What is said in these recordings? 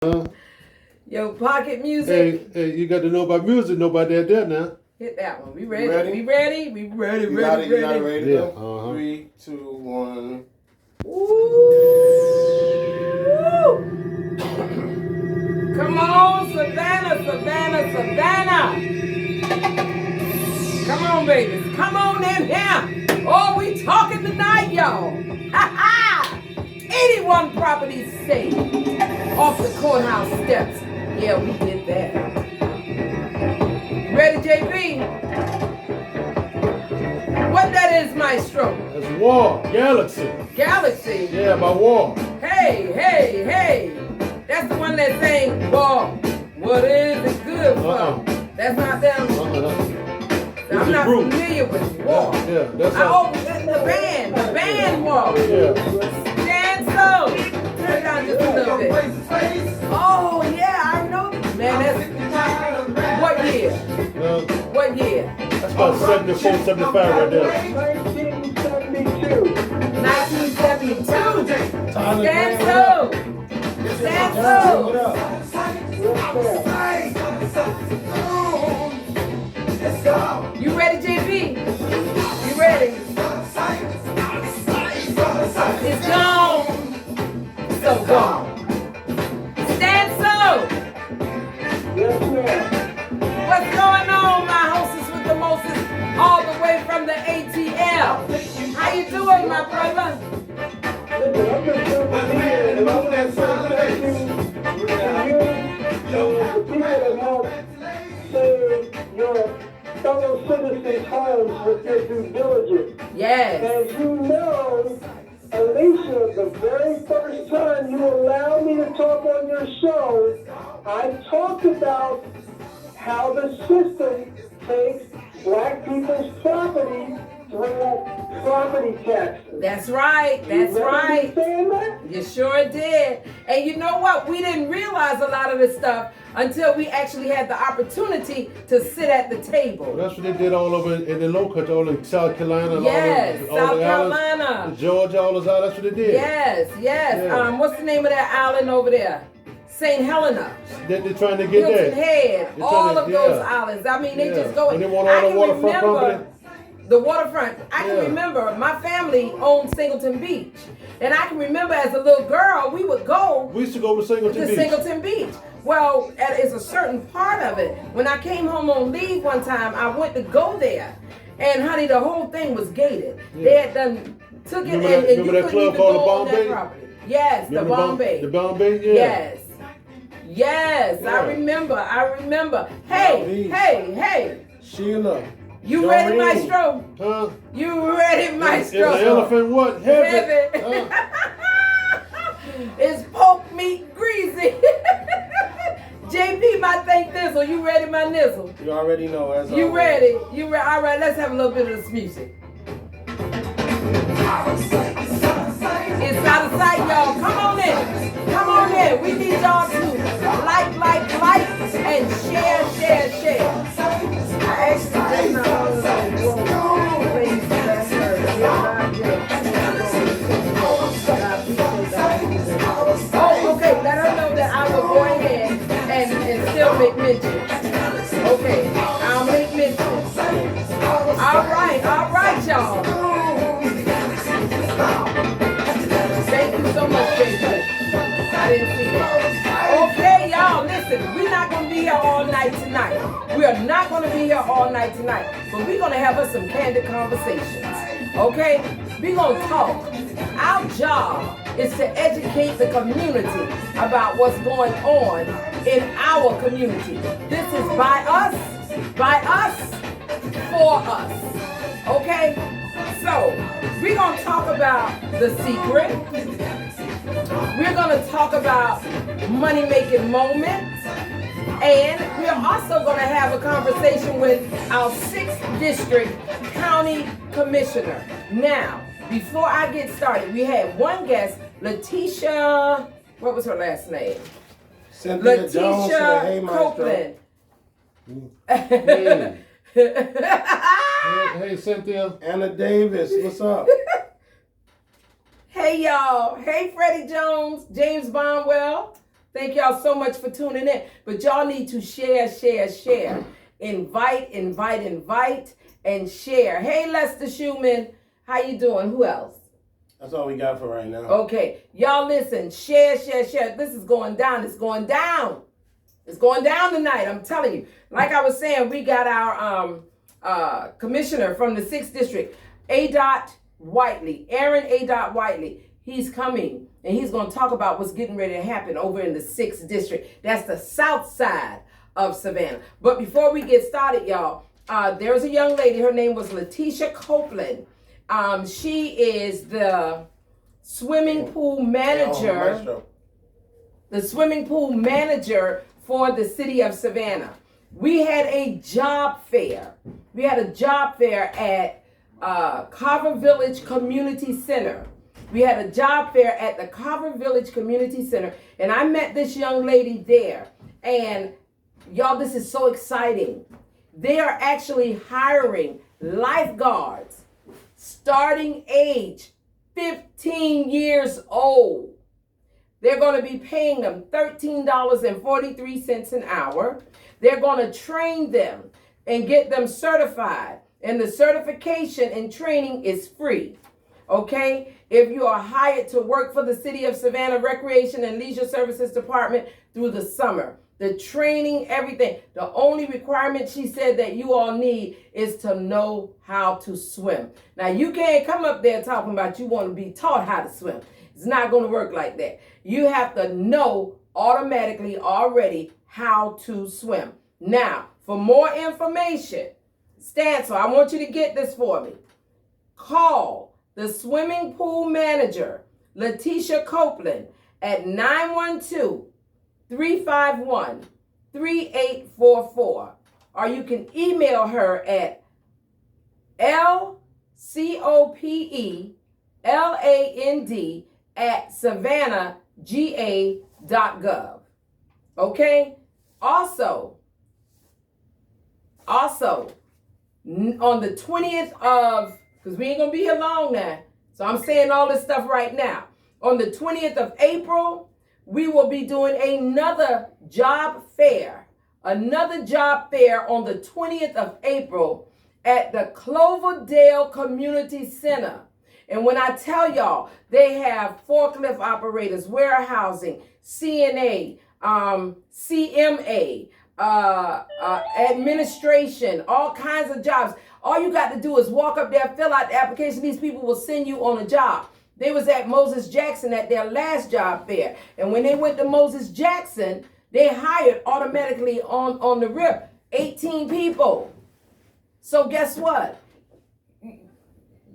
Yo, pocket music. Hey, you got to know about music, know about that there now. Hit that one. We ready? We ready? We ready? You got it ready to Yeah. go? 3, 2, 1. Ooh. Come on, Savannah, Savannah, Savannah. Come on, babies. Come on in here. Oh, we talking tonight, y'all. Ha ha! 81 properties saved off the courthouse steps. Yeah, we did that. Ready, JP? What that is, Maestro? That's War, Galaxy. Galaxy. Yeah, by War. Hey, hey, hey. That's the one that sang, War, what is it good for? That's not them. I'm not familiar with War. Yeah, that's the band War. Yeah. Stand so. Turn it down just a little bit. Oh, yeah, I know. Man, that's, what year? What year? That's about 74, 75 right there. 1972. Stand so. Stand so. You ready, JP? You ready? It's gone. So gone. Stand so. What's going on, my hostess with the mostest, all the way from the ATL? How you doing, my brother? Your fellow citizens' homes with your due diligence. Yes. And you know, Alicia, the very first time you allowed me to talk on your show, I talked about how the system takes black people's property through property taxes. That's right. That's right. That? You sure did. And you know what? We didn't realize a lot of this stuff until we actually had the opportunity to sit at the table. Well, that's what they did all over in the low country, all in South Carolina. Yes, all South the Carolina. Islands, Georgia, all those islands. That's what they did. Yes, yes. Yeah. What's the name of that island over there? St. Helena. They're trying to get Hilton that. Head. All of those islands. I mean, they just go. And they want all the waterfront company. The waterfront. I can remember my family owned Singleton Beach. And I can remember as a little girl, we would go. We used to go to Singleton Beach. Well, it's a certain part of it. When I came home on leave one time, I went to go there. And honey, the whole thing was gated. Yeah. They had took it and you couldn't even go on that property. Yes, the Bombay. The Bombay, yeah. Yes. Yes, yeah. I remember. Hey. Sheila. You ready, Maestro? Huh? You ready, Maestro? Is the elephant what? Heavy. It's poke meat greasy. JP might think thistle. You ready, my nizzle? You already know. As you ready? You ready? All right, let's have a little bit of this music. It's out of sight, y'all. Come on in. Come on in. We need y'all to like, and share. I actually did not Oh, okay. Let her know that I will go ahead and still make mention. Okay, I'll make mention. All right, y'all. Thank you so much, Jason. I didn't see that. Okay, y'all, listen, we're not going to be here all night tonight. We are not going to be here all night tonight, but we're going to have us some candid conversations, okay? We're going to talk. Our job is to educate the community about what's going on in our community. This is by us, for us, okay? So, we're going to talk about The Secret. We're going to talk about money-making moments. And we're also going to have a conversation with our 6th District County Commissioner. Now, before I get started, we had one guest, Letitia, what was her last name? Cynthia Jones. Hey, Copeland. Hey, Cynthia. Anna Davis, what's up? Hey, y'all. Hey, Freddie Jones, James Bonwell. Thank y'all so much for tuning in. But y'all need to share. Invite, and share. Hey, Lester Schumann, how you doing? Who else? That's all we got for right now. Okay, y'all listen. Share. This is going down. It's going down. It's going down tonight. I'm telling you. Like I was saying, we got our commissioner from the 6th district, Aaron A. Whiteley. He's coming and he's going to talk about what's getting ready to happen over in the 6th district. That's the south side of Savannah. But before we get started, y'all, there's a young lady. Her name was Letitia Copeland. She is the swimming pool manager. The swimming pool manager for the city of Savannah. We had a job fair. We had a job fair at Carver Village Community Center. We had a job fair at the Carver Village Community Center, and I met this young lady there. And y'all, this is so exciting. They are actually hiring lifeguards starting age 15 years old. They're going to be paying them $13.43 an hour. They're going to train them and get them certified. And the certification and training is free. Okay? If you are hired to work for the City of Savannah Recreation and Leisure Services Department through the summer, the training, everything. The only requirement she said that you all need is to know how to swim. Now, you can't come up there talking about you want to be taught how to swim. It's not going to work like that. You have to know automatically already how to swim. Now, for more information, Stancil, I want you to get this for me. Call the swimming pool manager, Letitia Copeland, at 912-351-3844. Or you can email her at lcopeland@savannahga.gov. Okay? Also, on the 20th of, because we ain't going to be here long now, so I'm saying all this stuff right now. On the 20th of April, we will be doing another job fair on the 20th of April at the Cloverdale Community Center. And when I tell y'all, they have forklift operators, warehousing, CNA, CMA, administration, all kinds of jobs. All you got to do is walk up there, fill out the application. These people will send you on a job. They was at Moses Jackson at their last job fair. And when they went to Moses Jackson, they hired automatically on the rip 18 people. So guess what?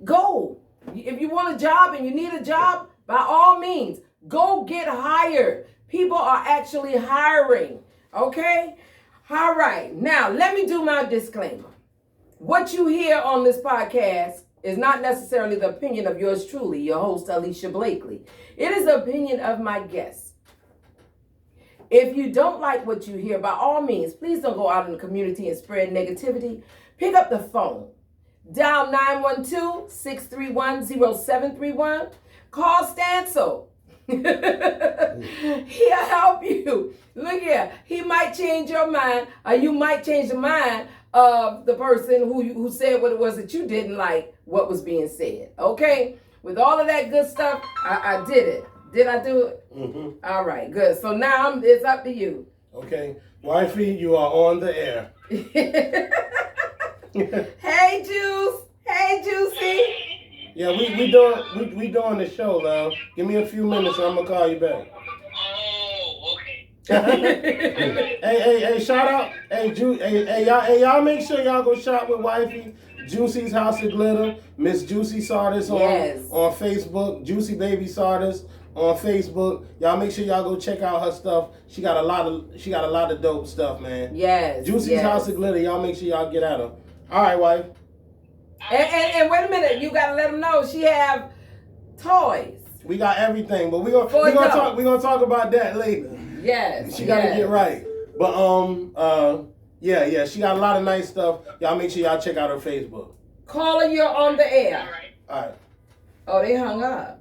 Go. If you want a job and you need a job, by all means, go get hired. People are actually hiring. Okay? All right. Now, let me do my disclaimer. What you hear on this podcast is not necessarily the opinion of yours truly, your host, Alicia Blakely. It is the opinion of my guests. If you don't like what you hear, by all means, please don't go out in the community and spread negativity. Pick up the phone. Dial 912-631-0731. Call Stancil. He'll help you. Look here. He might change your mind, or you might change the mind of the person who said what it was that you didn't like what was being said. Okay? With all of that good stuff, I did it. Did I do it? Mm-hmm. All right, good. So now it's up to you. Okay. Wifey, you are on the air. Hey, Juice. Hey, Juicy. Yeah, we doing the show, love. Give me a few minutes and I'm gonna call you back. Oh, okay. Hey, shout out. Hey, y'all make sure y'all go shop with Wifey. Juicy's House of Glitter. Miss Juicy Sardis on Facebook. Juicy Baby Sardis on Facebook. Y'all make sure y'all go check out her stuff. She got a lot of dope stuff, man. Yes. Juicy's House of Glitter. Y'all make sure y'all get at her. All right, wife. And wait a minute, you gotta let them know she have toys. We got everything, but we gonna talk about that later. Yes. She gotta get right. But yeah, she got a lot of nice stuff. Y'all make sure y'all check out her Facebook. Caller, you're on the air. All right. Oh, they hung up.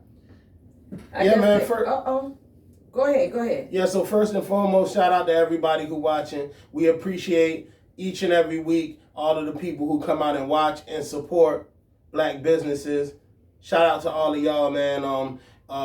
Yeah, man. Uh-oh. Go ahead. Yeah, so first and foremost, shout out to everybody who watching. We appreciate each and every week all of the people who come out and watch and support black businesses. Shout out to all of y'all, man.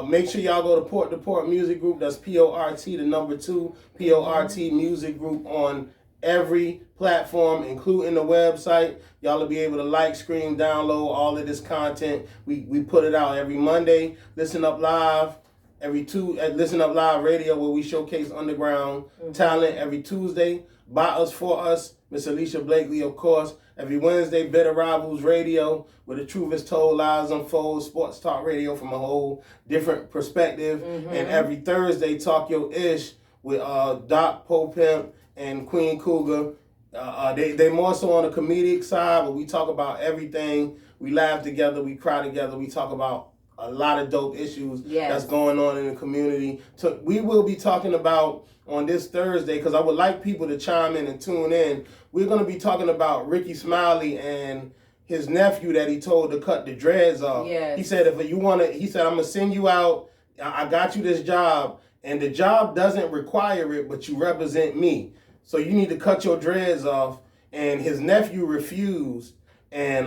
Make sure y'all go to Port to Port Music Group. That's PORT, the number 2, PORT Music Group on every platform, including the website. Y'all will be able to like, stream, download all of this content. We put it out every Monday. Listen Up Live. Listen Up Live Radio, where we showcase underground talent every Tuesday. By Us, For Us, Miss Alicia Blakely, of course. Every Wednesday, Bitter Rivals Radio, where the truth is told, lies unfold, sports talk radio from a whole different perspective. And every Thursday, Talk Your Ish with Doc Popimp and Queen Cougar. They more so on the comedic side, but we talk about everything. We laugh together, we cry together, we talk about a lot of dope issues that's going on in the community. So we will be talking about on this Thursday, because I would like people to chime in and tune in. We're going to be talking about Ricky Smiley and his nephew that he told to cut the dreads off. Yes. He said, if you want to, he said, I'm going to send you out. I got you this job, and the job doesn't require it, but you represent me. So you need to cut your dreads off. And his nephew refused. And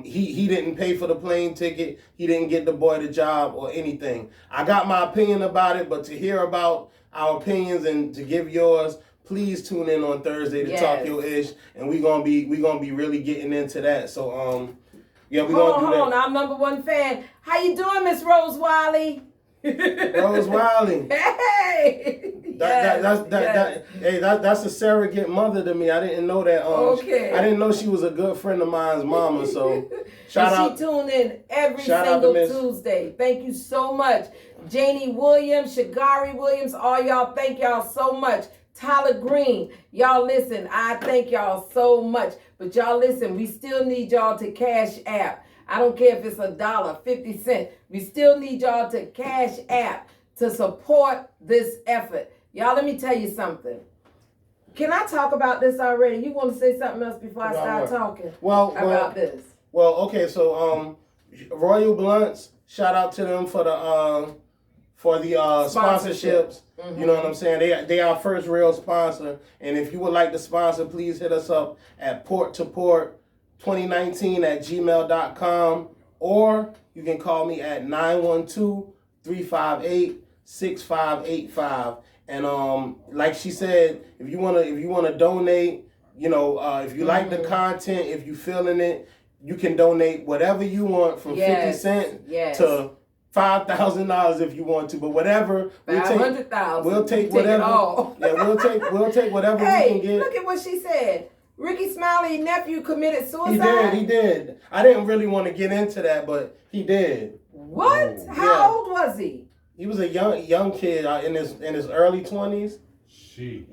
he didn't pay for the plane ticket. He didn't get the boy the job or anything. I got my opinion about it, but to hear about our opinions and to give yours, please tune in on Thursday to Talk Your Ish, and we're gonna be really getting into that. So we're gonna do that. Hold on, our number 1 fan. How you doing, Miss Rose Wiley? Rose Wiley. Hey. That's a surrogate mother to me. I didn't know that. Okay. I didn't know she was a good friend of mine's mama. So shout out. She tuned in every single Tuesday. Thank you so much, Janie Williams, Shagari Williams, all y'all. Thank y'all so much. Tyler Green, y'all listen. I thank y'all so much. But y'all listen. We still need y'all to cash app. I don't care if it's $1, 50 cents. We still need y'all to cash app to support this effort. Y'all, let me tell you something. Can I talk about this already? You want to say something else before I start talking about this? Well, okay. So, Royal Blunts, shout out to them for the sponsorships. You know what I'm saying? They our first real sponsor. And if you would like to sponsor, please hit us up at porttoport2019@gmail.com, or you can call me at 912-358-6585. And like she said, if you wanna donate, if you like the content, if you feeling it, you can donate whatever you want from 50 cents to $5,000 if you want to, but whatever. We'll take whatever. Yeah, we'll take whatever we can get. Look at what she said. Ricky Smiley's nephew committed suicide. He did. I didn't really want to get into that, but he did. What? How old was he? He was a young kid in his early 20s.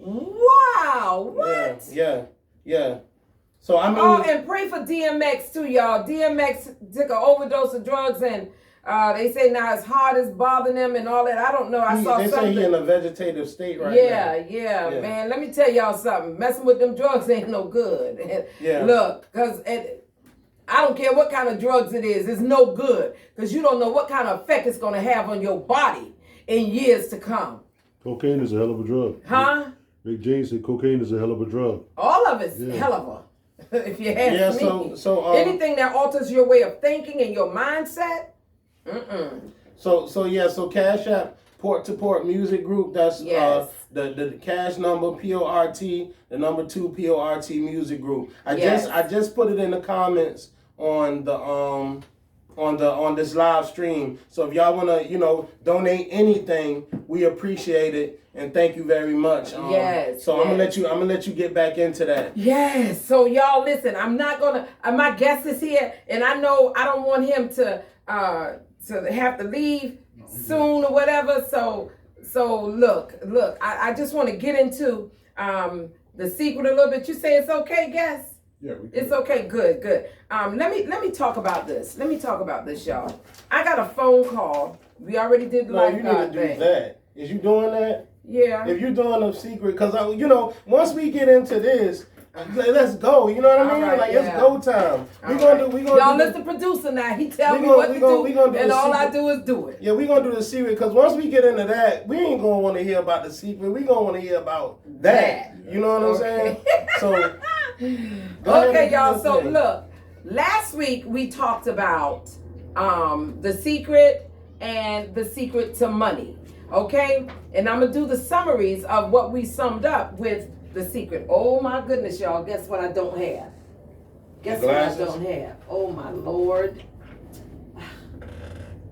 Wow. What? Yeah. So I mean. Oh, and pray for DMX too, y'all. DMX took an overdose of drugs, and they say now his heart is bothering him and all that. I don't know. They say he's in a vegetative state right now. Yeah, man. Let me tell y'all something. Messing with them drugs ain't no good. Look, because I don't care what kind of drugs it is. It's no good, because you don't know what kind of effect it's going to have on your body in years to come. Cocaine is a hell of a drug. Huh? Big J said cocaine is a hell of a drug. All of it's hell of a. If you ask me. So anything that alters your way of thinking and your mindset. So Cash App, Port to Port Music Group. That's the cash number, PORT, the number 2, PORT Music Group. I just put it in the comments on the on this live stream. So if y'all wanna donate anything, we appreciate it, and thank you very much. So I'm gonna let you get back into that. Yes. So y'all listen. I'm not gonna. My guest is here, and I know I don't want him to have to leave soon or whatever. So look. I just want to get into the secret a little bit. You say it's okay, guest? Yeah, it's okay. Good. Let me talk about this. Y'all. I got a phone call. We already did the lifeguard thing. You need to do that. Is you doing that? Yeah. If you're doing a secret, because once we get into this, Let's go. You know what I mean? Right, like yeah. it's go time. We All gonna right. do. We gonna Y'all do. listen to the producer now. He tell we me gonna- what we to gonna- do, we gonna do and the all I secret. do is do it. Yeah, we gonna do the secret because once we get into that, we ain't gonna want to hear about the secret. We gonna want to hear about that. You know what I'm saying? So. go ahead Okay, and do y'all. your So thing. look, last week we talked about the secret and the secret to money. Okay, and I'm gonna do the summaries of what we summed up with the secret. Oh my goodness, y'all! Guess what I don't have? Guess what I Glasses? don't have? Oh my Lord.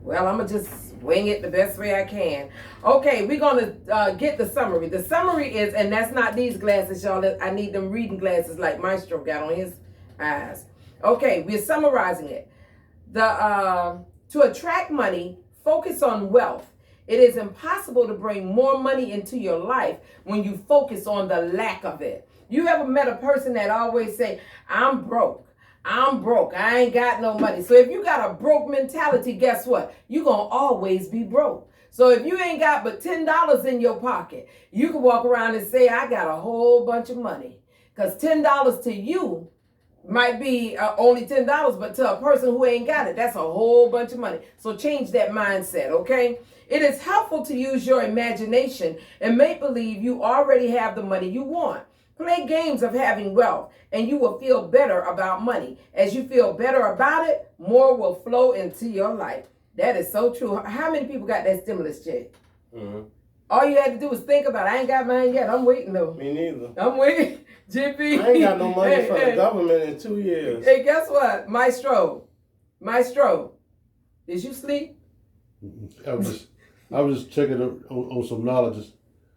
Well, I'm gonna just wing it the best way I can. Okay, we're gonna get the summary. The summary is, and that's not these glasses, y'all. I need them reading glasses like Maestro got on his eyes. Okay, we're summarizing it. To attract money, focus on wealth. It is impossible to bring more money into your life when you focus on the lack of it. You ever met a person that always say, I'm broke, I ain't got no money. So if you got a broke mentality, guess what? You're going to always be broke. So if you ain't got but $10 in your pocket, you can walk around and say, I got a whole bunch of money. Because $10 to you might be only $10, but to a person who ain't got it, that's a whole bunch of money. So change that mindset, okay? It is helpful to use your imagination and make believe you already have the money you want. Play games of having wealth, and you will feel better about money. As you feel better about it, more will flow into your life. That is so true. How many people got that stimulus check? Mm-hmm. All you had to do was think about it. I ain't got mine yet. I'm waiting though. Me neither. I'm waiting. GP. I ain't got no money Hey, from hey. the government in 2 years. Hey, guess what? Maestro, did you sleep? I was just checking on some knowledge.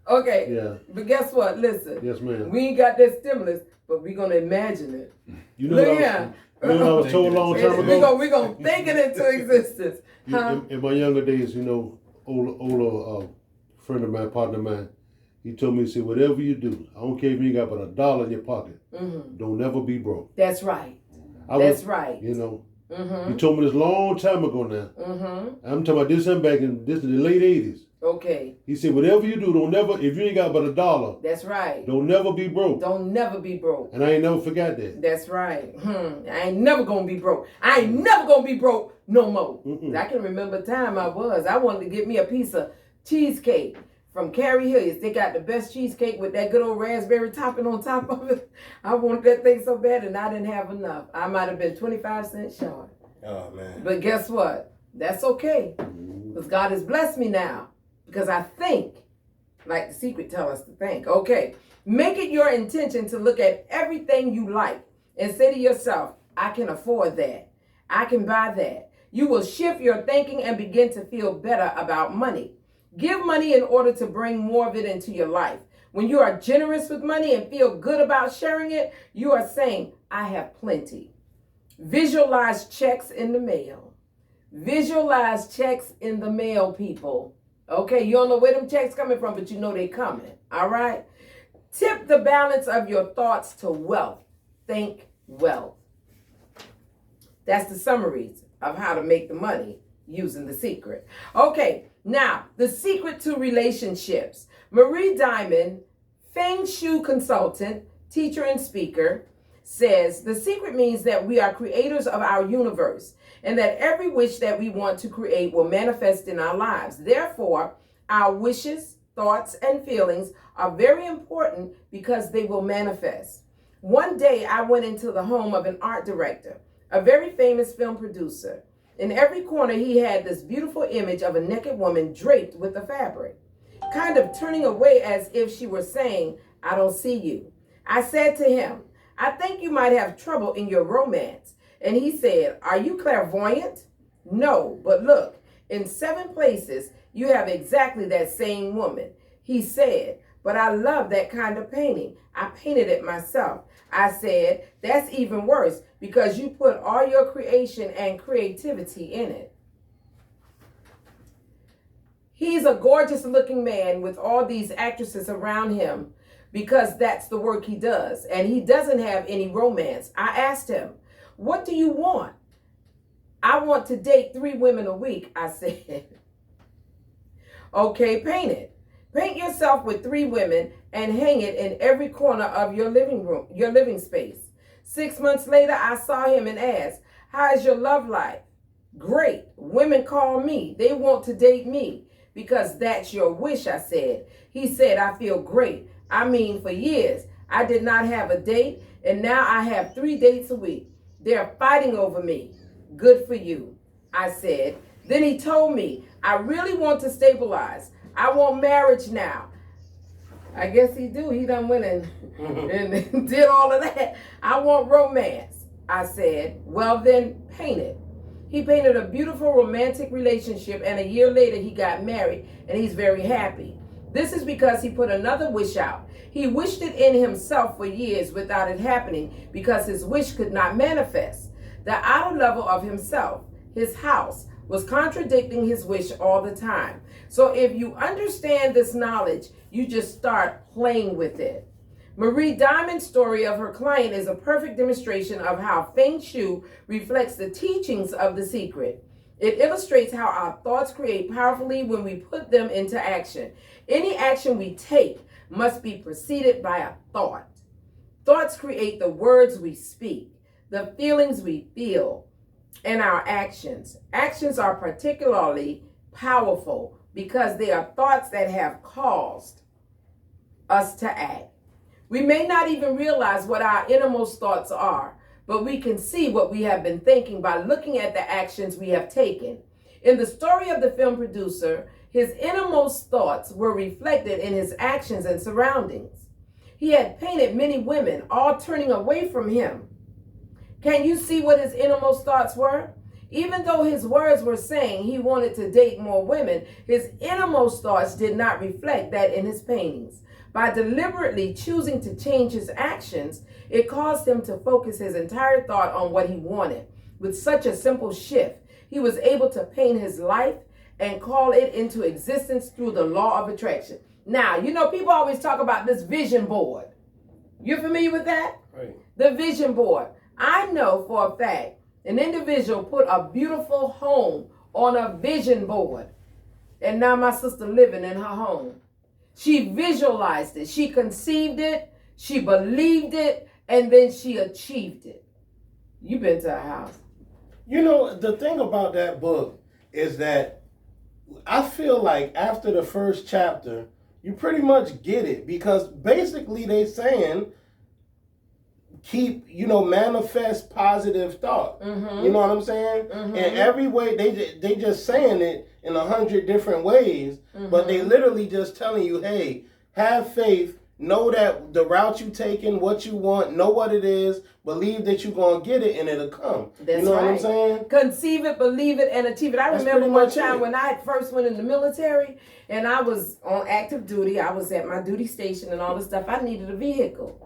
Okay. Yeah. But guess what? Listen. Yes, ma'am. We ain't got that stimulus, but we gonna imagine it. You know Look what here. I was told a long time ago? We gonna think it into existence. Huh? In my younger days, older friend of mine, partner of mine, he told me, he said, whatever you do, I don't care if you ain't got but $1 in your pocket, don't never be broke. That's right. That's right. You know, he told me this long time ago now. I'm talking about this in the late 80s. Okay. He said, whatever you do, don't never, if you ain't got but $1, That's right. don't never be broke. Don't never be broke. And I ain't never forgot that. That's right. I ain't never gonna be broke. I ain't never gonna be broke no more. I can remember the time I wanted to get me a piece of cheesecake from Carrie Hilliard's. They got the best cheesecake with that good old raspberry topping on top of it. I wanted that thing so bad and I didn't have enough. I might have been 25 cents short. Oh, man. But guess what? That's okay. Because God has blessed me now. Because I think, like the secret tell us to think. Okay. Make it your intention to look at everything you like and say to yourself, I can afford that. I can buy that. You will shift your thinking and begin to feel better about money. Give money in order to bring more of it into your life. When you are generous with money and feel good about sharing it, you are saying, I have plenty. Visualize checks in the mail. Visualize checks in the mail, people. Okay, you don't know where them checks coming from, but you know they coming. All right? Tip the balance of your thoughts to wealth. Think wealth. That's the summaries of how to make the money using the secret. Okay, now, the secret to relationships. Marie Diamond, Feng Shui consultant, teacher, and speaker, says the secret means that we are creators of our universe and that every wish that we want to create will manifest in our lives. Therefore, our wishes, thoughts, and feelings are very important because they will manifest. One day, I went into the home of an art director, a very famous film producer. In every corner, he had this beautiful image of a naked woman draped with a fabric, kind of turning away as if she were saying, I don't see you. I said to him, I think you might have trouble in your romance. And he said, are you clairvoyant? No, but look, in 7 places, you have exactly that same woman. He said, but I love that kind of painting. I painted it myself. I said, that's even worse because you put all your creation and creativity in it. He's a gorgeous looking man with all these actresses around him because that's the work he does. And he doesn't have any romance. I asked him, what do you want? I want to date 3 women a week, I said. Okay, paint it. Paint yourself with 3 women and hang it in every corner of your living room, your living space. 6 months later, I saw him and asked, how is your love life? Great. Women call me. They want to date me because that's your wish, I said. He said, I feel great. I mean, for years, I did not have a date, and now I have 3 dates a week. They're fighting over me. Good for you, I said. Then he told me, I really want to stabilize. I want marriage now. I guess he do. He done went and did all of that. I want romance. I said, well then paint it. He painted a beautiful romantic relationship, and a year later he got married, and he's very happy. This is because he put another wish out. He wished it in himself for years without it happening because his wish could not manifest. The outer level of himself, his house, was contradicting his wish all the time. So if you understand this knowledge, you just start playing with it. Marie Diamond's story of her client is a perfect demonstration of how Feng Shui reflects the teachings of The Secret. It illustrates how our thoughts create powerfully when we put them into action. Any action we take must be preceded by a thought. Thoughts create the words we speak, the feelings we feel, and our actions. Actions are particularly powerful because they are thoughts that have caused us to act. We may not even realize what our innermost thoughts are, but we can see what we have been thinking by looking at the actions we have taken. In the story of the film producer, his innermost thoughts were reflected in his actions and surroundings. He had painted many women, all turning away from him. Can you see what his innermost thoughts were? Even though his words were saying he wanted to date more women, his innermost thoughts did not reflect that in his paintings. By deliberately choosing to change his actions, it caused him to focus his entire thought on what he wanted. With such a simple shift, he was able to paint his life and call it into existence through the law of attraction. Now, you know, people always talk about this vision board. You're familiar with that? Right. The vision board. I know for a fact an individual put a beautiful home on a vision board. And now my sister living in her home. She visualized it. She conceived it. She believed it. And then she achieved it. You've been to her house. You know, the thing about that book is that I feel like after the first chapter, you pretty much get it. Because basically they saying, manifest positive thought. Mm-hmm. You know what I'm saying? Mm-hmm. And every way, they just saying it in 100 different ways, but they literally just telling you, hey, have faith, know that the route you taking, what you want, know what it is, believe that you're going to get it, and it'll come. That's you know right. what I'm saying? Conceive it, believe it, and achieve it. I That's remember pretty one much time it. when I first went in the military, and I was on active duty. I was at my duty station and all this stuff. I needed a vehicle.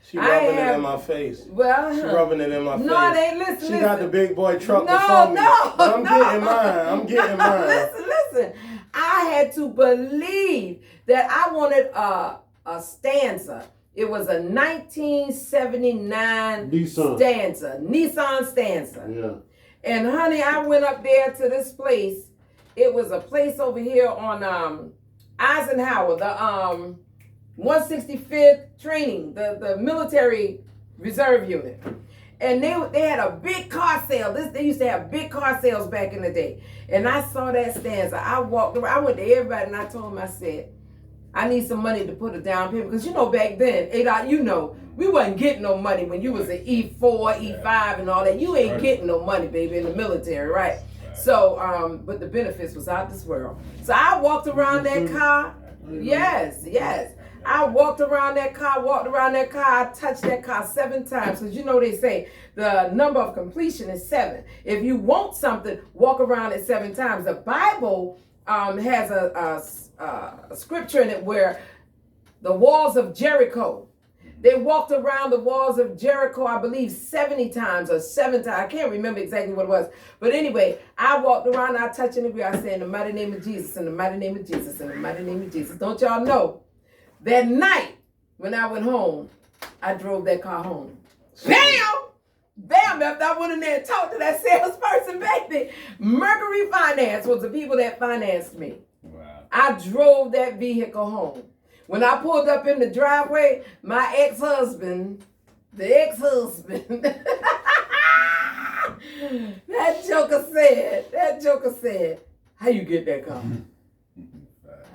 She rubbing it in my face. Well, She rubbing it in my face. No, they listen. She got the big boy truck No, before me. no, But I'm no. getting mine. I'm getting mine. Listen. I had to believe that I wanted a Stanza. It was a 1979 Nissan Stanza. Yeah. And honey, I went up there to this place. It was a place over here on Eisenhower, the 165th training, the military reserve unit. And they had a big car sale. They used to have big car sales back in the day. And I saw that Stanza. I walked around, I went to everybody and I told them, I said, I need some money to put a down payment. Because back then, we wasn't getting no money when you was an E4, E5 and all that. You ain't getting no money, baby, in the military, right? So, but the benefits was out this world. So I walked around that car. Yes. I walked around that car. I touched that car 7 times. Because they say the number of completion is 7. If you want something, walk around it 7 times. The Bible has a scripture in it where the walls of Jericho, they walked around the walls of Jericho, I believe 70 times or 7 times. I can't remember exactly what it was. But anyway, I walked around, I touched and agree. I said, in the mighty name of Jesus, in the mighty name of Jesus, in the mighty name of Jesus. Don't y'all know? That night, when I went home, I drove that car home. Bam, after I went in there and talked to that salesperson, baby. Mercury Finance was the people that financed me. Wow. I drove that vehicle home. When I pulled up in the driveway, my ex-husband, that joker said, how you get that car?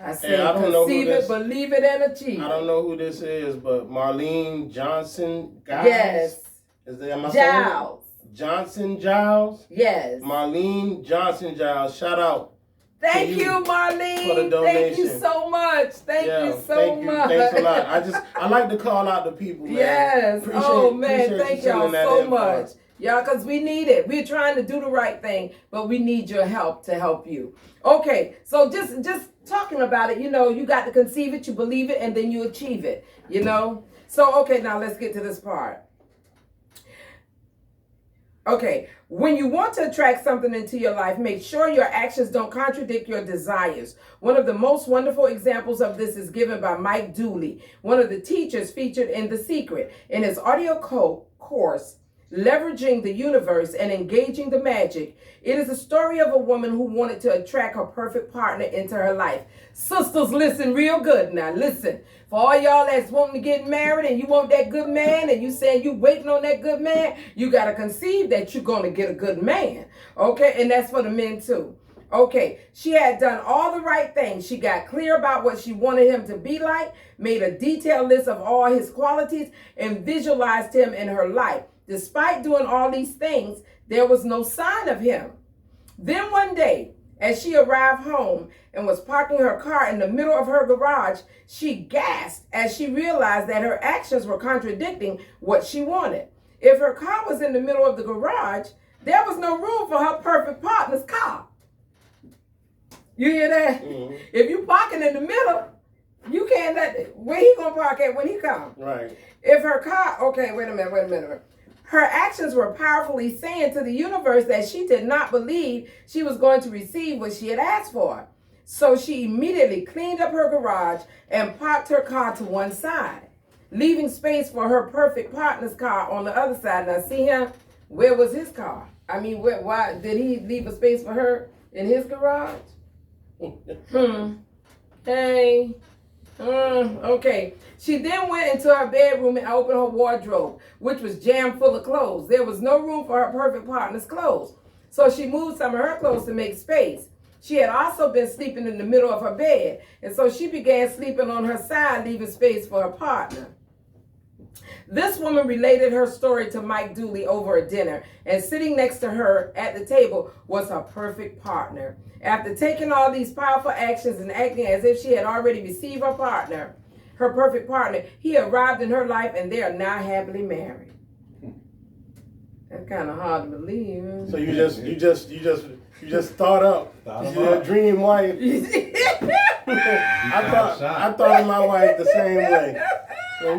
I said, Hey, I don't know conceive who it, this- believe it, and achieve I it. don't know who this is, but Marlene Johnson Giles. Yes. Is that, am I saying it? Giles. Johnson Giles? Yes. Marlene Johnson Giles. Shout out. Thank to you, Marlene. for the Thank you donation. so much. Thank you so thank you. much. Thanks a lot. I like to call out the people, man. Yes. Man, thank you y'all sending that so in for much. us. Y'all, because we need it. We're trying to do the right thing, but we need your help to help you. Okay, so just talking about it, you got to conceive it, you believe it, and then you achieve it, So, okay, now let's get to this part. Okay, when you want to attract something into your life, make sure your actions don't contradict your desires. One of the most wonderful examples of this is given by Mike Dooley, one of the teachers featured in The Secret. In his audio course, Leveraging the Universe and Engaging the Magic, it is a story of a woman who wanted to attract her perfect partner into her life. Sisters, listen real good now. Listen, for all y'all that's wanting to get married and you want that good man and you saying you waiting on that good man, you got to conceive that you're going to get a good man. Okay, and that's for the men too. Okay, she had done all the right things. She got clear about what she wanted him to be like, made a detailed list of all his qualities, and visualized him in her life. Despite doing all these things, there was no sign of him. Then one day, as she arrived home and was parking her car in the middle of her garage, she gasped as she realized that her actions were contradicting what she wanted. If her car was in the middle of the garage, there was no room for her perfect partner's car. You hear that? Mm-hmm. If you parking in the middle, you can't where he gonna park at when he comes? Right. If her car, okay, wait a minute. Her actions were powerfully saying to the universe that she did not believe she was going to receive what she had asked for. So she immediately cleaned up her garage and parked her car to one side, leaving space for her perfect partner's car on the other side. Now see him, where was his car? I mean, why did he leave a space for her in his garage? Hey. Okay. She then went into her bedroom and opened her wardrobe, which was jammed full of clothes. There was no room for her perfect partner's clothes. So she moved some of her clothes to make space. She had also been sleeping in the middle of her bed, and so she began sleeping on her side, leaving space for her partner. This woman related her story to Mike Dooley over a dinner, and sitting next to her at the table was her perfect partner. After taking all these powerful actions and acting as if she had already received her partner, her perfect partner, he arrived in her life and they are now happily married. That's kind of hard to believe. So you just thought up your dream wife. I thought of my wife the same way. For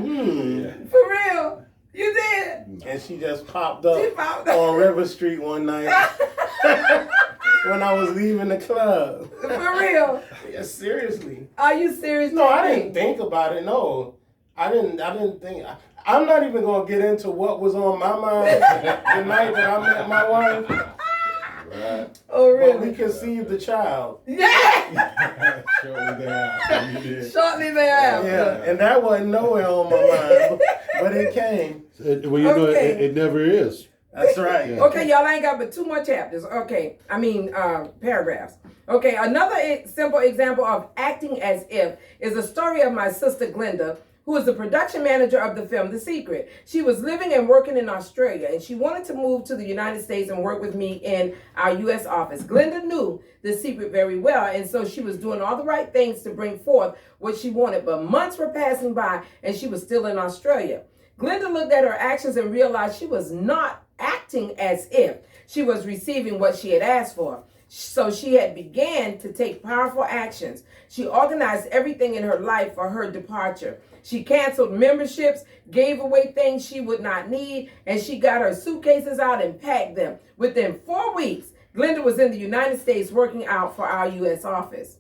real, you did. And she just popped up, She popped up. on River Street one night when I was leaving the club. For real. Yeah, seriously. Are you serious? No, I didn't think about it. No, I didn't think. I'm not even gonna get into what was on my mind the night that I met my wife. Right. Oh, really? But we conceived the child. Yeah. Shortly thereafter, you did. Shortly thereafter. Yeah, and that wasn't nowhere on my mind, but it came. Well, you know, Okay. it never is. That's right. Yeah. Okay, y'all ain't got but 2 more chapters. Okay, paragraphs. Okay, another simple example of acting as if is a story of my sister Glenda, who is the production manager of the film The Secret. She was living and working in Australia, and she wanted to move to the United States and work with me in our U.S. office. Glenda knew The Secret very well, and so she was doing all the right things to bring forth what she wanted, but months were passing by, and she was still in Australia. Glenda looked at her actions and realized she was not acting as if she was receiving what she had asked for. So she had began to take powerful actions. She organized everything in her life for her departure. She canceled memberships, gave away things she would not need, and she got her suitcases out and packed them. Within 4 weeks, Glenda was in the United States working out of our U.S. office.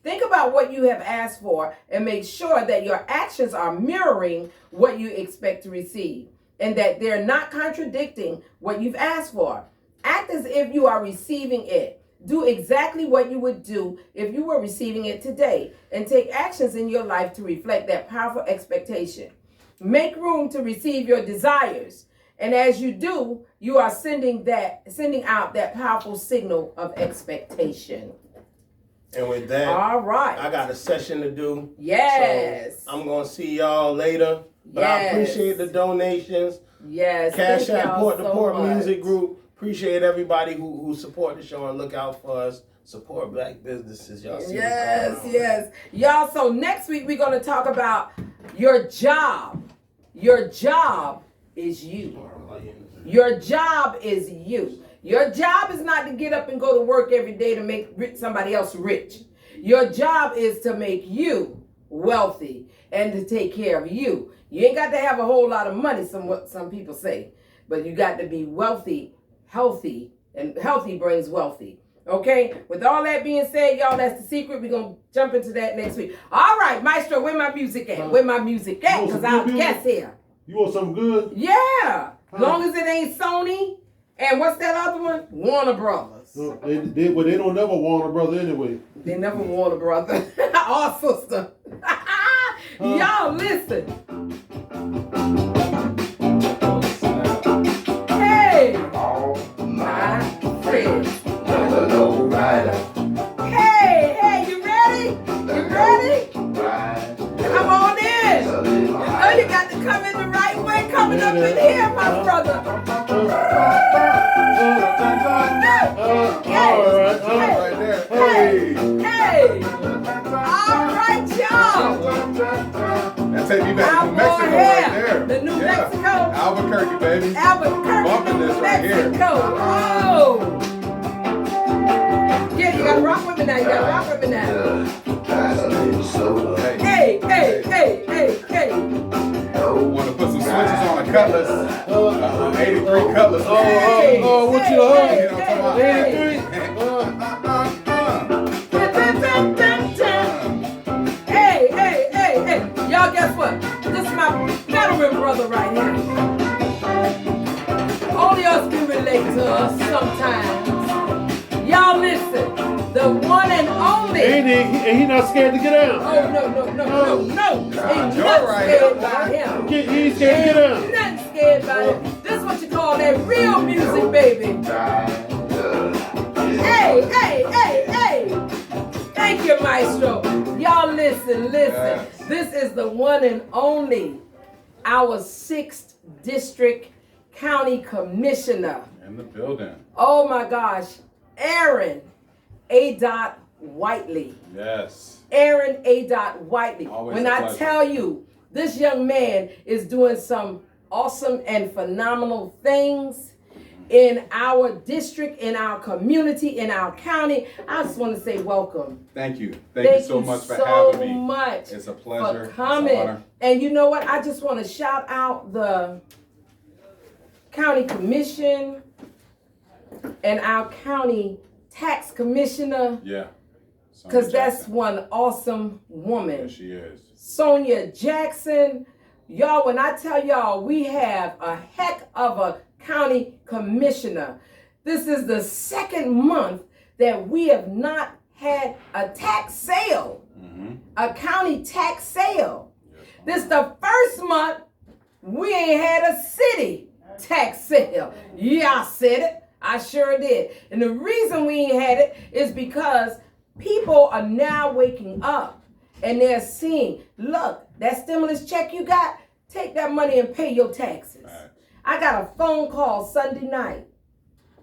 Think about what you have asked for and make sure that your actions are mirroring what you expect to receive and that they're not contradicting what you've asked for. Act as if you are receiving it. Do exactly what you would do if you were receiving it today, and take actions in your life to reflect that powerful expectation. Make room to receive your desires. And as you do, you are sending out that powerful signal of expectation. And with that, all right, I got a session to do. Yes. So I'm going to see y'all later. But I appreciate the donations. Yes. Cash App Port to Port Music Group. Appreciate everybody who support the show and look out for us. Support black businesses. Y'all see yes. Y'all, so next week we're going to talk about your job. Your job is you. Your job is you. Your job is not to get up and go to work every day to make somebody else rich. Your job is to make you wealthy and to take care of you. You ain't got to have a whole lot of money, some people say, but you got to be wealthy, healthy, and healthy brings wealthy. Okay? With all that being said, y'all, that's the secret. We're going to jump into that next week. All right, Maestro, where my music at? Where my music at? Because I'll guess here. You want something good? Yeah. Long as it ain't Sony. And what's that other one? Warner Brothers. No, they don't never Warner Brother anyway. They never Warner Brother. Our sister. Y'all listen. Hey, my friends. Hey, you ready? You ready? Come on in. You know you got to come in the right way. Coming up in here, my brother. Hey. All right, y'all. That take me back to New Mexico right there. The New Mexico. Albuquerque, baby. Albuquerque, Bumping New this right here. Mexico. Oh. Yeah, you gotta rock with me now. Hey. Want to put some switches on a Cutlass. 83 Cutlass. What you Hey. You know what I'm talking about? Hey. Y'all, guess what? This is my veteran brother right here. Only us can relate to us sometimes. Y'all listen. The one and only. Ain't he not scared to get out? Oh, no. Ain't nothing scared by him. He ain't scared to get out. Ain't nothing scared by him. This is what you call that real music, baby. Hey. Thank you, Maestro. Y'all listen. Yes. This is the one and only, our 6th District County Commissioner. In the building. Oh my gosh, Aaron A. Whiteley. Yes. Aaron A. Whiteley. Always when a I pleasure. tell you, this young man is doing some awesome and phenomenal things in our district, in our community, in our county. I just want to say welcome. Thank you. Thank you so much for having me. Much It's a pleasure. for coming. It's an honor. And you know what? I just want to shout out the county commission and our county tax commissioner. Yeah. Because that's one awesome woman. Yeah, she is. Sonia Jackson. Y'all, when I tell y'all, we have a heck of a county commissioner. This is the 2nd month that we have not had a tax sale, a county tax sale. This is the 1st month we ain't had a city tax sale. Yeah, I said it. I sure did. And the reason we ain't had it is because people are now waking up and they're seeing, look, that stimulus check you got, take that money and pay your taxes. Right. I got a phone call Sunday night.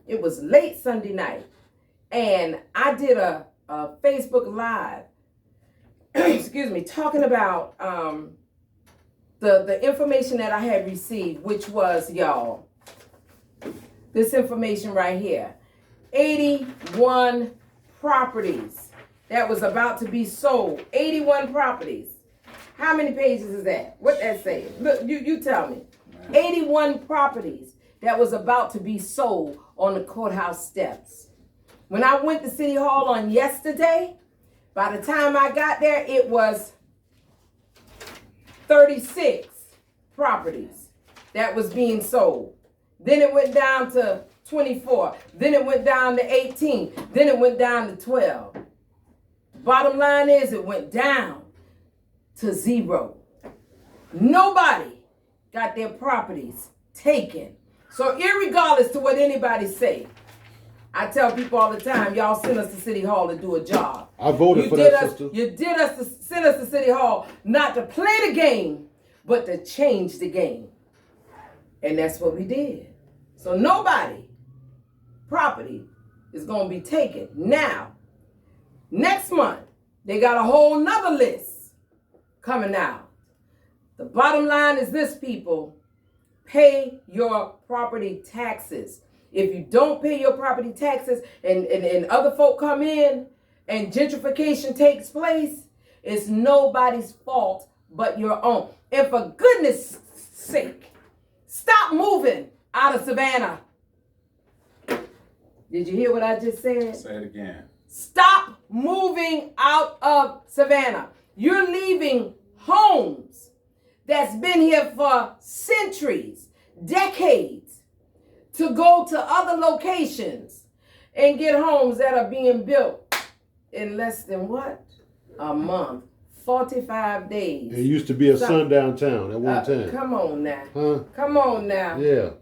It was late Sunday night. And I did a Facebook Live, excuse me, talking about the information that I had received, which was, y'all, this information right here. 81 properties that was about to be sold. 81 properties. How many pages is that? What that say? Look, you tell me. 81 properties that was about to be sold on the courthouse steps. When I went to City Hall on yesterday, by the time I got there, it was 36 properties that was being sold. Then it went down to 24. Then it went down to 18. Then it went down to 12. Bottom line is it went down to 0. Nobody got their properties taken. So irregardless to what anybody say, I tell people all the time, y'all send us to City Hall to do a job. I voted for that, sister. You send us to City Hall not to play the game, but to change the game. And that's what we did. So nobody property is going to be taken. Now, next month, they got a whole nother list coming out. The bottom line is this, people. Pay your property taxes. If you don't pay your property taxes and other folk come in and gentrification takes place, it's nobody's fault but your own. And for goodness sake, stop moving out of Savannah. Did you hear what I just said? Say it again. Stop moving out of Savannah. You're leaving homes that's been here for centuries, decades, to go to other locations and get homes that are being built in less than what? A month. 45 days. It used to be a sundown town at one time. Come on now. Huh? Come on now. Yeah.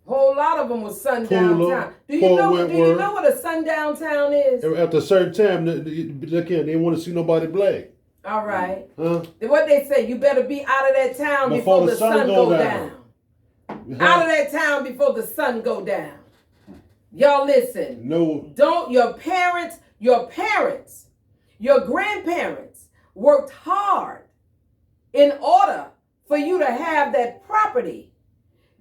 Whole lot of them was sundown town. Do you know what a sundown town is? After a certain time, look here, they didn't want to see nobody black. All right. Huh? What they say, you better be out of that town before the sun go down. Out of that town before the sun go down. Y'all listen. No. Don't your parents, your grandparents worked hard in order for you to have that property.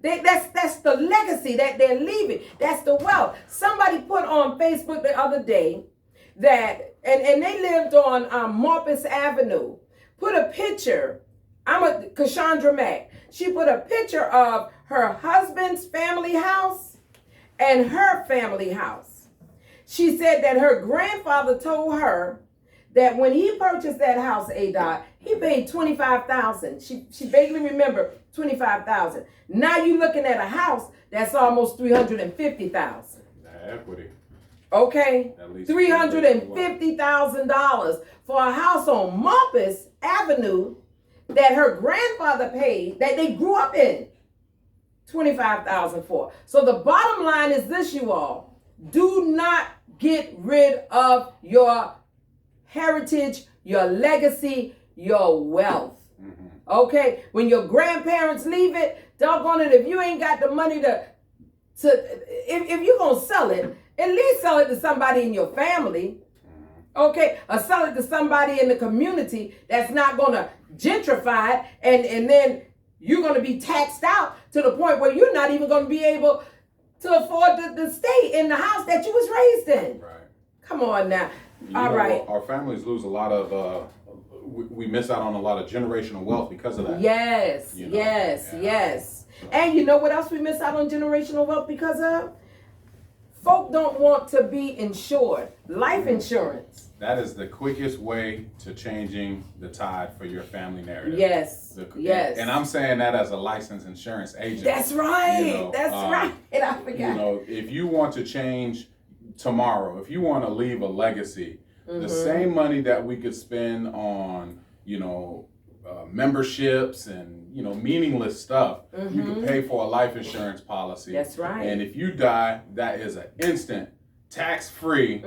That's the legacy that they're leaving. That's the wealth. Somebody put on Facebook the other day that, and they lived on Marpus Avenue, put a picture. Cassandra Mack. She put a picture of her husband's family house and her family house. She said that her grandfather told her that when he purchased that house, ADOT, he paid $25,000. She vaguely remembered $25,000. Now you're looking at a house that's almost $350,000. The equity. Okay, $350,000 for a house on Marpus Avenue that her grandfather paid, that they grew up in, $25,000 for. So the bottom line is this, you all: do not get rid of your heritage, your legacy, your wealth. Okay, when your grandparents leave it, doggone it, if you ain't got the money if you're gonna sell it, at least sell it to somebody in your family. Okay, or sell it to somebody in the community that's not gonna gentrify it, and then you're gonna be taxed out to the point where you're not even gonna be able to afford to stay in the house that you was raised in. Right. Come on now. All right. Our families lose a lot of, we miss out on a lot of generational wealth because of that. Yes, yes. And you know what else we miss out on generational wealth because of? Folk don't want to be insured. Life insurance. That is the quickest way to changing the tide for your family narrative. Yes, yes. And I'm saying that as a licensed insurance agent. That's right. That's right. And I forgot. You know, if you want to change tomorrow, if you want to leave a legacy, the same money that we could spend on, memberships and, meaningless stuff, you could pay for a life insurance policy. That's right. And if you die, that is an instant, tax-free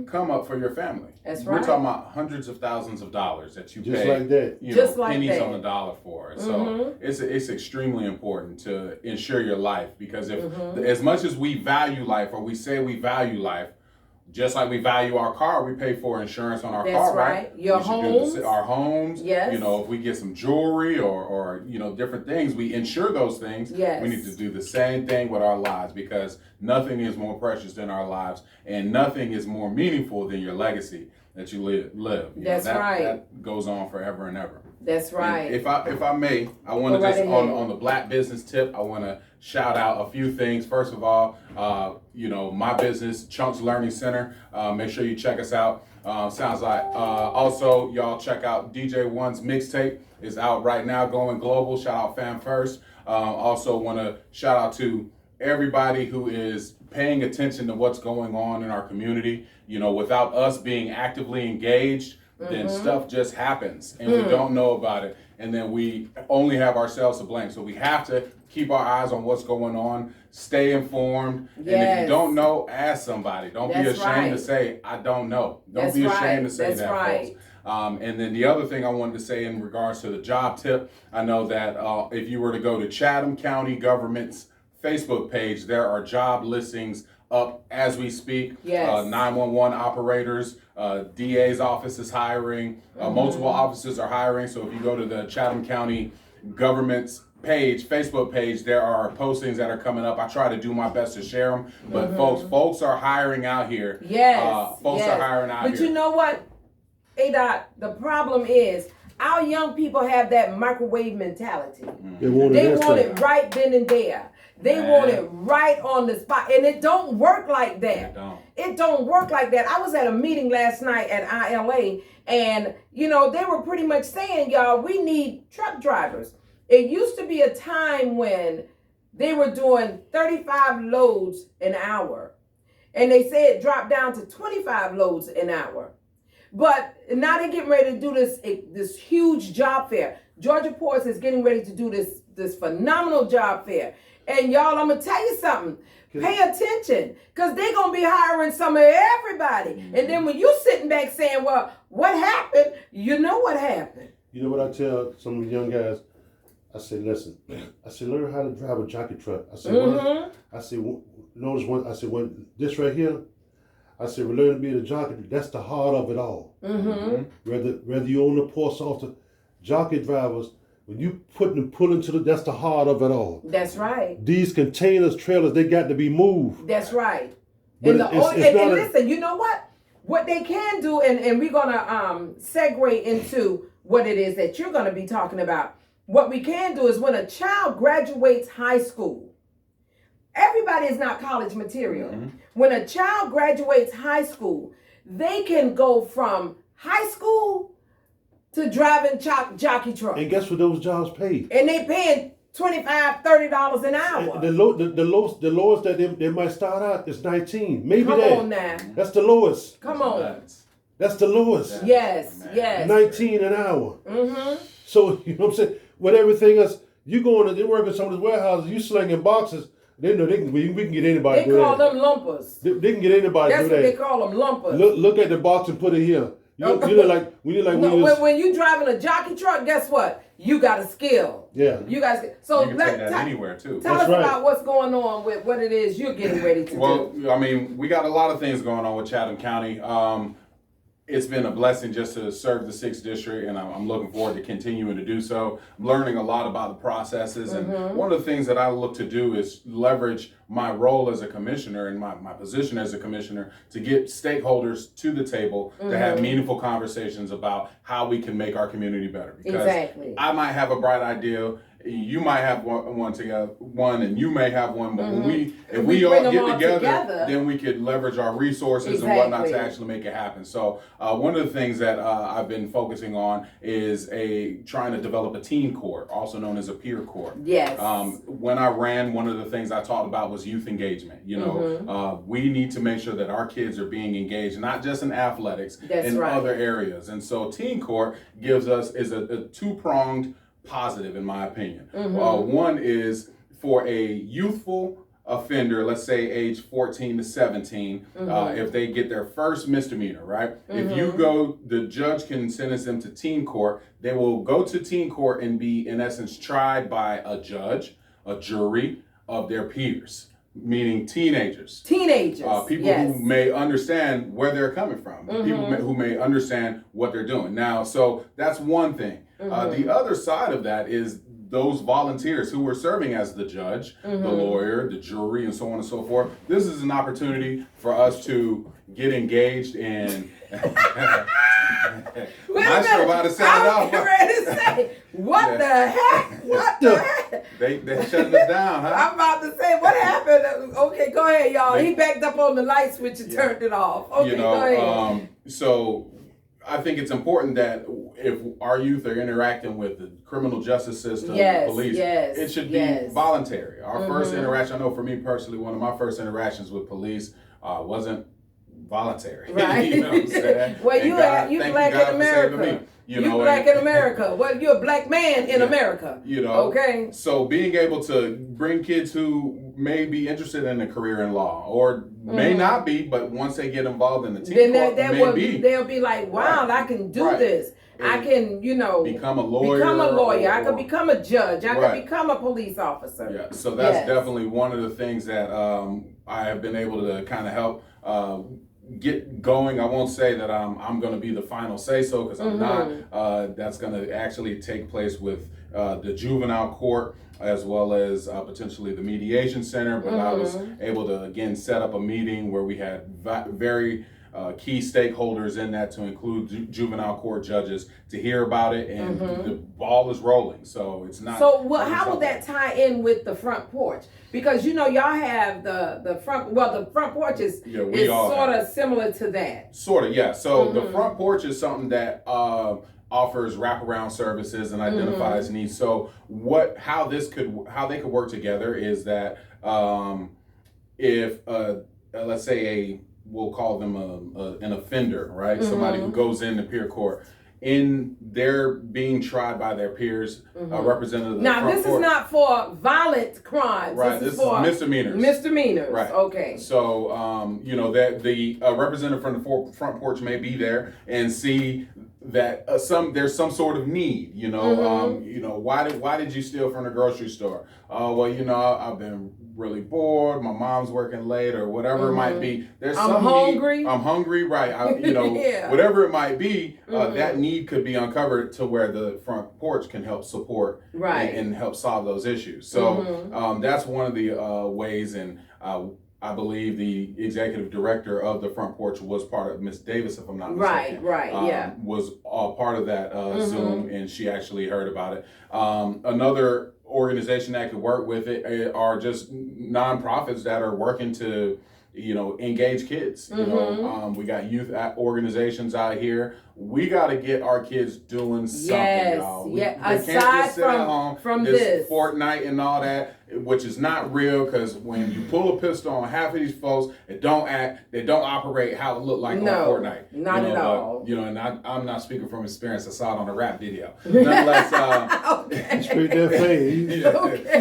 come up for your family. That's right. We're talking about hundreds of thousands of dollars that you just pay. Like that. Just like pennies that. on the dollar for it. So it's extremely important to insure your life, because if as much as we value life, or we say we value life, just like we value our car, we pay for insurance on our car, right? Your homes. Our homes. Yes. If we get some jewelry or different things, we insure those things. Yes. We need to do the same thing with our lives, because nothing is more precious than our lives, and nothing is more meaningful than your legacy that you live. That's right. That goes on forever and ever. That's right. And if I may, I want to just on the Black business tip, I want to shout out a few things. First of all, my business, Chunks Learning Center. Make sure you check us out. Sounds like also y'all check out DJ One's mixtape is out right now, going global. Shout out Fam First. Also want to shout out to everybody who is paying attention to what's going on in our community. You know, without us being actively engaged, then stuff just happens and we don't know about it. And then we only have ourselves to blame. So we have to keep our eyes on what's going on, stay informed. Yes. And if you don't know, ask somebody. Don't be ashamed to say, I don't know. Don't be ashamed to say that, folks. And then the other thing I wanted to say in regards to the job tip, I know that if you were to go to Chatham County Government's Facebook page, there are job listings up as we speak. Yes. 911 operators, DA's office is hiring, multiple offices are hiring. So if you go to the Chatham County Government's page, Facebook page, there are postings that are coming up. I try to do my best to share them, but folks are hiring out here. Yes. Folks are hiring out here. But you know what, A-Dot, the problem is our young people have that microwave mentality. They want it right then and there. They want it right on the spot, and it don't work like that. It don't work like that. I was at a meeting last night at ILA, and you know they were pretty much saying, y'all, we need truck drivers. It used to be a time when they were doing 35 loads an hour, and they say it dropped down to 25 loads an hour. But now they're getting ready to do this huge job fair. Georgia Ports is getting ready to do this phenomenal job fair. And y'all, I'm going to tell you something. Pay attention, because they're going to be hiring some of everybody. And then when you sitting back saying, well, what happened? You know what happened. You know what I tell some of the young guys? I say, listen, I say, learn how to drive a jockey truck. I say, notice one, I said, when this right here, I said, we learn to be the jockey. That's the heart of it all. Whether you own the Port Salter, jockey drivers, when you pull into that's the heart of it all. That's right. These containers, trailers, they got to be moved. That's right. But and listen, you know what? What they can do, and we're going to segue into what it is that you're going to be talking about. What we can do is when a child graduates high school, everybody is not college material. When a child graduates high school, they can go from high school to driving jockey trucks. And guess what those jobs pay? And they paying $25, $30 an hour. The lowest that they might start out is 19. Maybe Come on now. That's the lowest. Come on. That's the lowest. Yes. 19 an hour. So, you know what I'm saying? With everything else, you going to, they work in some of the warehouses, you slinging boxes. They know we can get anybody to do that. They call them lumpers. They can get anybody to do that. That's what they call them, lumpers. Look at the box and put it here. When you driving a jockey truck, guess what? You got a skill. Yeah. You got a skill. So you can take that anywhere too. Tell us about what's going on with what it is you're getting ready to do. Well, I mean, we got a lot of things going on with Chatham County. It's been a blessing just to serve the 6th district, and I'm looking forward to continuing to do so. I'm learning a lot about the processes, and one of the things that I look to do is leverage my role as a commissioner and my position as a commissioner to get stakeholders to the table to have meaningful conversations about how we can make our community better. Because I might have a bright idea, you might have one, and you may have one, but if we all get together, then we could leverage our resources and whatnot to actually make it happen. So one of the things that I've been focusing on is trying to develop a teen court, also known as a peer court. Yes. When I ran, one of the things I talked about was youth engagement. You know, we need to make sure that our kids are being engaged, not just in athletics, other areas. And so teen court is a two-pronged positive, in my opinion. One is for a youthful offender, let's say age 14 to 17, if they get their first misdemeanor, right? If you go, the judge can sentence them to teen court. They will go to teen court and be, in essence, tried by a judge, a jury of their peers, meaning teenagers. People who may understand where they're coming from, people who may understand what they're doing. Now, so that's one thing. The other side of that is those volunteers who were serving as the judge, the lawyer, the jury, and so on and so forth. This is an opportunity for us to get engaged in. I'm not sure how to set it up. Ready to say, what the heck? What the heck? They shutting us down, huh? I'm about to say, what happened? Okay, go ahead, y'all. He backed up on the light switch and turned it off. Okay, go ahead. So I think it's important that if our youth are interacting with the criminal justice system, yes, the police, yes, it should yes. be voluntary. Our first interaction, I know for me personally, one of my first interactions with police wasn't voluntary. Right. You know what I'm saying? Well, And you thank black God in for saving America. me. You know, black in America. Well, you're a black man in America. You know. Okay. So being able to bring kids who may be interested in a career in law or may not be, but once they get involved in the teen court, they'll be like, wow, right. I can do right. this. And I can, become a lawyer. I can become a judge. I right. can become a police officer. Yeah. So that's definitely one of the things that I have been able to kind of help get going. I won't say that I'm going to be the final say so, because I'm not. That's going to actually take place with the juvenile court as well as potentially the mediation center. But I was able to again set up a meeting where we had very key stakeholders in that, to include juvenile court judges, to hear about it, and the ball is rolling. So it's not. So how will that tie in with the front porch? Because y'all have the front. Well, the front porch is sort of similar to that. Sort of, yeah. So the front porch is something that offers wraparound services and identifies needs. So how they could work together is that if let's say we'll call them an offender, right? Somebody who goes into peer court, in their being tried by their peers, a representative of the now, front this court. is not for violent crimes. Right, this is for misdemeanors. Misdemeanors, right. Okay. So, that the representative from the front porch may be there and see that there's some sort of need. Why did you steal from the grocery store? Well, I've been really bored. My mom's working late, or whatever it might be. I'm hungry. I'm hungry, right? Whatever it might be, that need could be uncovered to where the front porch can help support and help solve those issues. So that's one of the ways, and I believe the executive director of the front porch was part of Miss Davis, if I'm not mistaken. Right, was part of that Zoom, and she actually heard about it. Another organization that could work with it are just nonprofits that are working to engage kids. We got youth organizations out here. We got to get our kids doing something, y'all. They can't just sit at home from this Fortnite and all that, which is not real, because when you pull a pistol on half of these folks, they don't operate how it looked like on Fortnite. Not at all. And I'm not speaking from experience. I saw it on a rap video. Nonetheless, he straight that face. He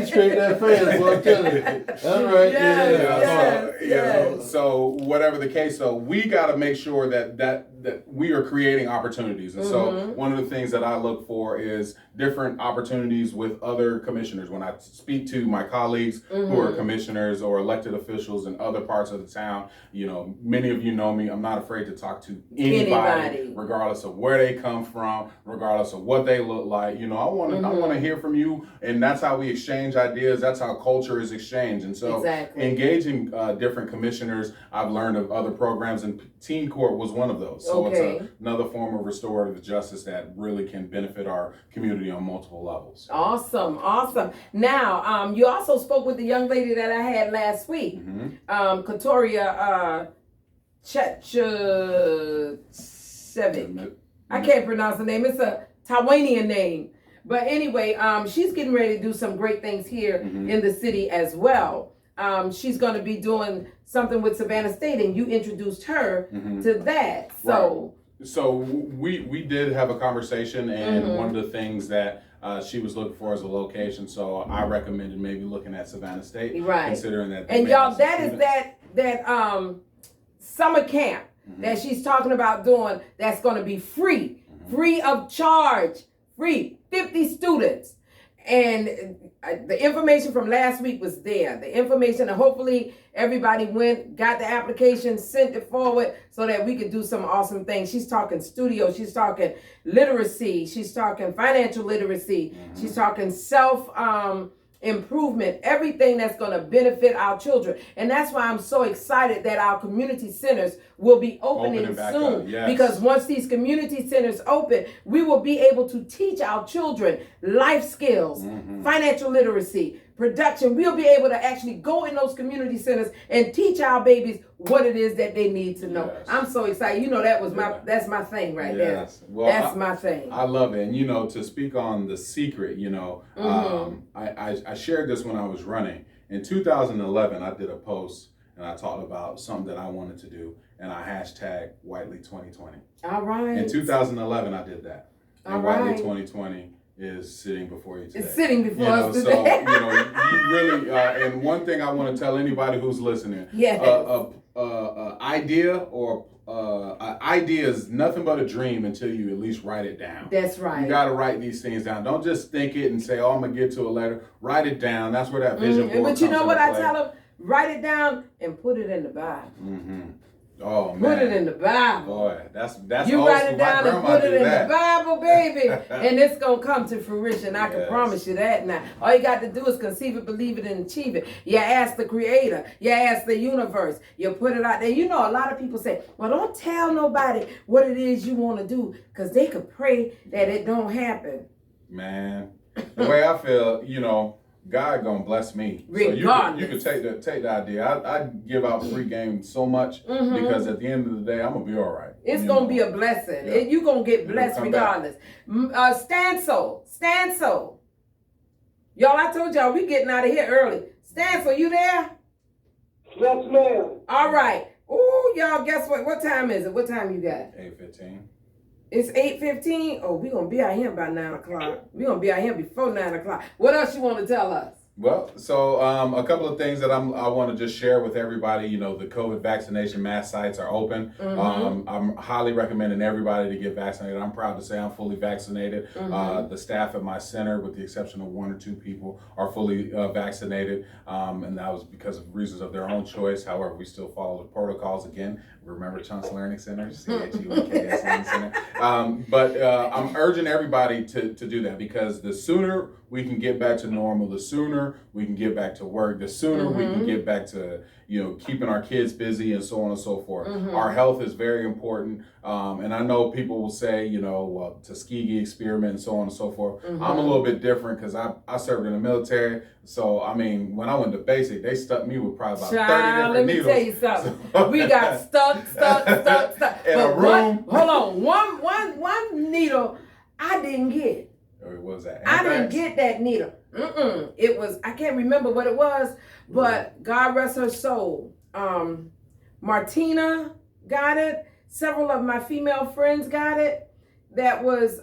straight that face. Well, I'm telling you. That's right. Yes. So whatever the case, so we got to make sure that we are creating opportunities. And so one of the things that I look for is different opportunities with other commissioners. When I speak to my colleagues who are commissioners or elected officials in other parts of the town, many of you know me, I'm not afraid to talk to anybody. Regardless of where they come from, regardless of what they look like. I want to hear from you, and that's how we exchange ideas. That's how culture is exchanged. And so engaging different commissioners, I've learned of other programs, and teen court was one of those. So it's another form of restorative justice that really can benefit our community on multiple levels. Awesome. Now, you also spoke with the young lady that I had last week, Katoria Chechsevic. I can't pronounce the name. It's a Taiwanian name. But anyway, she's getting ready to do some great things here in the city as well. She's going to be doing something with Savannah State, and you introduced her to that. So we did have a conversation, and one of the things that she was looking for as a location, so I recommended maybe looking at Savannah State, considering that. And y'all, that is that summer camp that she's talking about doing. That's going to be free of charge, free, 50 students. And the information from last week was there. The information, and hopefully everybody got the application, sent it forward so that we could do some awesome things. She's talking studio. She's talking literacy. She's talking financial literacy. She's talking self-improvement, everything that's going to benefit our children. And that's why I'm so excited that our community centers will be opening soon. Because once these community centers open, we will be able to teach our children life skills, financial literacy, production, we'll be able to actually go in those community centers and teach our babies what it is that they need to know. Yes. I'm so excited. You know, that's my thing right there. Well, that's my thing. I love it. And, you know, to speak on the secret, you know, I shared this when I was running. In 2011, I did a post and I talked about something that I wanted to do, and I hashtag Whiteley 2020. All right. In 2011, I did that. And Whiteley 2020 is sitting before you today. It's sitting before us today. So, you know, you really, and one thing I want to tell anybody who's listening, idea is nothing but a dream until you at least write it down. That's right. You got to write these things down. Don't just think it and say, oh, I'm going to get to a letter. Write it down. That's where that vision board comes into play. But you know what I tell them? Write it down and put it in the Bible. Mm-hmm. Oh, man. Put it in the Bible. Boy, that's you write it down and put it in the Bible, baby. And it's going to come to fruition. I can promise you that now. All you got to do is conceive it, believe it, and achieve it. You ask the Creator. You ask the universe. You put it out there. You know, a lot of people say, well, don't tell nobody what it is you want to do, because they could pray that it don't happen. Man, the way I feel, you know, God gonna bless me. Regardless. So you can take the idea. I give out free game so much because at the end of the day, I'm gonna be all right. It's gonna be a blessing. Yeah. You're gonna get blessed regardless. Stanso. Y'all, I told y'all we getting out of here early. Stanso, you there? Yes, ma'am. All right. Ooh, y'all, guess what? What time is it? What time you got? 8:15. It's 8:15. Oh, we're going to be out here by 9 o'clock. We're going to be out here before 9 o'clock. What else you want to tell us? Well, so a couple of things that I want to just share with everybody. You know, the COVID vaccination mass sites are open. I'm highly recommending everybody to get vaccinated. I'm proud to say I'm fully vaccinated. The staff at my center, with the exception of 1 or 2 people, are fully vaccinated. And that was because of reasons of their own choice. However, we still follow the protocols. Again, remember Chunks Learning Center, CHUNKS Learning Center. But I'm urging everybody to do that, because the sooner we can get back to normal, the sooner we can get back to work, the sooner we can get back to, you know, keeping our kids busy and so on and so forth. Our health is very important. And I know people will say, you know, well, Tuskegee experiment and so on and so forth. I'm a little bit different because I served in the military. So, I mean, when I went to basic, they stuck me with probably about 30 different needles. Let me tell you something. We got stuck. In a room. Hold on. One needle I didn't get. What was that? I didn't get that needle. It was, I can't remember what it was, but God rest her soul. Martina got it. Several of my female friends got it. That was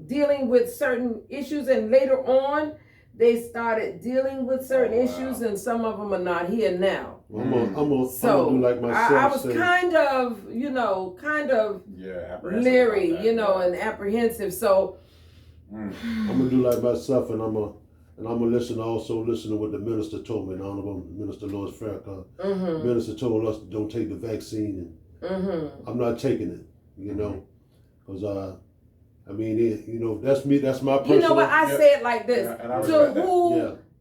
dealing with certain issues, and later on, they started dealing with certain issues, and some of them are not here now. I'm gonna do like myself. I was kind of leery, and apprehensive. So I'm gonna do like myself, and I'm gonna listen to what the minister told me, the Honorable Minister Louis Farrakhan. The minister told us don't take the vaccine, and I'm not taking it, because I mean, that's me. That's my personal. You know what? I say it like this: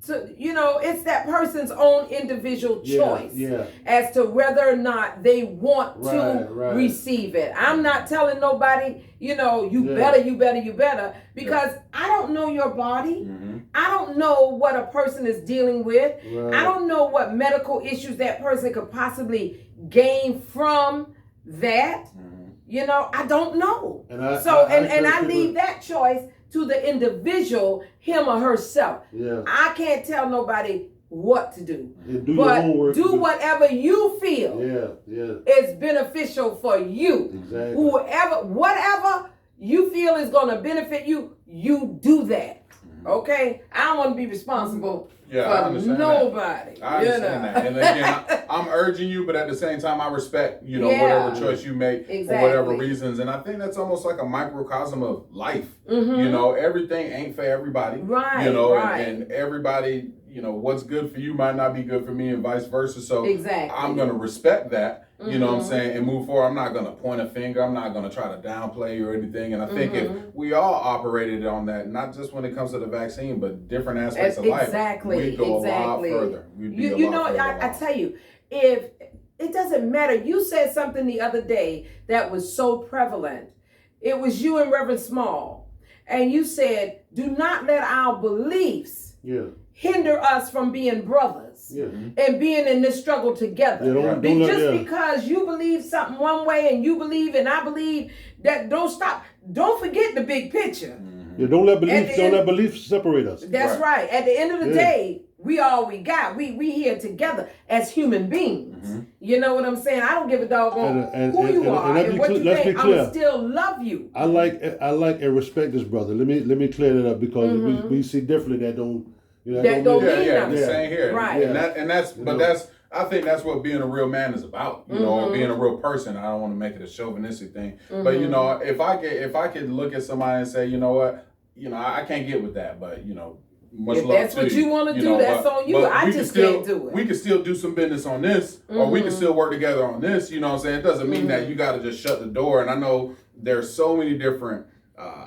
it's that person's own individual choice as to whether or not they want to receive it. I'm not telling nobody, you better, because I don't know your body. I don't know what a person is dealing with. I don't know what medical issues that person could possibly gain from that. I don't know. And I leave that choice to the individual, him or herself. I can't tell nobody what to do. Do your homework. Do whatever you feel is beneficial for you. Exactly. Whatever you feel is going to benefit you, you do that. Okay? I don't want to be responsible for nobody. I understand that. And again, I'm urging you, but at the same time, I respect, whatever choice you make for whatever reasons. And I think that's almost like a microcosm of life. Everything ain't for everybody. And everybody, what's good for you might not be good for me, and vice versa. So I'm going to respect that. You know what I'm saying? And move forward. I'm not going to point a finger. I'm not going to try to downplay you or anything. And I think if we all operated on that, not just when it comes to the vaccine, but different aspects of life, we'd go a lot further. I tell you, if it doesn't matter. You said something the other day that was so prevalent. It was you and Reverend Small. And you said, do not let our beliefs hinder us from being brothers Yeah. and being in this struggle together. Yeah, don't let- Just yeah. because you believe something one way and you believe and I believe that, don't stop. Don't forget the big picture. Yeah, don't let And belief separate us. That's right. At the end of the Yeah. day, we all we got. We here together as human beings. You know what I'm saying? I don't give a doggone who you are and what you think. I'ma still love you. I like and respect this brother. Let me clear that up because we see differently that don't That don't mean Yeah, nothing. the same here. Right. And I think that's what being a real man is about. You know, or being a real person. I don't want to make it a chauvinistic thing, but you know, if I could look at somebody and say, you know what, I can't get with that, but much If love that's to what you you want to do, know, that's but- on you. but I we just can still, can't do it. We can still do some business on this, or we can still work together on this. You know what I'm saying? It doesn't mean that you got to just shut the door. And I know there's so many different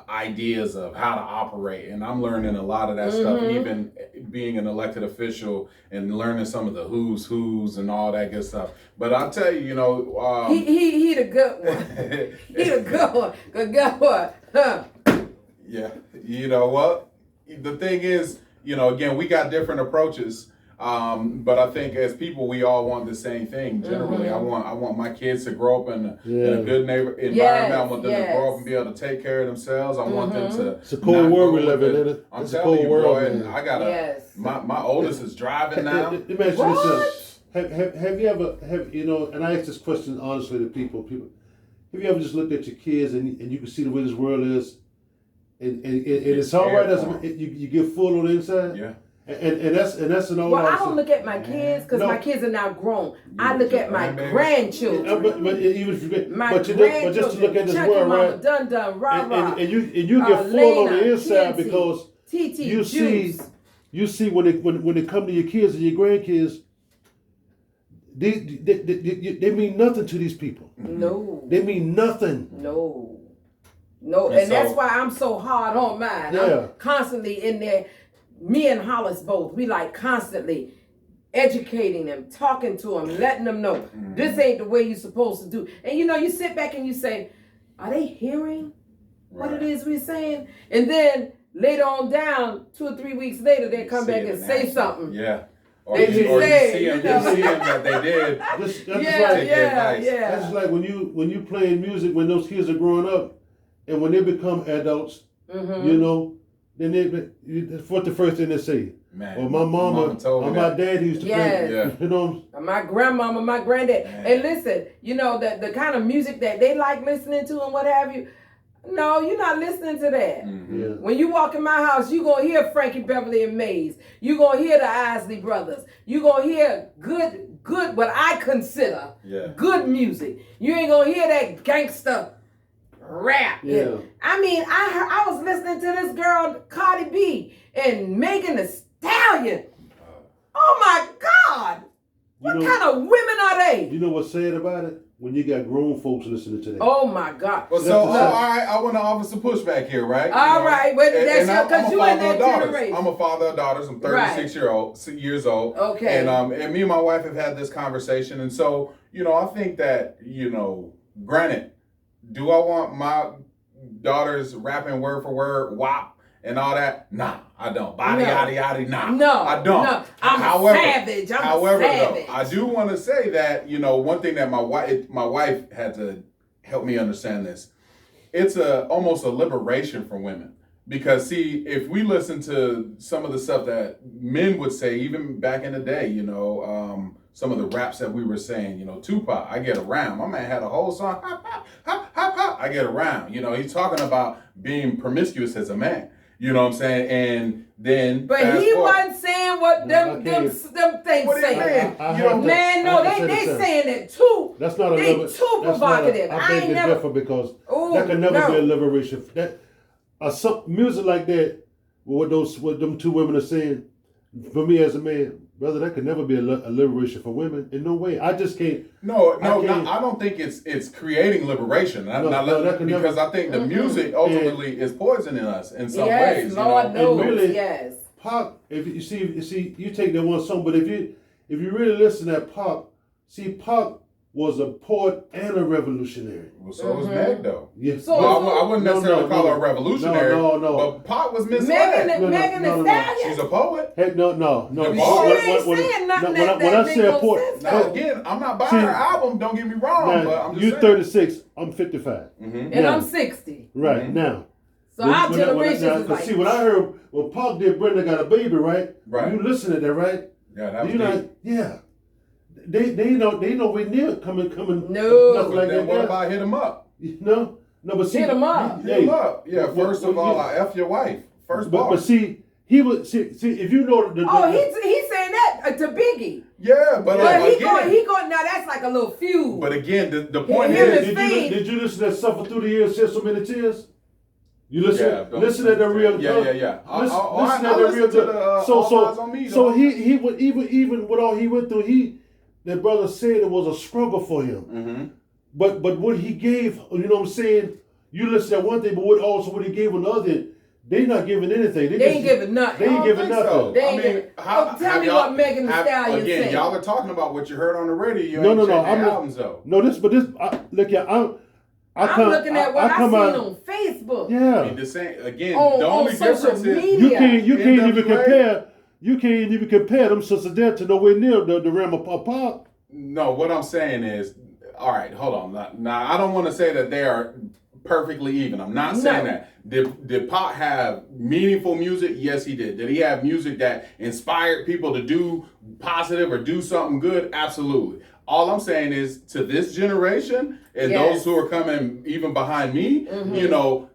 ideas of how to operate, and I'm learning a lot of that stuff, even being an elected official and learning some of the who's and all that good stuff. But I'll tell you, He the good one. He the good one. Good one. Huh. yeah, you know what? The thing is, again, we got different approaches. But I think as people, we all want the same thing. Generally, I want my kids to grow up in a good environment. I want them to grow up and be able to take care of themselves. I want them to. It's a cold world we live in. I'm It's a telling cold you, world, boy. man. And I got my oldest is driving now. Let me ask you this. Have you ever and I ask this question honestly to people. Have you ever just looked at your kids and you can see the way this world is, and it's all right as you get full on the inside. Yeah. And that's an old. Well, I don't look at my kids because my kids are now grown. I look at my grandchildren. But even if you My but just to look at this Chucky world, Mama, right? Dun Dun, rah rah. And you get full on the inside Kinsey, because TT, you see when they come to your kids and your grandkids, they mean nothing to these people. No. They mean nothing. No, And that's so- why I'm so hard on mine. Yeah. I'm constantly in there. Me and Hollis both, we like constantly educating them, talking to them, letting them know this ain't the way you're supposed to do. And you sit back and you say, are they hearing what it is we're saying? And then later on down, 2 or 3 weeks later, they come back and say something. Yeah. Or They you say, see them that they did. That's take advice. That's just like when you playing music when those kids are growing up, and when they become adults, then what's the first thing they say? Man, Or my mama told me or my that. dad used to play. Yeah. You know. My grandmama, my granddad. Man. And listen, the kind of music that they like listening to and what have you. No, you're not listening to that. Yeah. When you walk in my house, you're going to hear Frankie Beverly and Mays. You're going to hear the Isley Brothers. You're going to hear good, what I consider good music. You ain't going to hear that gangster rap. Yeah. I mean, I was listening to this girl, Cardi B, and Megan Thee Stallion. Oh my God. What kind of women are they? You know what's sad about it? When you got grown folks listening to that. Oh my God. Well, so all right, I want to offer some pushback here, right? All right, but that's because you in that daughters. generation. I'm a father of daughters. I'm 36 years old. Okay. And me and my wife have had this conversation, and so I think that granted, do I want my daughters rapping word for word, WAP and all that? Nah, I don't. Body, yada, yada, nah. No, I don't. No. I'm a savage. However, a savage. though, I do want to say that, one thing that my wife had to help me understand this. It's almost a liberation for women. Because see, if we listen to some of the stuff that men would say, even back in the day, some of the raps that we were saying, Tupac, I get around. My man had a whole song, hop, hop, hop, hop, hop, I get around. He's talking about being promiscuous as a man. You know what I'm saying? And then, but he wasn't saying what them things say. Man, no, they saying it too. That's not a they too provocative. I think it's different because that can never be a liberation. Some music like that, what them two women are saying, for me as a man, brother, that could never be a liberation for women. In no way. I just can't. No, I don't think it's creating liberation. Because I think the music ultimately is poisoning us in some ways. Lord knows. Really, yes. Pac, if you see, you take that one song, but if you really listen to Pac, see Pac was a poet and a revolutionary. Well, so was Meg though. Yes. So- Well, I wouldn't necessarily call her a revolutionary. No. But Pac was misled. Megan Thee Stallion. She's a poet. Hey, no. She ain't saying nothing that when I make say no a poet, sense, Now though. again, I'm not buying See, her album. Don't get me wrong, but I'm just you saying. 36, I'm 55. And Now, I'm 60. right now. So our generation is like. See, when I heard when Pac did Brenda Got a Baby, right? Right. You listen to that, right? Yeah, that was You know, deep. yeah. They nowhere near coming. No. nothing like Then that. what now. about Hit 'Em Up? No, but see, Hit 'em up. Hit 'Em Up. Yeah, Well, first of all, I F your wife. First bar. But see, he would see if you know the He's saying that to Biggie. Yeah, but But like, he going now. That's like a little feud. But again, the point Him is, and did you listen to that Suffer Through the Years, Shed So Many Tears? You listen, Yeah, listen to the real. Yeah. Listen I to the real. listen to the All Eyes on Me, So though. he would even with all he went through, that brother said it was a struggle for him. Mm-hmm. But what he gave, you know what I'm saying? You listen to one thing, but what he gave on the other, they not giving anything. They ain't giving nothing. They ain't giving think so. nothing. They ain't giving- tell me what Megan Thee Stallion again, said. y'all are talking about what you heard on the radio. You No, ain't no. checking I'm the not- albums though. No, look here. I'm looking at what I come seen out- on Facebook. Yeah. I mean, the same again. On- the on only social difference is media. You can't even NWA? compare. You can't even compare them sisters there to nowhere near the realm of Pac. no. What I'm saying is, all right, hold on. Now, I don't want to say that they are perfectly even. I'm not saying No. that. Did Pac have meaningful music? Yes, he did. Did he have music that inspired people to do positive or do something good? Absolutely. All I'm saying is, to this generation and Yes. those who are coming even behind me, you know,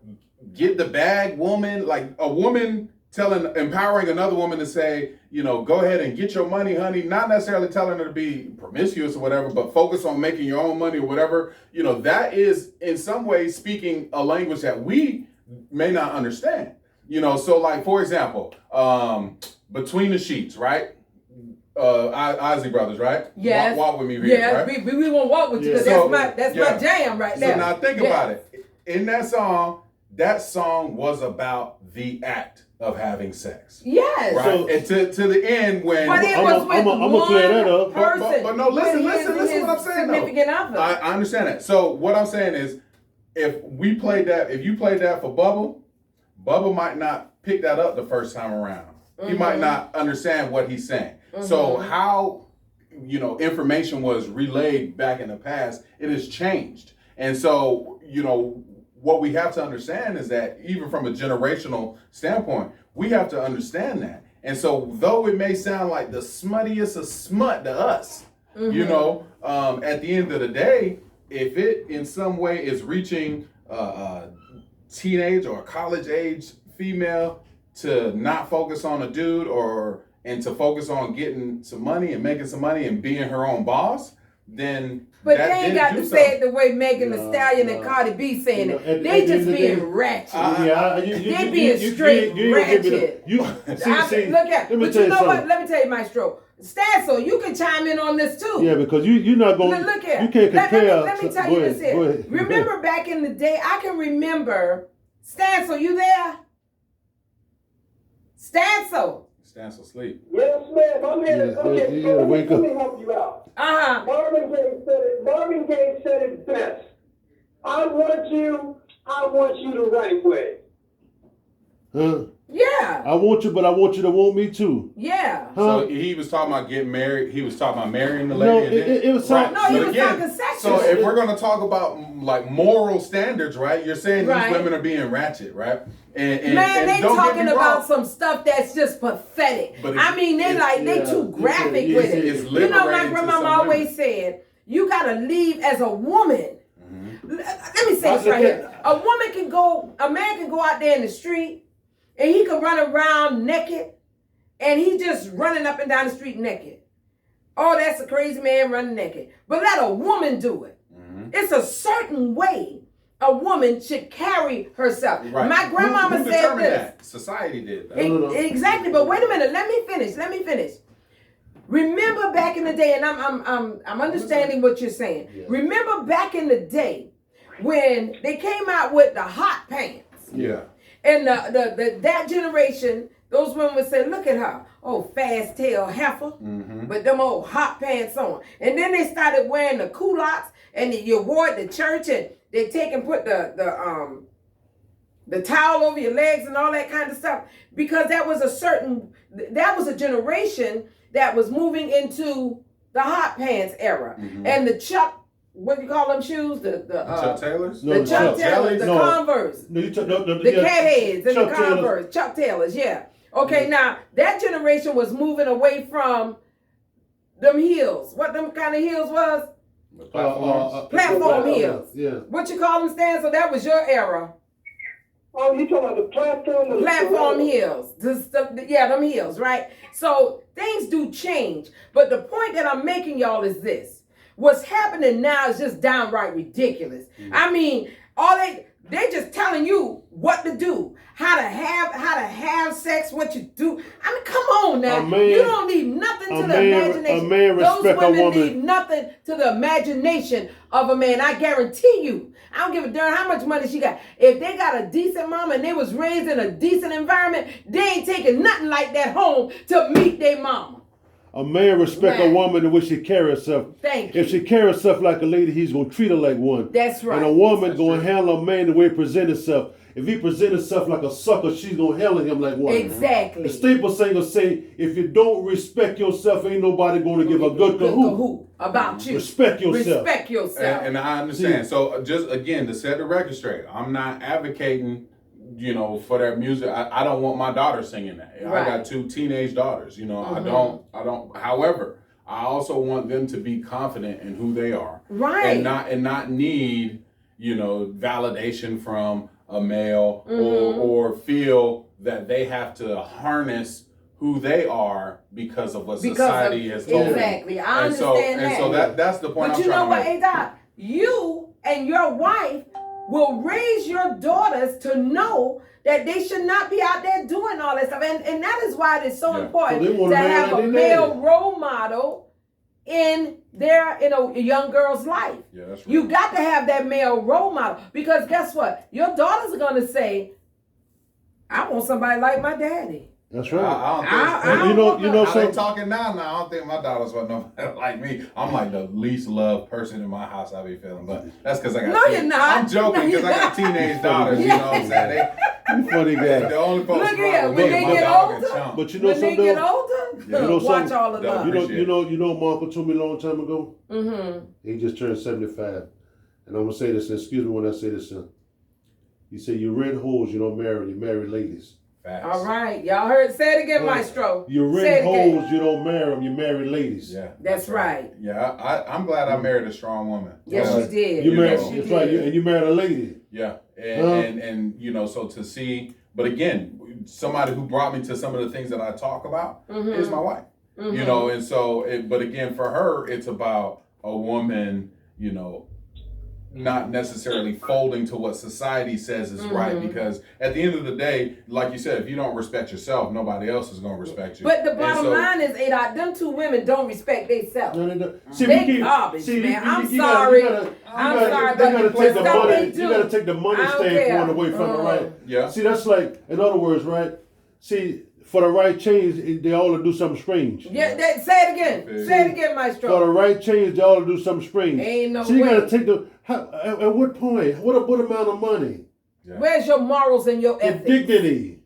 get the bag woman, like a woman empowering another woman to say, you know, go ahead and get your money, honey. Not necessarily telling her to be promiscuous or whatever, but focus on making your own money or whatever. You know, that is in some ways speaking a language that we may not understand. You know, so like, for example, Between the Sheets, right? Ozzy Brothers, right? Yes. Walk with me, read Yeah, right? we won't walk with you because So, that's my jam right there. So now think about it. In that song was about the act of having sex. Yes. Right? So- and to the end when But it I'm was a- with I'm a- I'ma clear that up. one person. But no, listen with his what I'm saying though. significant other. I understand that. So what I'm saying is, if you played that for Bubba might not pick that up the first time around. He might not understand what he's saying. So how, you know, information was relayed back in the past, it has changed. And so, you know, what we have to understand is that even from a generational standpoint, we have to understand that. And so though it may sound like the smuttiest of smut to us, you know, at the end of the day, if it in some way is reaching a teenage or college age female to not focus on a dude and to focus on getting some money and making some money and being her own boss, then But that they ain't did got do to say it something. the way Megan Thee No, Stallion and no. Cardi B saying You know, it. at They the just end of the being day- ratchet. They being straight ratchet. Look at, let me but tell you know something. what? Let me tell you, Maestro. Stancil, you can chime in on this too. Yeah, because you're not going. Look here. You can't compare. Let me tell Go you ahead, this here. go ahead. Remember back in the day, I can remember. Stancil, you there? Stancil. Stands asleep. Yes, ma'am. I'm here. Yes, Okay, you so gotta wake let up. me help you out. Uh-huh. Marvin Gaye said it best. I want you the right way. Huh? Yeah. I want you, but I want you to want me too. Yeah. Huh? So he was talking about getting married. He was talking about marrying the No, lady. and then- it was right. No, he But was again, talking sexual. so if we're gonna talk about like moral standards, right? You're saying Right. these women are being ratchet, right? And Man, they don't get talking me about wrong. some stuff that's just pathetic. But I mean, they yeah, too graphic it's- with it. it's You know, my liberating to grandmama some always said, you gotta leave as a woman. Mm-hmm. Let me say this right here. A man can go out there in the street and he can run around naked and he just running up and down the street naked. Oh, that's a crazy man running naked. But let a woman do it. Mm-hmm. It's a certain way a woman should carry herself. Right. My grandmama Who said determined this. that? Society did that. No. Exactly, but wait a minute. Let me finish. Remember back in the day, and I'm understanding what you're saying. Yeah. Remember back in the day when they came out with the hot pants, Yeah. And that generation, those women would say, look at her. Oh, fast tail heifer, with them old hot pants on. And then they started wearing the culottes, and you wore it to church, and they take and put the towel over your legs and all that kind of stuff, because that was a generation that was moving into the hot pants era. And the Chuck, what do you call them shoes? The Chuck Taylors? The Chuck Taylors, the Converse. No, The cat heads and the Converse. Chuck Taylors, yeah. Okay, now that generation was moving away from them heels. What them kind of heels was? Platform heels. Yeah. What you call them, Stan? So that was your era. Oh, you talking about the platform? Platform heels. Yeah, them heels, right? So things do change. But the point that I'm making, y'all, is this. What's happening now is just downright ridiculous. I mean, they're just telling you what to do, how to have sex, what you do. I mean, come on now. You don't need nothing to the imagination. Those women need nothing to the imagination of a man. I guarantee you. I don't give a darn how much money she got. If they got a decent mama and they was raised in a decent environment, they ain't taking nothing like that home to meet their mama. A man respect a woman the way she carry herself. Thank you. If she carry herself like a lady, he's going to treat her like one. That's right. And a woman going to handle a man the way he present himself. If he present himself like a sucker, she's going to handle him like one. Exactly. The staple singer say, if you don't respect yourself, ain't nobody going to give a good cahoot about you. Respect yourself. Respect yourself. And I understand. So just, again, to set the record straight, I'm not advocating, for that music. I don't want my daughter singing that. Right. I got 2 teenage daughters, I don't, however, I also want them to be confident in who they are. Right. And not need, validation from a male or feel that they have to harness who they are because of what society has told them. Exactly. I understand that. And so that's the point but I'm trying to make. But you know what, A-Dot? You and your wife will raise your daughters to know that they should not be out there doing all that stuff. And that is why it is so important to have a male role model in a young girl's life. Yeah, that's right. You got to have that male role model, because guess what? Your daughters are going to say, I want somebody like my daddy. That's right. I don't think talking now. I don't think my daughters want nobody like me. I'm like the least loved person in my house. I be feeling, but that's because I got. You're not. I'm joking because I got teenage daughters. You know what I'm saying? You funny guy. The only folks Look here, when they get older. But you know when they get older, watch all of them. You know, my uncle told me a long time ago. Mm-hmm. He just turned 75, and I'm gonna say this. Excuse me when I say this, son. He said, "You rent hoes, you don't marry. You marry ladies." Facts. All right, y'all heard. Say it again, Maestro. You rent hoes, you don't marry them. You marry ladies. Yeah, that's right. Yeah, I'm glad I married a strong woman. Yes, you did. You married. Yes, you that's did. right. And you married a lady. Yeah, and so to see, but again, somebody who brought me to some of the things that I talk about is my wife. And so, but again, for her, it's about a woman, not necessarily folding to what society says is right, because at the end of the day, like you said, if you don't respect yourself, nobody else is going to respect you. But the bottom line is, A-Dot, them 2 women don't respect themselves. No, they don't. See, they garbage, man. I'm sorry. I'm sorry, but you gotta take the money. they do. You gotta take the money standpoint away from it, right? Yeah. See, that's like, in other words, right? See, for the right change, they all do something strange. Yeah, say it again. Okay. Say it again, Maestro. For the right change, they all do something strange. Ain't no way. So you gotta take at what point? What amount of money? Yeah. Where's your morals and your ethics? Dignity.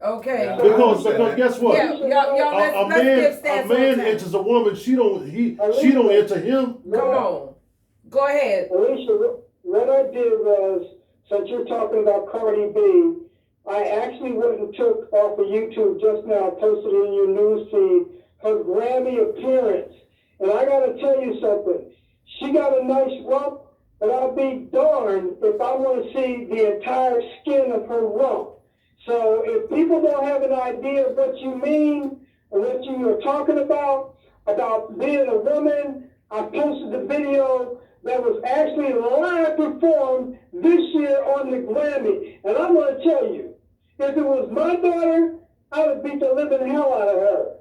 Okay. Yeah. Because guess what? Y'all, let's a man enters a woman. She don't enter him. Come on. Go ahead. Alicia, what I did was, since you're talking about Cardi B, I actually went and took off of YouTube just now, posted it in your news feed, her Grammy appearance. And I got to tell you something. She got a nice rump, but I'll be darned if I want to see the entire skin of her rump. So if people don't have an idea of what you mean or what you are talking about being a woman, I posted the video that was actually live performed this year on the Grammy. And I'm going to tell you, if it was my daughter, I would beat the living hell out of her.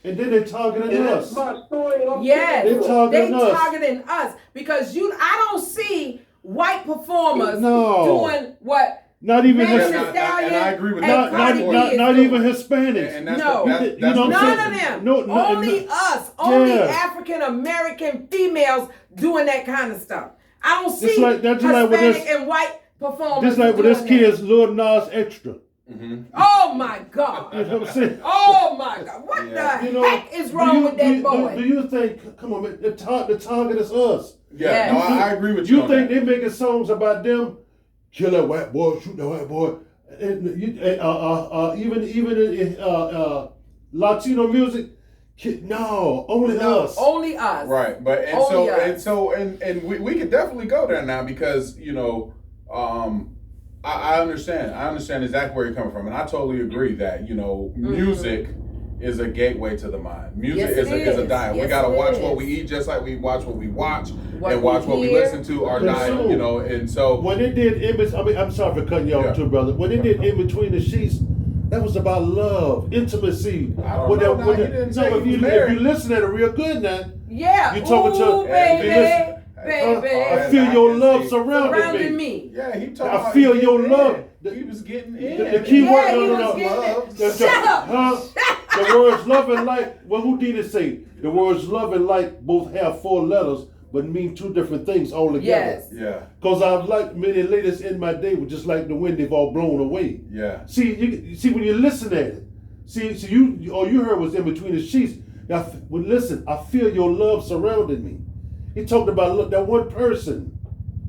And then they're targeting us. That's my story. Yes, they're targeting us because I don't see white performers doing what Not even Megan His, Thee Stallion, and I agree with and that. Cardi B is not doing. even Hispanics. And that's No. that's You know what I'm None saying? of them. No, Only us. Only Yeah. African American females doing that kind of stuff. I don't see like- that's just like Hispanic with this- and white performers Just like with doing this kid's Lil Nas Extra. Oh my God. You know what I'm saying? Oh my God. What Yeah. the You know, heck is wrong with that boy? Do you think? Come on, man. The target is us. Yeah, Yes. no, I agree with you. You on think that. they making songs about them? Kill that white boy, shoot that white boy. And even in Latino music, no, only us. Only us. Right, but and Only us. so we could definitely go there now because I understand exactly where you're coming from, and I totally agree that music is a gateway to the mind. Music Yes, is it a is. diet. We Yes, gotta it watch is. what we eat, just like we watch what we watch What and watch we what we hear. listen to. Our diet, Consume. and so When they did I'm sorry for cutting you off Yeah. too, brother. When they did In Between the Sheets, that was about love, intimacy. I don't know. Now, he didn't say he if was you married. listen at it real good now, Yeah. You talking to- Ooh, baby. listen. Baby. I feel your love surrounding surrounding me. me. yeah, he talking. I about feel he your getting love. in. He was getting in. The key Yeah, word, he no, was no, getting no. it. Shut up. The words love and like, well, who did it say? The words love and like both have 4 letters, but mean 2 different things altogether. Yes. Yeah, Because I've liked many ladies in my day were just like the wind, they've all blown away. yeah. See, you see when you listen at it, see you all you heard was In Between the Sheets. Now, listen, I feel your love surrounding me. He talked about that one person.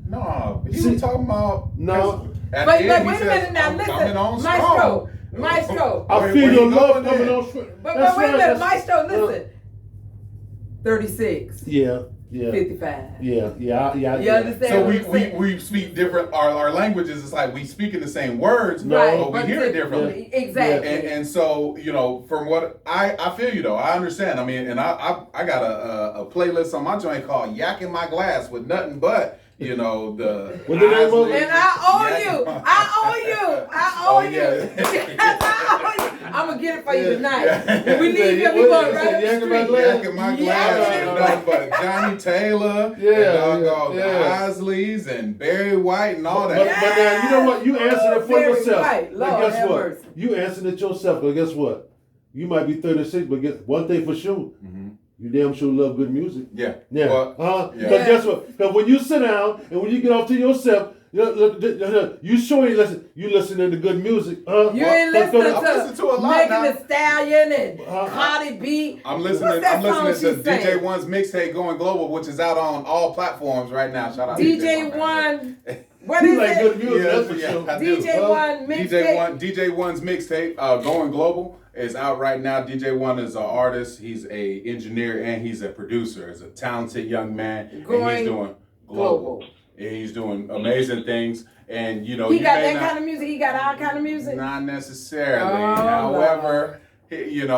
No, he See- was talking about No. At But the end, wait he a says, minute now, I'm coming on listen. strong. Maestro. I Where- feel where your you love going coming then? on strong. But wait a minute, Maestro, listen. 36, Yeah. 55. Yeah. You understand? So what I'm saying? we speak different. Our languages is like we speaking the same words, Right, but we hear it differently. Exactly. And so from what I feel you though, I understand. I mean, and I got a playlist on my joint called "Yak in My Glass" with nothing but the. What the name of it? And I owe you. Oh, yeah. I'm gonna get it for you Yeah. tonight. Yeah. When we leave here, we What going is it? right up Yak the in my street. glass? Yak in My Glass, and nothing but Johnny Taylor, and the Isleys, and Barry White, and all that. But now, you know what? You answered it for Very yourself. right. But Lord guess have what? mercy. You answered it yourself. But guess what? You might be 36, but one thing for sure. You damn sure love good music. Yeah. Yeah. Well, yeah. Because guess what? Because when you sit down and when you get off to yourself, you sure you listening to good music. You ain't listening listen to a lot Megan now. Thee Stallion and Cardi B. I'm listening. What's that I'm song listening to she sang? DJ One's mixtape "Going Global," which is out on all platforms right now. Shout out DJ to One. What You is like it? good music, Yeah, that's for yeah, sure. I do. DJ One mixtape. DJ One's mixtape "Going Global" is out right now. DJ One is an artist. He's a engineer and he's a producer. He's a talented young man, and he's Going doing global. And he's doing amazing things. And He you got may that not- kind of music. He got our kind of music. Not necessarily. Oh, However,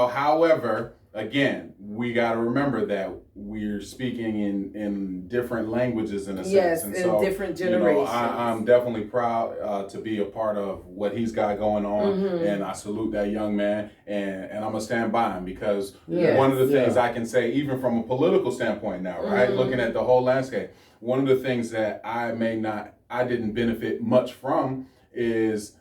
however, again, we got to remember that we're speaking in different languages in a sense. Yes, and in so, different generations. I'm definitely proud to be a part of what he's got going on, Mm-hmm. and I salute that young man, and I'm gonna stand by him because Yes. one of the things I can say, even from a political standpoint now, right, Mm-hmm. looking at the whole landscape, one of the things that I didn't benefit much from is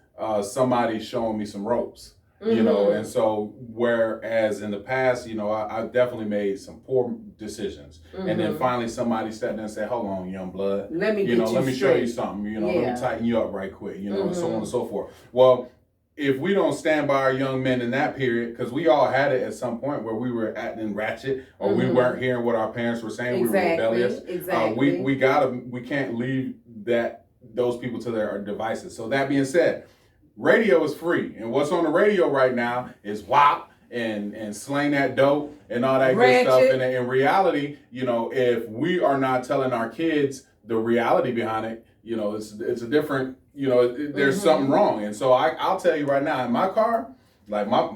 somebody showing me some ropes. Mm-hmm. And so whereas in the past, I definitely made some poor decisions. And then finally somebody sat there and said, hold on, young blood. Let me get you let me show straight. you something, let Yeah. me tighten you up right quick, and so on and so forth. Well, if we don't stand by our young men in that period, because we all had it at some point where we were acting ratchet or we weren't hearing what our parents were saying, we were rebellious. Exactly. We can't leave those people to their devices. So that being said, radio is free, and what's on the radio right now is WAP and slang that dope and all that good stuff. And in reality, if we are not telling our kids the reality behind it, it's a different, there's something wrong. And so I'll tell you right now, in my car, like my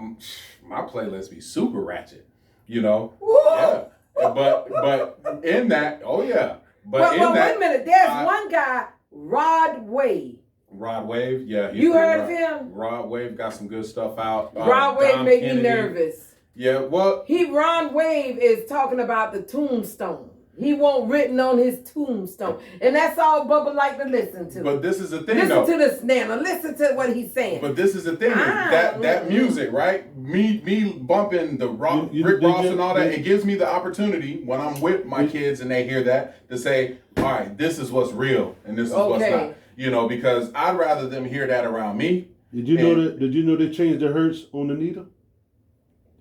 playlist be super ratchet, Yeah. But in that, oh yeah. But in well, that, wait a minute. There's one guy, Rod Wave. Rod Wave, yeah. You heard of him? Rod Wave got some good stuff out. Rod Wave made me Kennedy. nervous. Yeah, well. Ron Wave is talking about the tombstone. He won't written on his tombstone. And that's all Bubba like to listen to. But this is the thing, listen to this Nana. Listen to what he's saying. But this is the thing. That music, right? Me bumping the rock, Rick Ross and all that, it gives me the opportunity when I'm with my kids and they hear that to say, all right, this is what's real and this is what's not. You know, because I'd rather them hear that around me. Did you know they changed the hertz on the needle?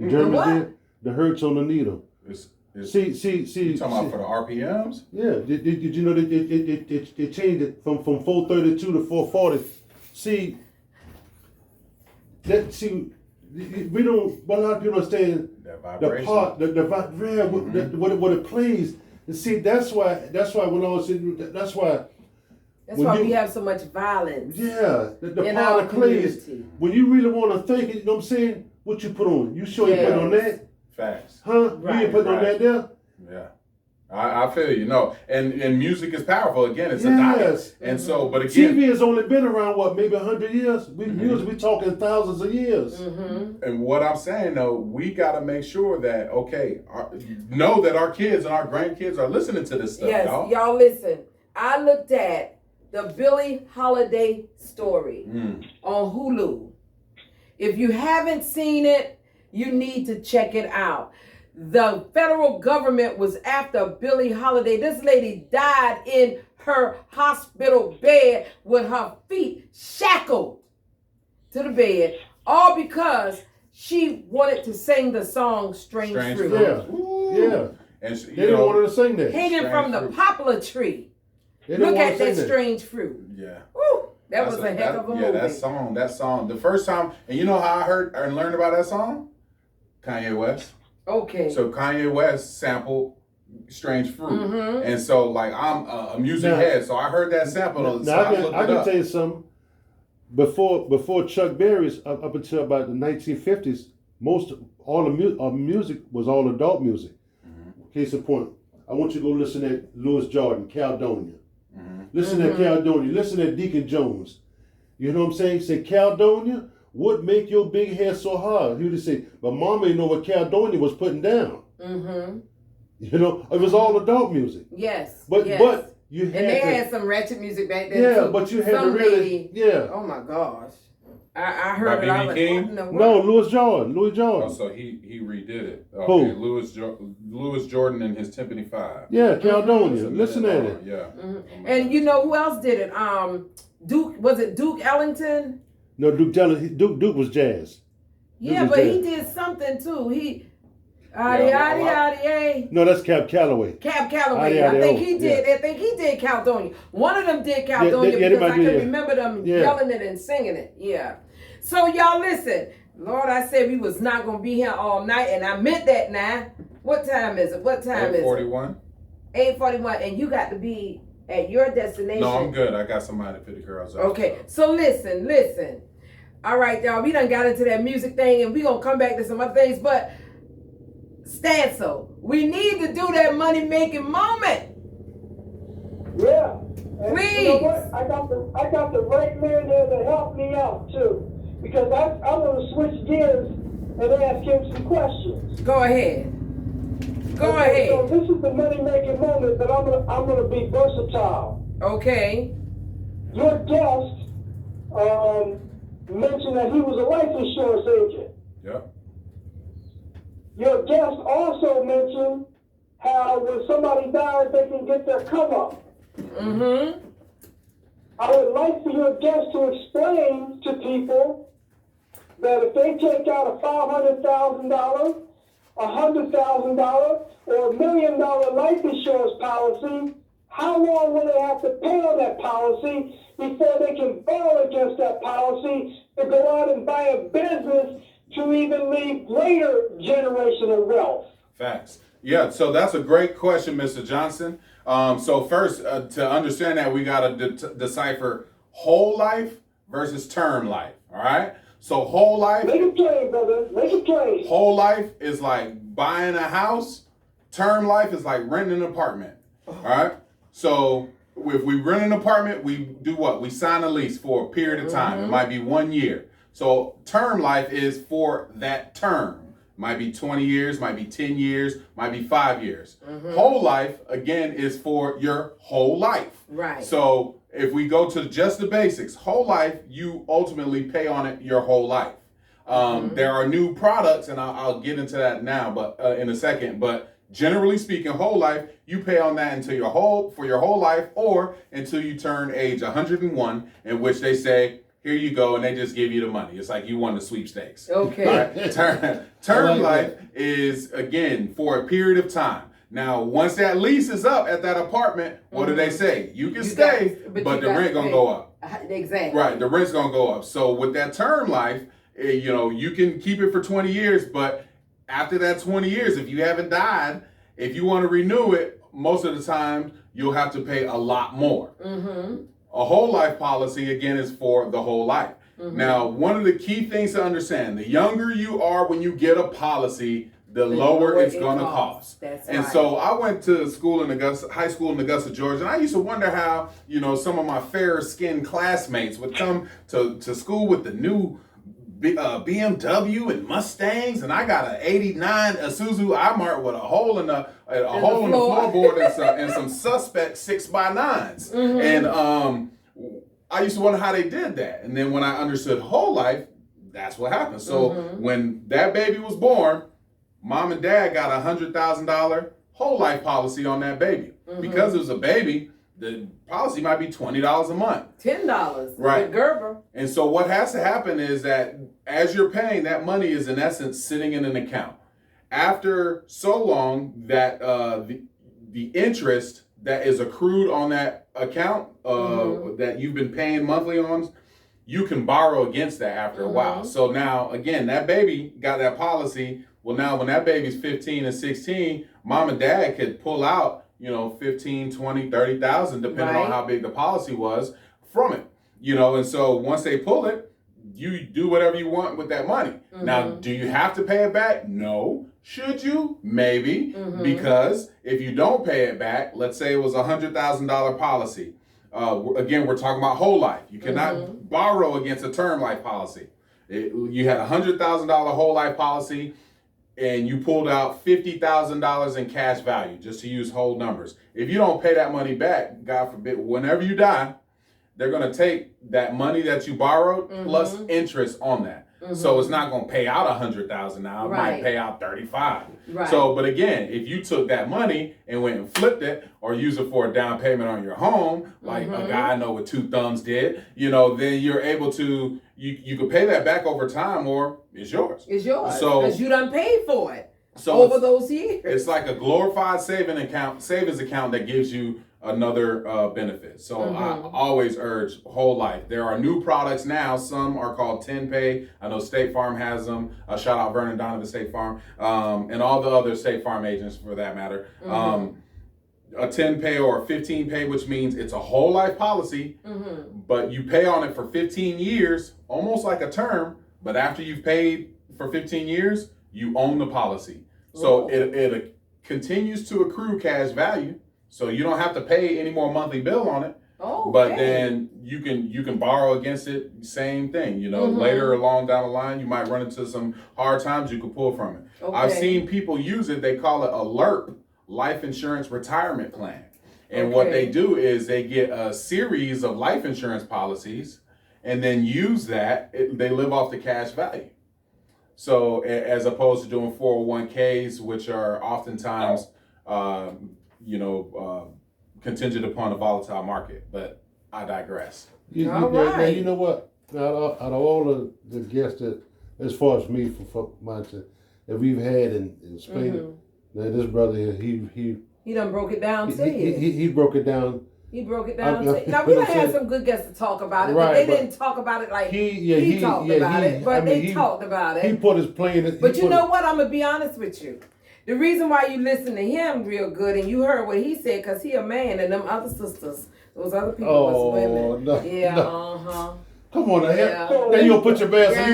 The Germans did? The hertz on the needle. See. You talking about for the RPMs? Yeah. Did you know that they changed it from 432 to 440? See, we don't. What a lot of people understand That vibration. what it plays. And see, that's why when I was that's why we have so much violence. Yeah, the part that plays. When you really want to think, you know what I'm saying? What you put on? You sure you put on that? Facts. Huh? Right. You ain't put on that there? Yeah. I feel you. No, and music is powerful. Again, it's a diet. And so, but again, TV has only been around maybe 100 years. Music, we talking thousands of years. And what I'm saying though, we got to make sure that know that our kids and our grandkids are listening to this stuff. Yes, y'all listen. I looked at the Billie Holiday story on Hulu. If you haven't seen it, you need to check it out. The federal government was after Billie Holiday. This lady died in her hospital bed with her feet shackled to the bed, all because she wanted to sing the song Strange Fruit. Yeah. And they didn't want her to sing that. Hanging from the poplar tree. Look at that Strange Fruit. Yeah. Woo, that was a heck of a movie. Yeah, that song. The first time, and you know how I heard and learned about that song? Kanye West. Okay. So Kanye West sampled Strange Fruit. And so like I'm a music head, so I heard that sample. I can tell you something. Before Chuck Berry's up until about the 1950s, all the music was all adult music. Case in point, I want you to go listen to Louis Jordan, Caledonia. Listen to Caledonia. Listen to Deacon Jones. You know what I'm saying? Say Caledonia. What make your big head so hard? He would say, but Mama didn't know what Caledonia was putting down. You know, it was all adult music. Yes. But you had they had some ratchet music back then. Yeah, too. but you had to really. Oh my gosh. I heard it. I was King? No, Louis Jordan. Oh, so he redid it. Okay, who? Louis Jordan and his Timpani 5. Yeah, Caledonia. Listen at it. Yeah. And you know who else did it? Duke Ellington? No, Duke was jazz. Yeah, but he did something too. No, that's Cab Calloway. Cab Calloway. I think he did Caledonia. One of them did Caledonia because I can remember them yelling it and singing it. Yeah. So y'all listen. Lord, I said we was not going to be here all night, and I meant that now. What time is it? 8:41. 8:41, and you got to be at your destination. No, I'm good. I got somebody to pick the girls up. Okay, so listen. All right, y'all, we done got into that music thing, and we going to come back to some other things, but Stancil, we need to do that money-making moment. Yeah. And please. You know what? I got the right man there to help me out, too. Because I'm going to switch gears and ask him some questions. Go ahead. So this is the money-making moment, but I'm gonna be versatile. Okay. Your guest mentioned that he was a life insurance agent. Yep. Your guest also mentioned how when somebody dies, they can get their come up. I would like for your guest to explain to people that if they take out a $500,000, $100,000, or $1 million life insurance policy, how long will they have to pay on that policy before they can borrow against that policy to go out and buy a business to even leave greater generational wealth? Facts. Yeah, so that's a great question, Mr. Johnson. So first, to understand that, we got to decipher whole life versus term life, all right? So whole life. Make it plain, brother. Make it plain. Whole life is like buying a house. Term life is like renting an apartment. All right. So if we rent an apartment, we do what? We sign a lease for a period of time. It might be 1 year. So term life is for that term. Might be 20 years, might be 10 years, might be 5 years. Whole life, again, is for your whole life. Right. So if we go to just the basics, whole life, you ultimately pay on it your whole life. There are new products, and I'll get into that now, but in a second. But generally speaking, whole life, you pay on that until for your whole life, or until you turn age 101, in which they say, here you go, and they just give you the money. It's like you won the sweepstakes. Okay. Right? Term life is, again, for a period of time. Now, once that lease is up at that apartment, what do they say? You can stay, but the rent gonna go up. Exactly. Right, the rent's gonna go up. So with that term life, you can keep it for 20 years, but after that 20 years, if you haven't died, if you want to renew it, most of the time you'll have to pay a lot more. A whole life policy, again, is for the whole life. Now, one of the key things to understand, the younger you are when you get a policy, the lower it's going to cost. That's and right. so I went to school in high school in Augusta, Georgia, and I used to wonder how, some of my fairer skinned classmates would come to school with the new BMW and Mustangs, and I got an '89 Isuzu I-Mart with a hole in the floorboard and some suspect 6x9s. And I used to wonder how they did that. And then when I understood whole life, that's what happened. So when that baby was born, mom and dad got $100,000 whole life policy on that baby. Because it was a baby, the policy might be $20 a month. $10. Right. With Gerber. And so what has to happen is that as you're paying, that money is in essence sitting in an account. After so long that the interest that is accrued on that account that you've been paying monthly on, you can borrow against that after a while. So now, again, that baby got that policy. Well, now when that baby's 15 and 16, mom and dad could pull out 15, 20, 30,000, depending on how big the policy was from it, and so once they pull it, you do whatever you want with that money. Now, do you have to pay it back? No. Should you? Maybe, because if you don't pay it back, let's say it was a $100,000 policy. Again, we're talking about whole life. You cannot borrow against a term life policy. You had a $100,000 whole life policy, and you pulled out $50,000 in cash value, just to use whole numbers. If you don't pay that money back, God forbid, whenever you die, they're going to take that money that you borrowed plus interest on that. So it's not going to pay out $100,000 now. It might pay out $35,000. Right. So, but again, if you took that money and went and flipped it, or used it for a down payment on your home, like a guy I know with 2 thumbs did, then you're able to, you could pay that back over time, or it's yours. It's yours. So because you done paid for it so over those years. It's like a glorified savings account that gives you another benefit. So I always urge whole life. There are new products now. Some are called 10-pay. I know State Farm has them. Shout out Vernon Donovan State Farm, and all the other State Farm agents for that matter. A 10-pay or a 15-pay, which means it's a whole life policy, but you pay on it for 15 years, almost like a term, but after you've paid for 15 years, you own the policy. So it continues to accrue cash value. So you don't have to pay any more monthly bill on it. But then you can borrow against it. Same thing, later along down the line, you might run into some hard times, you can pull from it. I've seen people use it. They call it a LIRP, life insurance retirement plan. And what they do is they get a series of life insurance policies and then use that. They live off the cash value. So as opposed to doing 401ks, which are oftentimes, contingent upon a volatile market. But I digress. Now, you know what? Out of all the guests that, as far as me, for mindset, that we've had in Spain, now this brother here, he done broke it down to you. He broke it down. He broke it down. Now we done had some good guests to talk about it, but they didn't talk about it like he talked about it. But they talked about it. He put his plane. But you know what? I'm gonna be honest with you. The reason why you listen to him real good and you heard what he said, because he a man and them other sisters, those other people was women. No, yeah, no. Come on, now you gonna put your man, so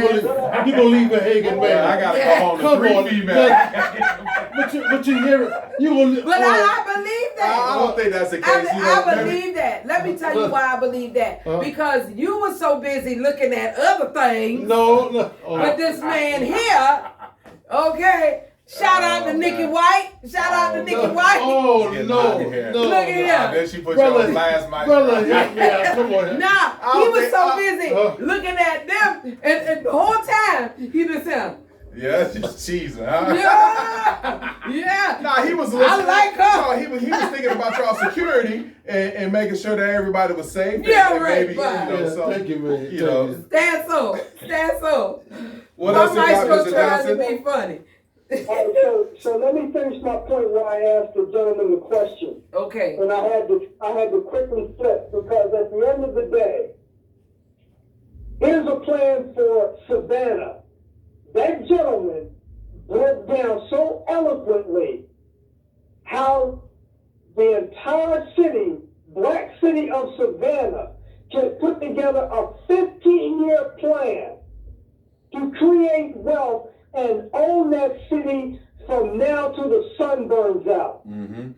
you gonna leave a Hagen man. I gotta come on the 3 female. But you hear it, you gonna. But I believe that. I don't think that's the case. I believe that. Let me tell you why I believe that. Because you were so busy looking at other things. No. But this man here, Okay. Shout out to Nikki White. Shout out to Nikki White. Oh, Getting no. out of here. No. Look at him. Then she put Brother, you on last mic. Brother, help me out. Come on. Nah, he was so busy looking at them, and the whole time he just said, Yeah, that's just cheesing, huh? yeah. Nah, he was listening. I like her. No, he was thinking about y'all security and making sure that everybody was safe. Yeah, and right, maybe, but- Yeah, thank you, man. You know. Stand so. What else you got, Maestro Mr. trying to Johnson? be funny. All right, so let me finish my point where I asked the gentleman the question. Okay. And I had to quickly flip because at the end of the day, here's a plan for Savannah. That gentleman broke down so eloquently how the entire city, black city of Savannah, can put together a 15-year plan to create wealth and own that city from now till the sun burns out. Mm-hmm.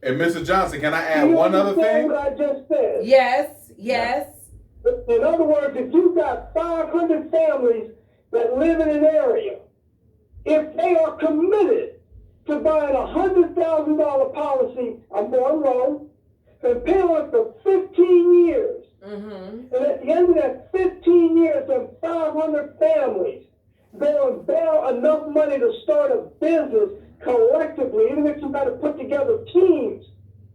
And Mr. Johnson, can I add Do you one other understand thing? what I just said? Yes. In other words, if you got 500 families that live in an area, if they are committed to buying a $100,000 policy, I'm going low, and paying it for 15 years, and at the end of that 15 years, them 500 families go and bail enough money to start a business collectively, even if you got to put together teams,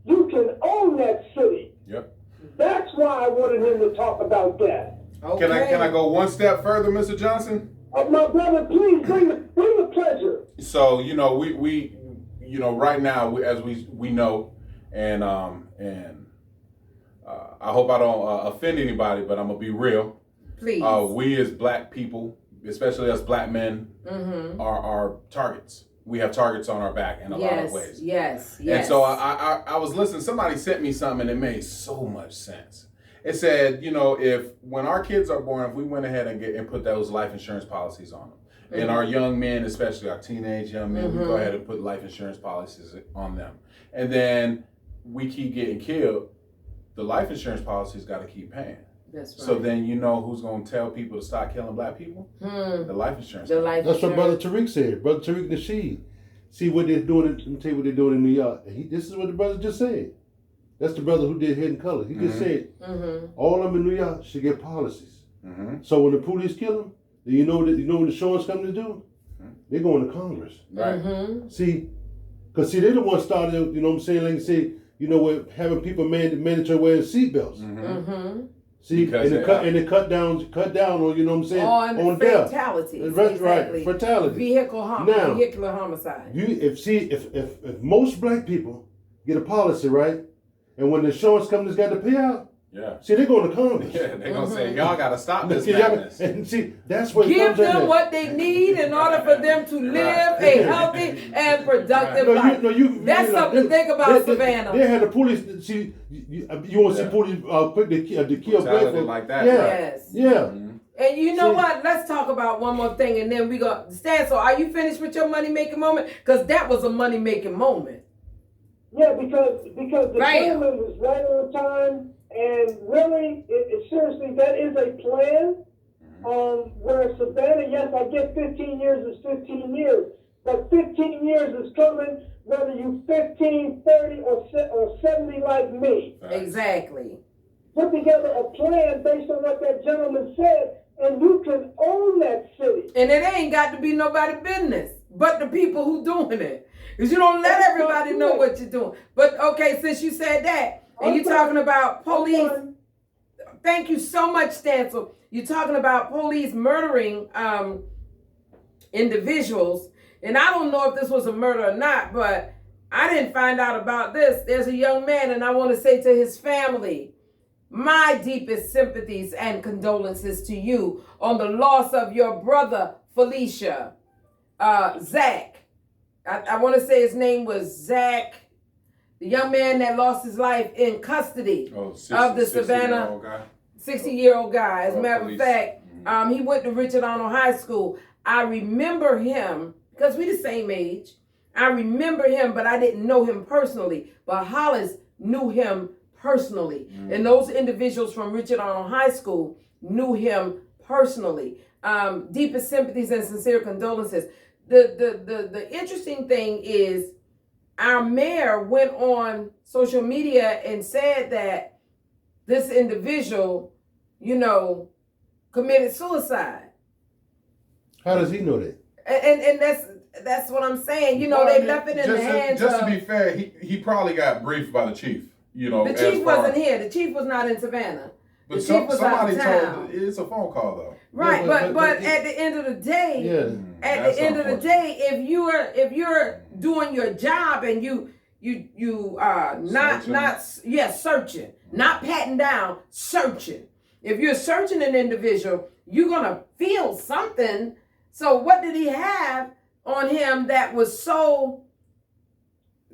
you can own that city. Yep. That's why I wanted him to talk about that. Okay. Can I go one step further, Mr. Johnson? My brother, please bring the pleasure. So we right now as we know, and I hope I don't offend anybody, but I'm gonna be real. Please. We as black people, especially us black men, are targets. We have targets on our back in a lot of ways. Yes. And so I was listening. Somebody sent me something, and it made so much sense. It said, if when our kids are born, if we went ahead and put those life insurance policies on them, and our young men, especially our teenage young men, we go ahead and put life insurance policies on them, and then we keep getting killed, the life insurance policies got to keep paying. That's right. So then who's going to tell people to stop killing black people? The life insurance. That's what Brother Tariq said. Brother Tariq Nasheed. See what they're doing. Let me tell you what they're doing in New York. This is what the brother just said. That's the brother who did Hidden Color. He just said all of them in New York should get policies. So when the police kill them, then you know what the insurance companies do? They're going to Congress. Right. See, because they're the ones started. You know what I'm saying? Like you say, with having people mandatory wearing seatbelts. See, Because and they cut down on, you know what I'm saying? On death. fatalities. Right, Exactly. fatality. Vehicular homicide. If most black people get a policy, right, and when the insurance companies got to pay out, see, they're going to Congress. Yeah, they're going to say, y'all got to stop this See, madness. and see, that's what Give comes in them there. what they need in order for them to live a healthy and productive life. That's something to think about, Savannah. They had the police. See, you want to see police quick to kill black Brutality people like that. Yeah, Yes. yeah. And you know what? Let's talk about one more thing, and then we go. Stan, so are you finished with your money-making moment? Because that was a money-making moment. Yeah, because the gentleman was right on time, and really, seriously, that is a plan. Where Savannah, yes, I get 15 years is 15 years, but 15 years is coming whether you 15, 30, or 70 like me. Exactly. Put together a plan based on what that gentleman said, and you can own that city. And it ain't got to be nobody's business but the people who doing it. Because you don't let everybody know what you're doing. But okay, since you said that, and you're talking about police, thank you so much, Stancil. You're talking about police murdering individuals, and I don't know if this was a murder or not, but I didn't find out about this. There's a young man, and I want to say to his family, my deepest sympathies and condolences to you on the loss of your brother, Felicia. Zach. I want to say his name was Zach, the young man that lost his life in custody of the Savannah 60-year-old guy. As a matter of fact, he went to Richard Arnold High School. I remember him because we the same age. I remember him, but I didn't know him personally. But Hollis knew him personally. And those individuals from Richard Arnold High School knew him personally. Deepest sympathies and sincere condolences. the interesting thing is our mayor went on social media and said that this individual, committed suicide. How does he know that? And that's what I'm saying. They left it in the hands just of. to be fair, he probably got briefed by the chief. The chief wasn't here. The chief was not in Savannah. But the chief was out somebody of town. told it's a phone call though. Right, but at the end of the day, if you're doing your job and you searching, not patting down, searching. If you're searching an individual, you're gonna feel something. So what did he have on him that was so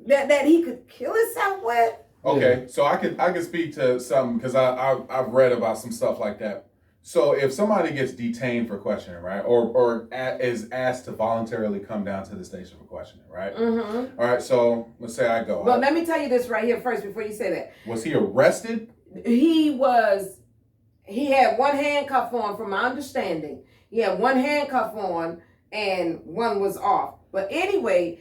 that he could kill himself with? Okay, so I could speak to some because I've read about some stuff like that. So if somebody gets detained for questioning, right, or is asked to voluntarily come down to the station for questioning, right? Mm-hmm. All right, so let's say I go. Well, let me tell you this right here first before you say that. Was he arrested? He had one handcuff on, from my understanding. He had one handcuff on and one was off. But anyway,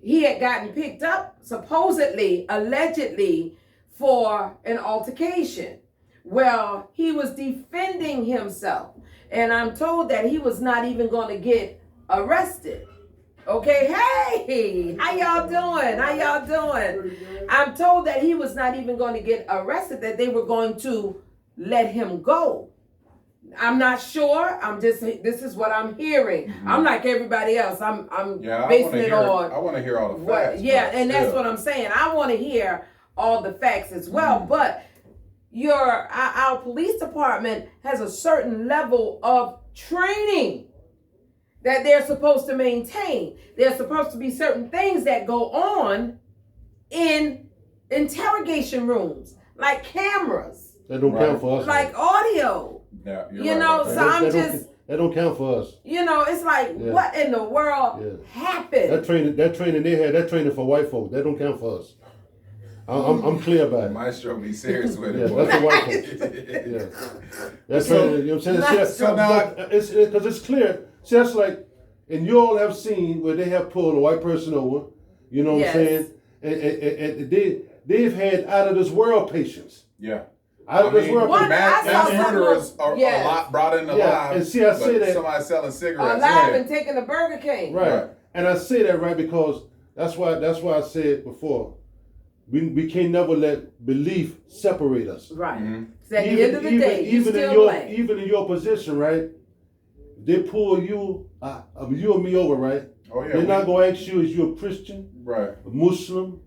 he had gotten picked up, supposedly, allegedly, for an altercation. Well, he was defending himself. And I'm told that he was not even going to get arrested. Okay, hey, how y'all doing? I'm told that he was not even going to get arrested, that they were going to let him go. I'm not sure. This is what I'm hearing. Mm-hmm. I'm like everybody else. I'm basing it on. I want to hear all the facts. That's what I'm saying. I want to hear all the facts as well. Mm-hmm. But our police department has a certain level of training that they're supposed to maintain. There's supposed to be certain things that go on in interrogation rooms, like cameras. That don't count for us. Like audio. Yeah, that don't count for us. It's like, what in the world happened? That training they had, that training for white folks, that don't count for us. I'm clear about it. Maestro, be serious with it. That's the white folks. That's training. You know what I'm saying? So now, it's because it's clear. See, that's like, and you all have seen where they have pulled a white person over. You know what I'm saying? And they've had out of this world patients. Yeah. Out of this world, mass murderers are a lot brought in alive. And see, I say that somebody selling cigarettes alive and taking a Burger King. Right. And I say that right because that's why I said before, we can't never let belief separate us. Right. Mm-hmm. So at the end of the day, even in your position, right? They pull you and me over, right? Oh yeah. They're not gonna ask you, is you a Christian, right? A Muslim,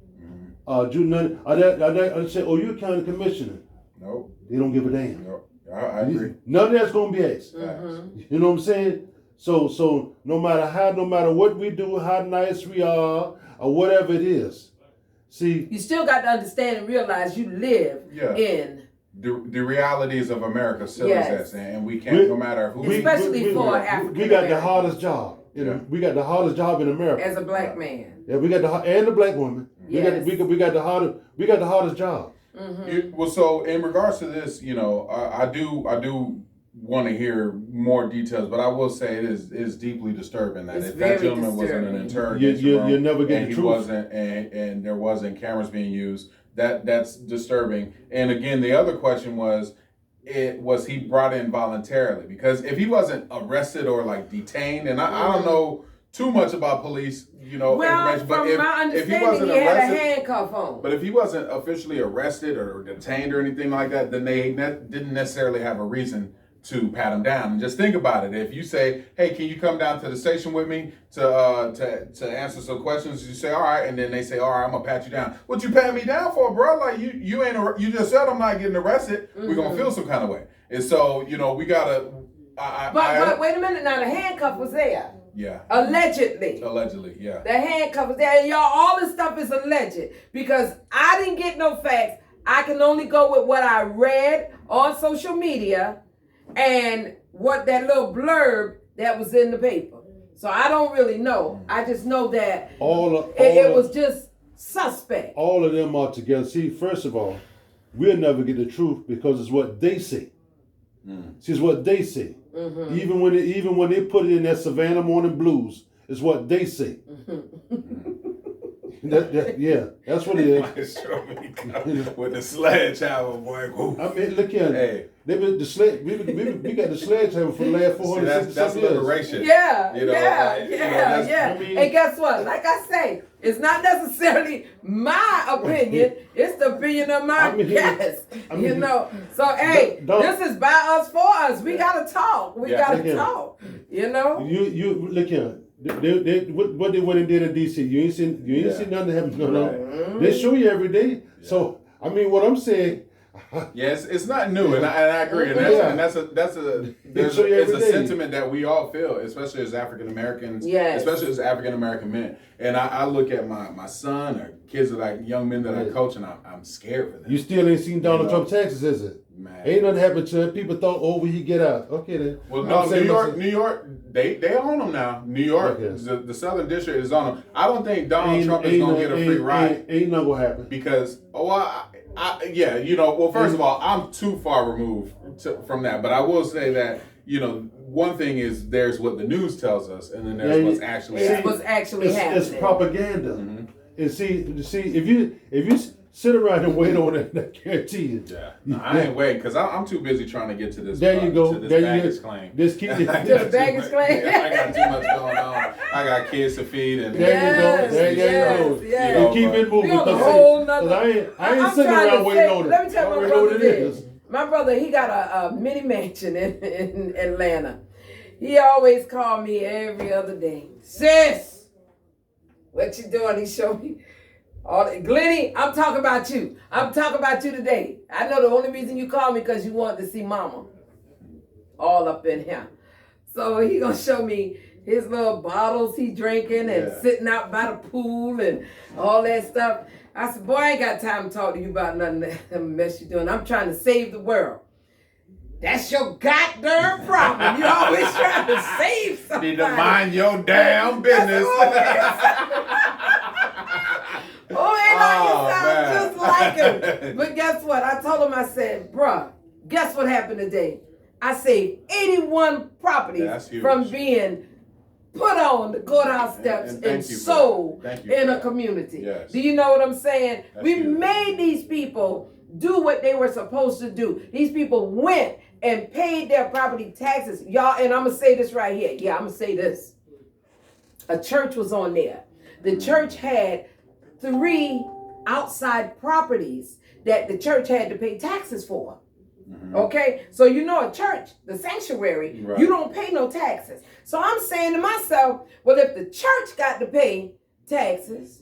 Jew? None. I say, oh, you're a county commissioner. Nope. They don't give a damn. Nope. I agree. None of that's gonna be asked. Mm-hmm. You know what I'm saying? So no matter what we do, how nice we are, or whatever it is, see, you still got to understand and realize you live in the realities of America still exist, and we can't, no matter who. Especially for African. We got the hardest job. We got the hardest job in America as a black man. Yeah, we got and a black woman. Yes. We got the hardest job. Mm-hmm. So in regards to this, I do want to hear more details, but I will say it is deeply disturbing that if that gentleman was in an interrogation room, you never get and the truth. Wasn't, and there wasn't cameras being used, that's disturbing. And again, the other question was he brought in voluntarily? Because if he wasn't arrested or like detained, and I don't know too much about police, information. But from my understanding, if he wasn't he arrested, had a handcuff on. But if he wasn't officially arrested or detained or anything like that, then they didn't necessarily have a reason to pat him down. And just think about it. If you say, "Hey, can you come down to the station with me to answer some questions?" You say, "All right," and then they say, "All right, I'm gonna pat you down." What you pat me down for, bro? Like you you just said I'm not getting arrested. Mm-hmm. We're gonna feel some kind of way. And so we gotta. But wait a minute. Now the handcuff was there. Yeah. Allegedly, yeah. The handcuff was there. And y'all, all this stuff is alleged because I didn't get no facts. I can only go with what I read on social media and what that little blurb that was in the paper. So I don't really know. I just know that it was just suspect. All of them are together. See, first of all, we'll never get the truth because it's what they say. See, it's what they say. Even when they put it in that Savannah Morning Blues, it's what they say. That's what it is. With the sledgehammer, boy. Ooh. I mean, look here. Hey. We got the sledgehammer for the last 460 that's years. liberation. Yeah, You know, yeah. I mean, and guess what? Like I say, it's not necessarily my opinion. It's the opinion of my guest. You know. So hey, this is by us for us. We gotta talk. We gotta talk. You know. You look here. What they went and did in DC. You ain't seen nothing happen. No. They show you every day. Yeah. So I mean, what I'm saying. Yes, it's not new, and I agree, and that's a sentiment that we all feel, especially as African Americans, especially as African American men. And I look at my son or kids young men that I coach, and I'm scared for them. You still ain't seen Donald Trump taxes, is it? Man. Ain't nothing happened to him. People thought, will he get out? Okay then. Well, no, New York, they own them now. New York, the Southern District is on them. I don't think Donald Trump is gonna get a free ride. Ain't nothing gonna happen because first of all, I'm too far removed from that. But I will say that, one thing is there's what the news tells us, and then there's what's actually happening. It's propaganda. Mm-hmm. And see, if you sit around and wait on it, I guarantee you. Yeah, I ain't waiting because I'm too busy trying to get to this. There you go. To this baggage claim. Just keep the baggage claim. I got too much going on. I got kids to feed, and there you go. Yes. Keep it moving. I ain't sitting around waiting on it. Let me tell you what my brother did. My brother, he got a mini mansion in Atlanta. He always called me every other day. Sis, what you doing? He showed me. Glennie, I'm talking about you. I'm talking about you today. I know the only reason you called me because you wanted to see mama. All up in here. So he gonna show me his little bottles he drinking and sitting out by the pool and all that stuff. I said, boy, I ain't got time to talk to you about nothing that mess you doing. I'm trying to save the world. That's your goddamn problem. You always trying to save somebody. Need to mind your damn business. You sound just like him. But guess what? I told him, I said, bruh, guess what happened today? I saved 81 properties from being put on the courthouse steps and sold in a community. Yes. Do you know what I'm saying? We beautiful. made these people do what they were supposed to do. These people went and paid their property taxes. Y'all, and I'm going to say this right here. Yeah, I'm going to say this. A church was on there. The church had 3 outside properties that the church had to pay taxes for. Mm-hmm. Okay, so a church, the sanctuary, you don't pay no taxes. So I'm saying to myself, well, if the church got to pay taxes,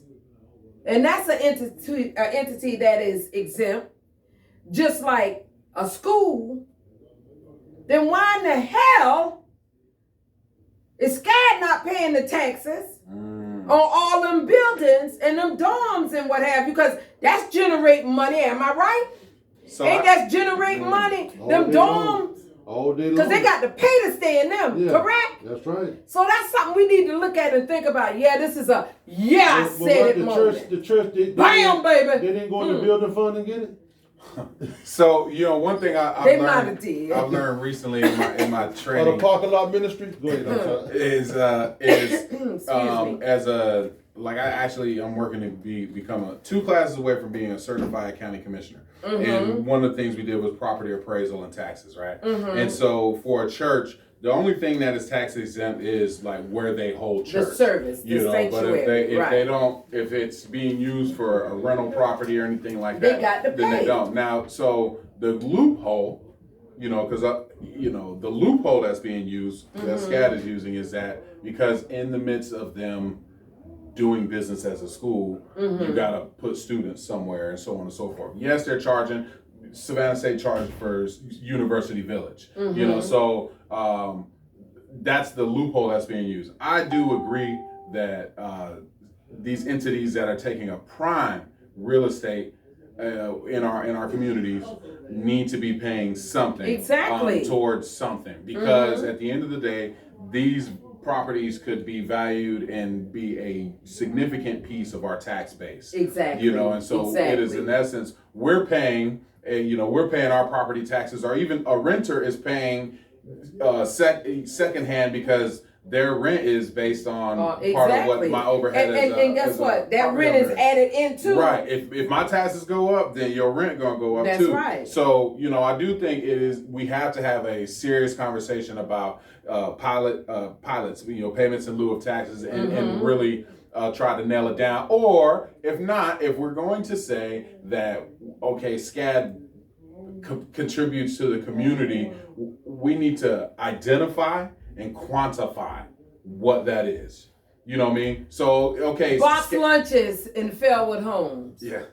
and that's an entity that is exempt, just like a school, then why in the hell is SCAD not paying the taxes on all them buildings and them dorms and what have you? Because that's generating money, am I right? So ain't that generating money? Them dorms, because they got to pay to stay in them, correct? That's right. So that's something we need to look at and think about. Yeah, this is a I said it moment. The church, bam, baby. They didn't go in the building fund and get it? So, one thing I've learned recently in my training. Or the parking lot ministry? Go ahead, I'm working to become 2 classes away from being a certified county commissioner. Mm-hmm. And one of the things we did was property appraisal and taxes, right? Mm-hmm. And so for a church, the only thing that is tax exempt is like where they hold church. The service, the sanctuary. But if it's being used for a rental property or anything like that, they got to pay. Then they don't. Now, so the loophole, because the loophole that's being used, that SCAD is using, is that because in the midst of them doing business as a school, you got to put students somewhere and so on and so forth. Yes, they're charging. Savannah State charged for University Village. So that's the loophole that's being used. I do agree that these entities that are taking a prime real estate in our communities need to be paying something towards something, because at the end of the day, these properties could be valued and be a significant piece of our tax base. Exactly. And so it is, in essence, we're paying we're paying our property taxes, or even a renter is paying secondhand because their rent is based on part of what my overhead is. And guess what? That rent is added into. Right. If my taxes go up, then your rent gonna go up That's too. right. So I do think we have to have a serious conversation about pilots, payments in lieu of taxes, and really try to nail it down. Or if not, if we're going to say that SCAD contributes to the community, we need to identify and quantify what that is. You know what I mean? So, box lunches in Fairwood Homes. Yeah.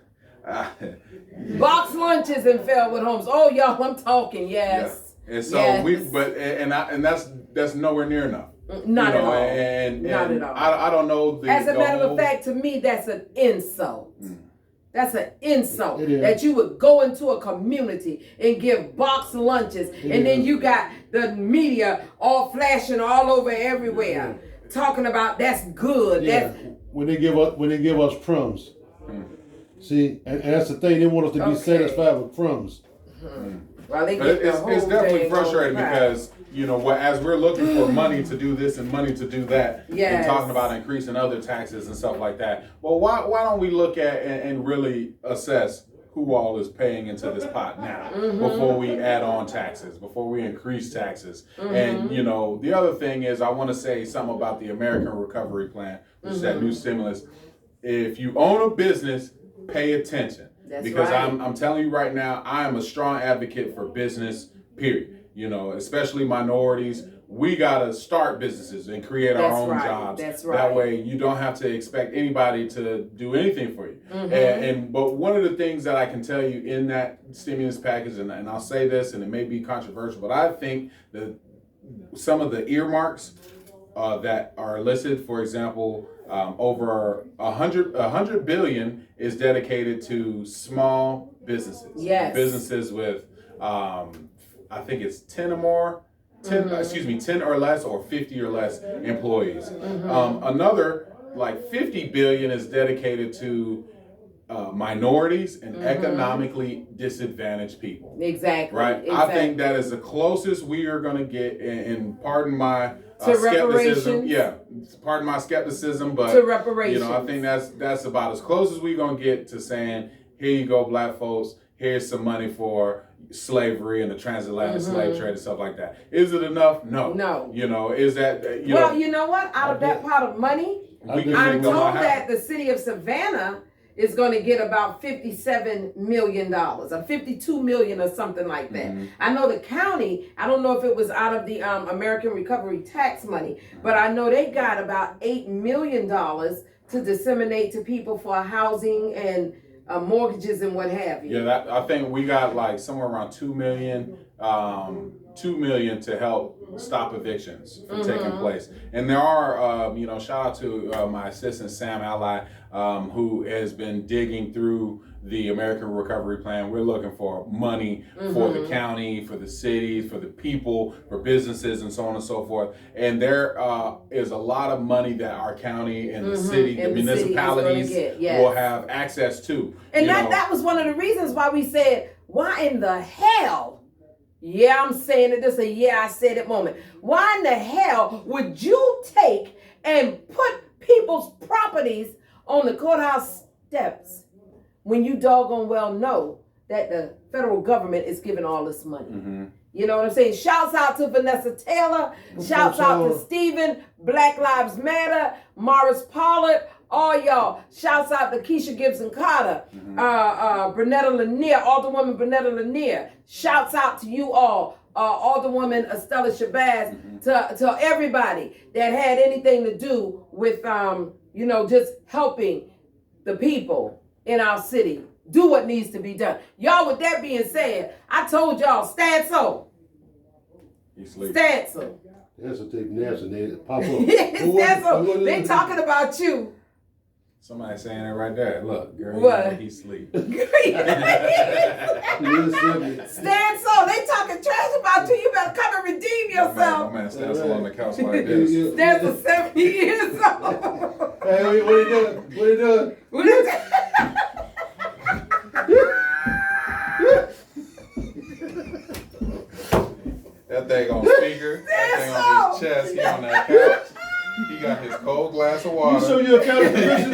Box lunches in Fairwood Homes. Oh, y'all, I'm talking. Yes. Yeah. And so that's nowhere near enough. Not at all. And not at all. I don't know. As a matter of fact, to me, that's an insult. That's an insult that you would go into a community and give box lunches, and then you got the media all flashing all over everywhere, talking about that's good. Yeah. When they give us crumbs, see, and that's the thing. They want us to be satisfied with crumbs. Well, it's definitely frustrating because as we're looking for money to do this and money to do that, and talking about increasing other taxes and stuff like that. Well, why don't we look at and really assess who all is paying into this pot now before we add on taxes, before we increase taxes? And the other thing is, I want to say something about the American Recovery Plan, which is that new stimulus. If you own a business, pay attention. That's because right. I'm telling you right now, I am a strong advocate for business, period. Especially minorities, we gotta start businesses and create our own jobs. That's right. That way you don't have to expect anybody to do anything for you. But one of the things that I can tell you in that stimulus package, and I'll say this, and it may be controversial, but I think that some of the earmarks that are listed, for example, over 100 billion is dedicated to small businesses. Yes. Businesses with I think it's 10 or less, or 50 or less employees. Another like 50 billion is dedicated to minorities and economically disadvantaged people. Exactly. Right. Exactly. I think that is the closest we are going to get, and pardon my to skepticism. reparations. Yeah, pardon my skepticism, but to reparations. I think that's about as close as we're going to get to saying, here you go, black folks. Here's some money for slavery and the transatlantic slave trade and stuff like that. Is it enough? No. Is that well, you know what? Out of that pot of money, I'm told that the city of Savannah is going to get about $57 million or $52 million or something like that. I know the county, I don't know if it was out of the American Recovery tax money, but I know they got about $8 million to disseminate to people for housing and mortgages and what have you. Yeah, I think we got like somewhere around $2 million to help stop evictions from taking place. And there are, shout out to my assistant Sam Ally, who has been digging through the American Recovery Plan. We're looking for money for the county, for the cities, for the people, for businesses, and so on and so forth. And there is a lot of money that our county and the city, the municipalities will have access to. And that was one of the reasons why we said, why in the hell? Yeah, I'm saying it. This is a I said it moment. Why in the hell would you take and put people's properties on the courthouse steps when you doggone well know that the federal government is giving all this money? You know what I'm saying? Shouts out to Vanessa Taylor. Shouts out to Stephen, Black Lives Matter, Morris Pollard, all y'all. Shouts out to Keisha Gibson Carter, Bernetta Lanier, Alderwoman Bernetta Lanier. Shouts out to you all, Alderwoman Estella Shabazz, to everybody that had anything to do with, just helping the people in our city do what needs to be done. Y'all, with that being said, I told y'all, stand so. Stand so. That's a take nasty name. Pop up. Stand so. They talking about you. Somebody saying it right there. Look, girl, what? He sleep. Stand so. They talking trash about you. You better come and redeem yourself. My man stands on the couch like this. Stands for 70 years old. Hey, what are you doing? What are you doing? That thing on speaker. That thing on his chest. He on that couch. He got his cold glass of water. You show your account position?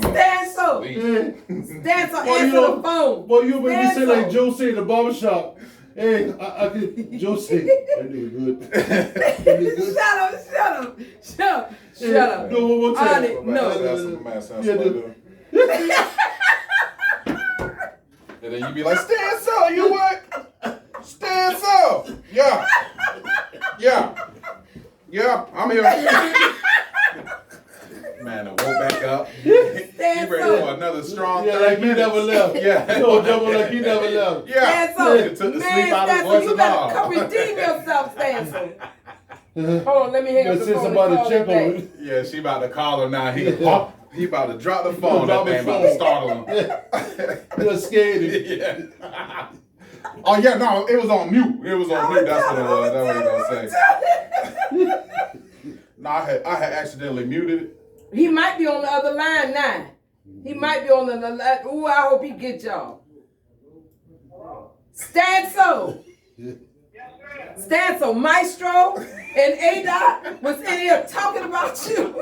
Stand so. Stand so. Answer the phone. Well, you made me Stand say so. like Joe said in the barbershop. Hey, I could, Joe said, that nigga good. That nigga good. Shut up. No, one more time. Honey, no. And then you be like, stand so, you what? Stand so. Yeah. Yeah, I'm here. Man, I woke back up. He ready for another strong 30 like minutes. he never left. Yeah. No, double like he never left. Yeah. Stand Took the so. sleep out of his Man, voice you and better all. come redeem yourself, Stand so. Hold on, let me hang up the Send phone somebody and call check him on back. it. Yeah, she about to call him now. He about to drop the phone. Drop That his thing about to phone. startle him. You're scared. Yeah. Oh yeah, no, it was on mute. It was on mute. That's what it was. That's what he gonna say. No, I had accidentally muted it. He might be on the other line now. He might be on the line. Ooh, I hope he get y'all. Stand so. Stand so. Maestro and A-Dot was in here talking about you.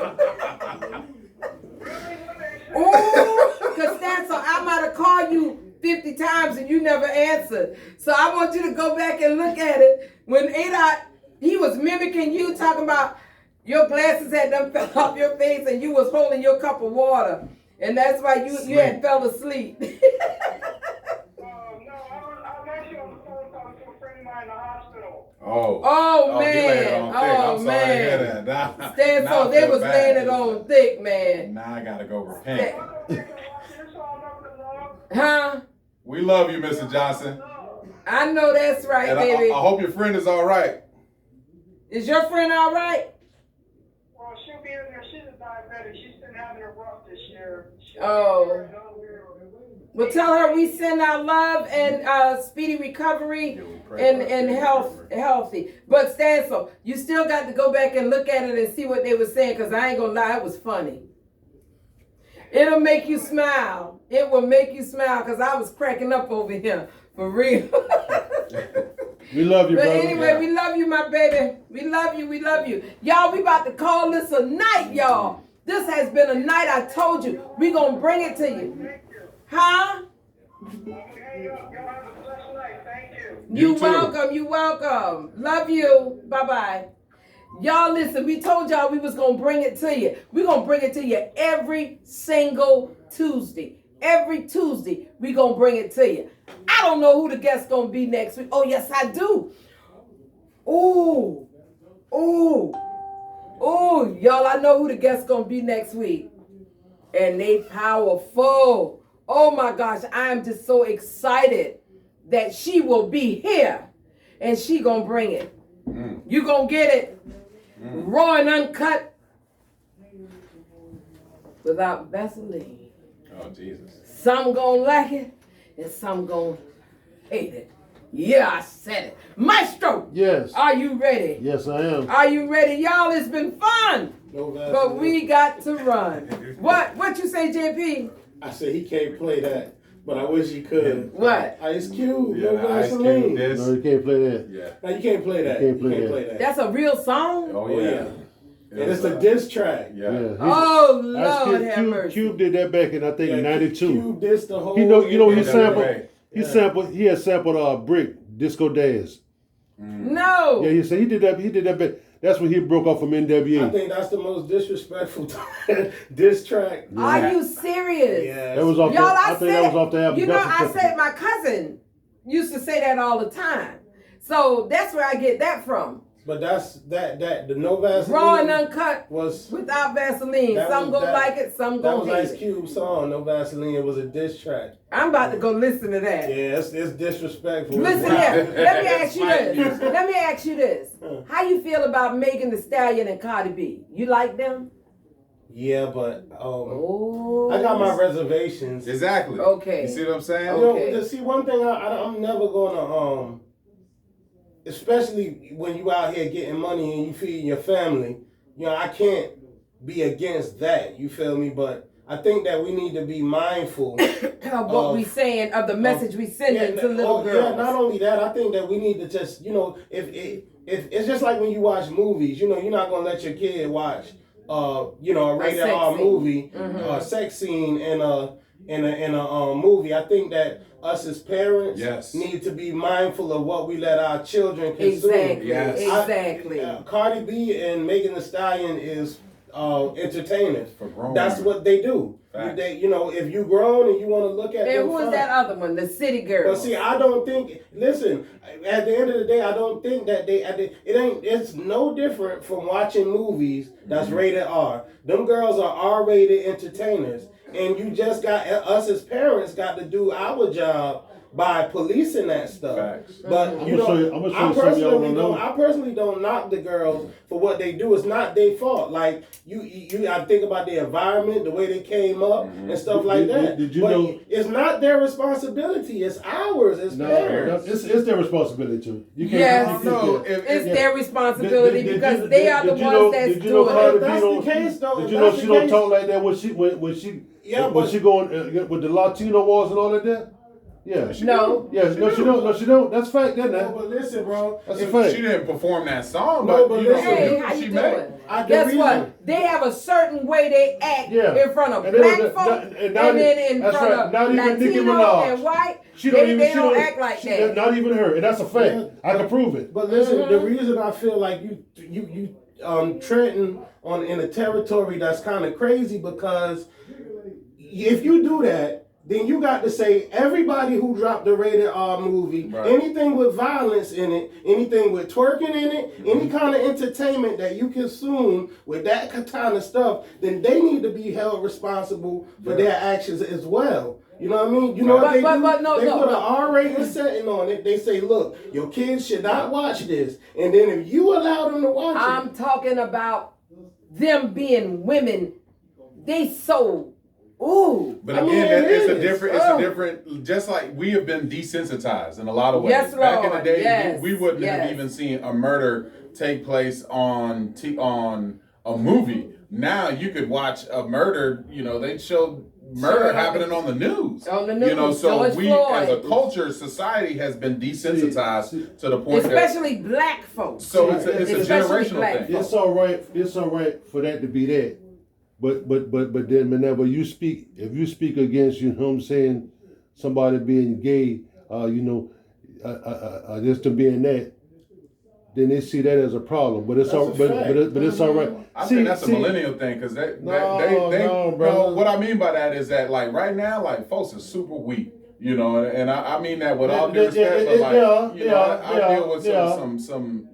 Ooh, because Stand so, I might have called you 50 times and you never answered. So I want you to go back and look at it. When A-Dot, he was mimicking you, talking about your glasses had done fell off your face and you was holding your cup of water. And that's why you had fell asleep. No, I was actually on the phone talking to a friend of mine in the hospital. Oh, Oh, he laid it man. on thick. Oh, I'm sorry to hear man. that. Now- Stand now so, I they feel was bad. laying it on thick, man. Now I gotta go repent. Huh? We love you, Mr. Johnson. I know that's right, And baby. I hope your friend is all right. Is your friend all right? Well, she'll be in there. She's a diabetic. She's been having it rough this year. Oh. Well, tell her we send our love and speedy recovery and healthy. But Stand so, you still got to go back and look at it and see what they were saying, because I ain't gonna lie, it was funny. It'll make you smile. It will make you smile, because I was cracking up over here, for real. We love you, But brother. anyway, we love you, my baby. We love you. We love you. Y'all, we about to call this a night, y'all. This has been a night. I told you. We going to bring it to you. Huh? You too. welcome. You welcome. Love you. Bye-bye. Y'all, listen, we told y'all we was going to bring it to you. We're going to bring it to you every single Tuesday. Every Tuesday, we going to bring it to you. I don't know who the guest's going to be next week. Oh, yes, I do. Ooh. Y'all, I know who the guest's going to be next week. And they powerful. Oh, my gosh, I am just so excited that she will be here. And she going to bring it. You going to get it raw and uncut without Vaseline. Oh, Jesus. Some gonna like it, and some gonna hate it. Yeah, I said it. Maestro! Yes. Are you ready? Yes, I am. Are you ready? Y'all, it's been fun, No Vaseline. but we got to run. What you say, JP? I said he can't play that, but I wish he could. What? Ice Cube, Yeah, no the Ice Cube Vaseline. this. No, you can't play that. Yeah. No, you can't play that. You can't play that. That's a real song? Oh, Oh, yeah. yeah. And it's a diss track. Yeah. Oh, Ice Lord Cube- have Cube, mercy. Cube did that back in, I think, Yeah, 92. Cube dissed the whole. You know he Yeah, sampled. right. He had sampled Brick Disco Dance. No. Yeah, he said he did that back. That's when he broke off from I NWA. think that's the most disrespectful diss track. Are you serious? Yeah. That was off. Y'all, I think that was off the album. You know, That's I what- said my cousin used to say that all the time. So that's where I get that from. But that's that the no Vaseline Raw and uncut was without Vaseline. That Some was gonna that- like it, some that gonna was hate Ice it. Cube's song. No Vaseline. It was a diss track. I'm about to go listen to that. Yeah, it's disrespectful. Listen It's here. rap. Let me ask you Slight this. music. Let me ask you this. How you feel about Megan Thee Stallion and Cardi B? You like them? Yeah, but Oh. I got my reservations. Exactly. Okay. You see what I'm saying? You know, Okay. see, one thing I'm never gonna especially when you out here getting money and you feeding your family. You know, I can't be against that. You feel me? But I think that we need to be mindful of what we saying, of the message we sending to little girls. Yeah, not only that, I think that we need to just, if it's just like when you watch movies, you're not gonna let your kid watch, a rated R movie, sex scene in a movie. I think that us as parents need to be mindful of what we let our children consume. Exactly. Cardi B and Megan Thee Stallion is entertainers. For grown That's women. what they do. Facts. If you grown and you want to look at And them, who is that other one? The City Girls. But see, I don't think. Listen, at the end of the day, I don't think that it's no different from watching movies that's rated R. Them girls are R-rated entertainers, and you just got us as parents got to do our job by policing that stuff. Facts. But I personally don't knock the girls for what they do. It's not their fault. Like I think about the environment, the way they came up and stuff like that. Did you know? It's not their responsibility. It's ours as parents. It's their responsibility too. You Yes, it's their responsibility because they are the ones that's doing it. That's the case, though. Did you know she don't talk like that when she going with the Latino wars and all of that? Yeah. No. Yeah. No, she don't. No, she don't. That's fact, isn't it? No, but listen, bro. That's a fact. She didn't perform that song, No, but listen. Hey, how you she doing? made. Guess what? They have a certain way they act in front of black folk, and then in front of Latino and white. They don't act like that. Not even her, and that's a fact. Yeah. I can prove it. But listen, the reason I feel like you treading in a territory that's kind of crazy, because if you do that, then you got to say everybody who dropped the rated R movie, anything with violence in it, anything with twerking in it, any kind of entertainment that you consume with that kind of stuff, then they need to be held responsible for their actions as well. You know what I mean? You know what they do? They put an R-rated setting on it. They say, look, your kids should not watch this. And then if you allow them to watch it. I'm talking about them being women. They so... Ooh. But again, it's a different, just like we have been desensitized in a lot of ways. Yes, Lord. Back in the day, Yes. we wouldn't have even seen a murder take place on a movie. Now you could watch a murder, they show murder happening on the news. On the news. So George we Floyd. as a culture, society has been desensitized to the point especially black folks. So it's a generational thing. It's all right. It's all right for that to be that. But then whenever you speak, if you speak against, you know what I'm saying, somebody being gay, just to being that, then they see that as a problem. But it's all right. I think that's a millennial thing, because what I mean by that is that like right now, like folks are super weak. And I mean that with all due respect, but I deal with some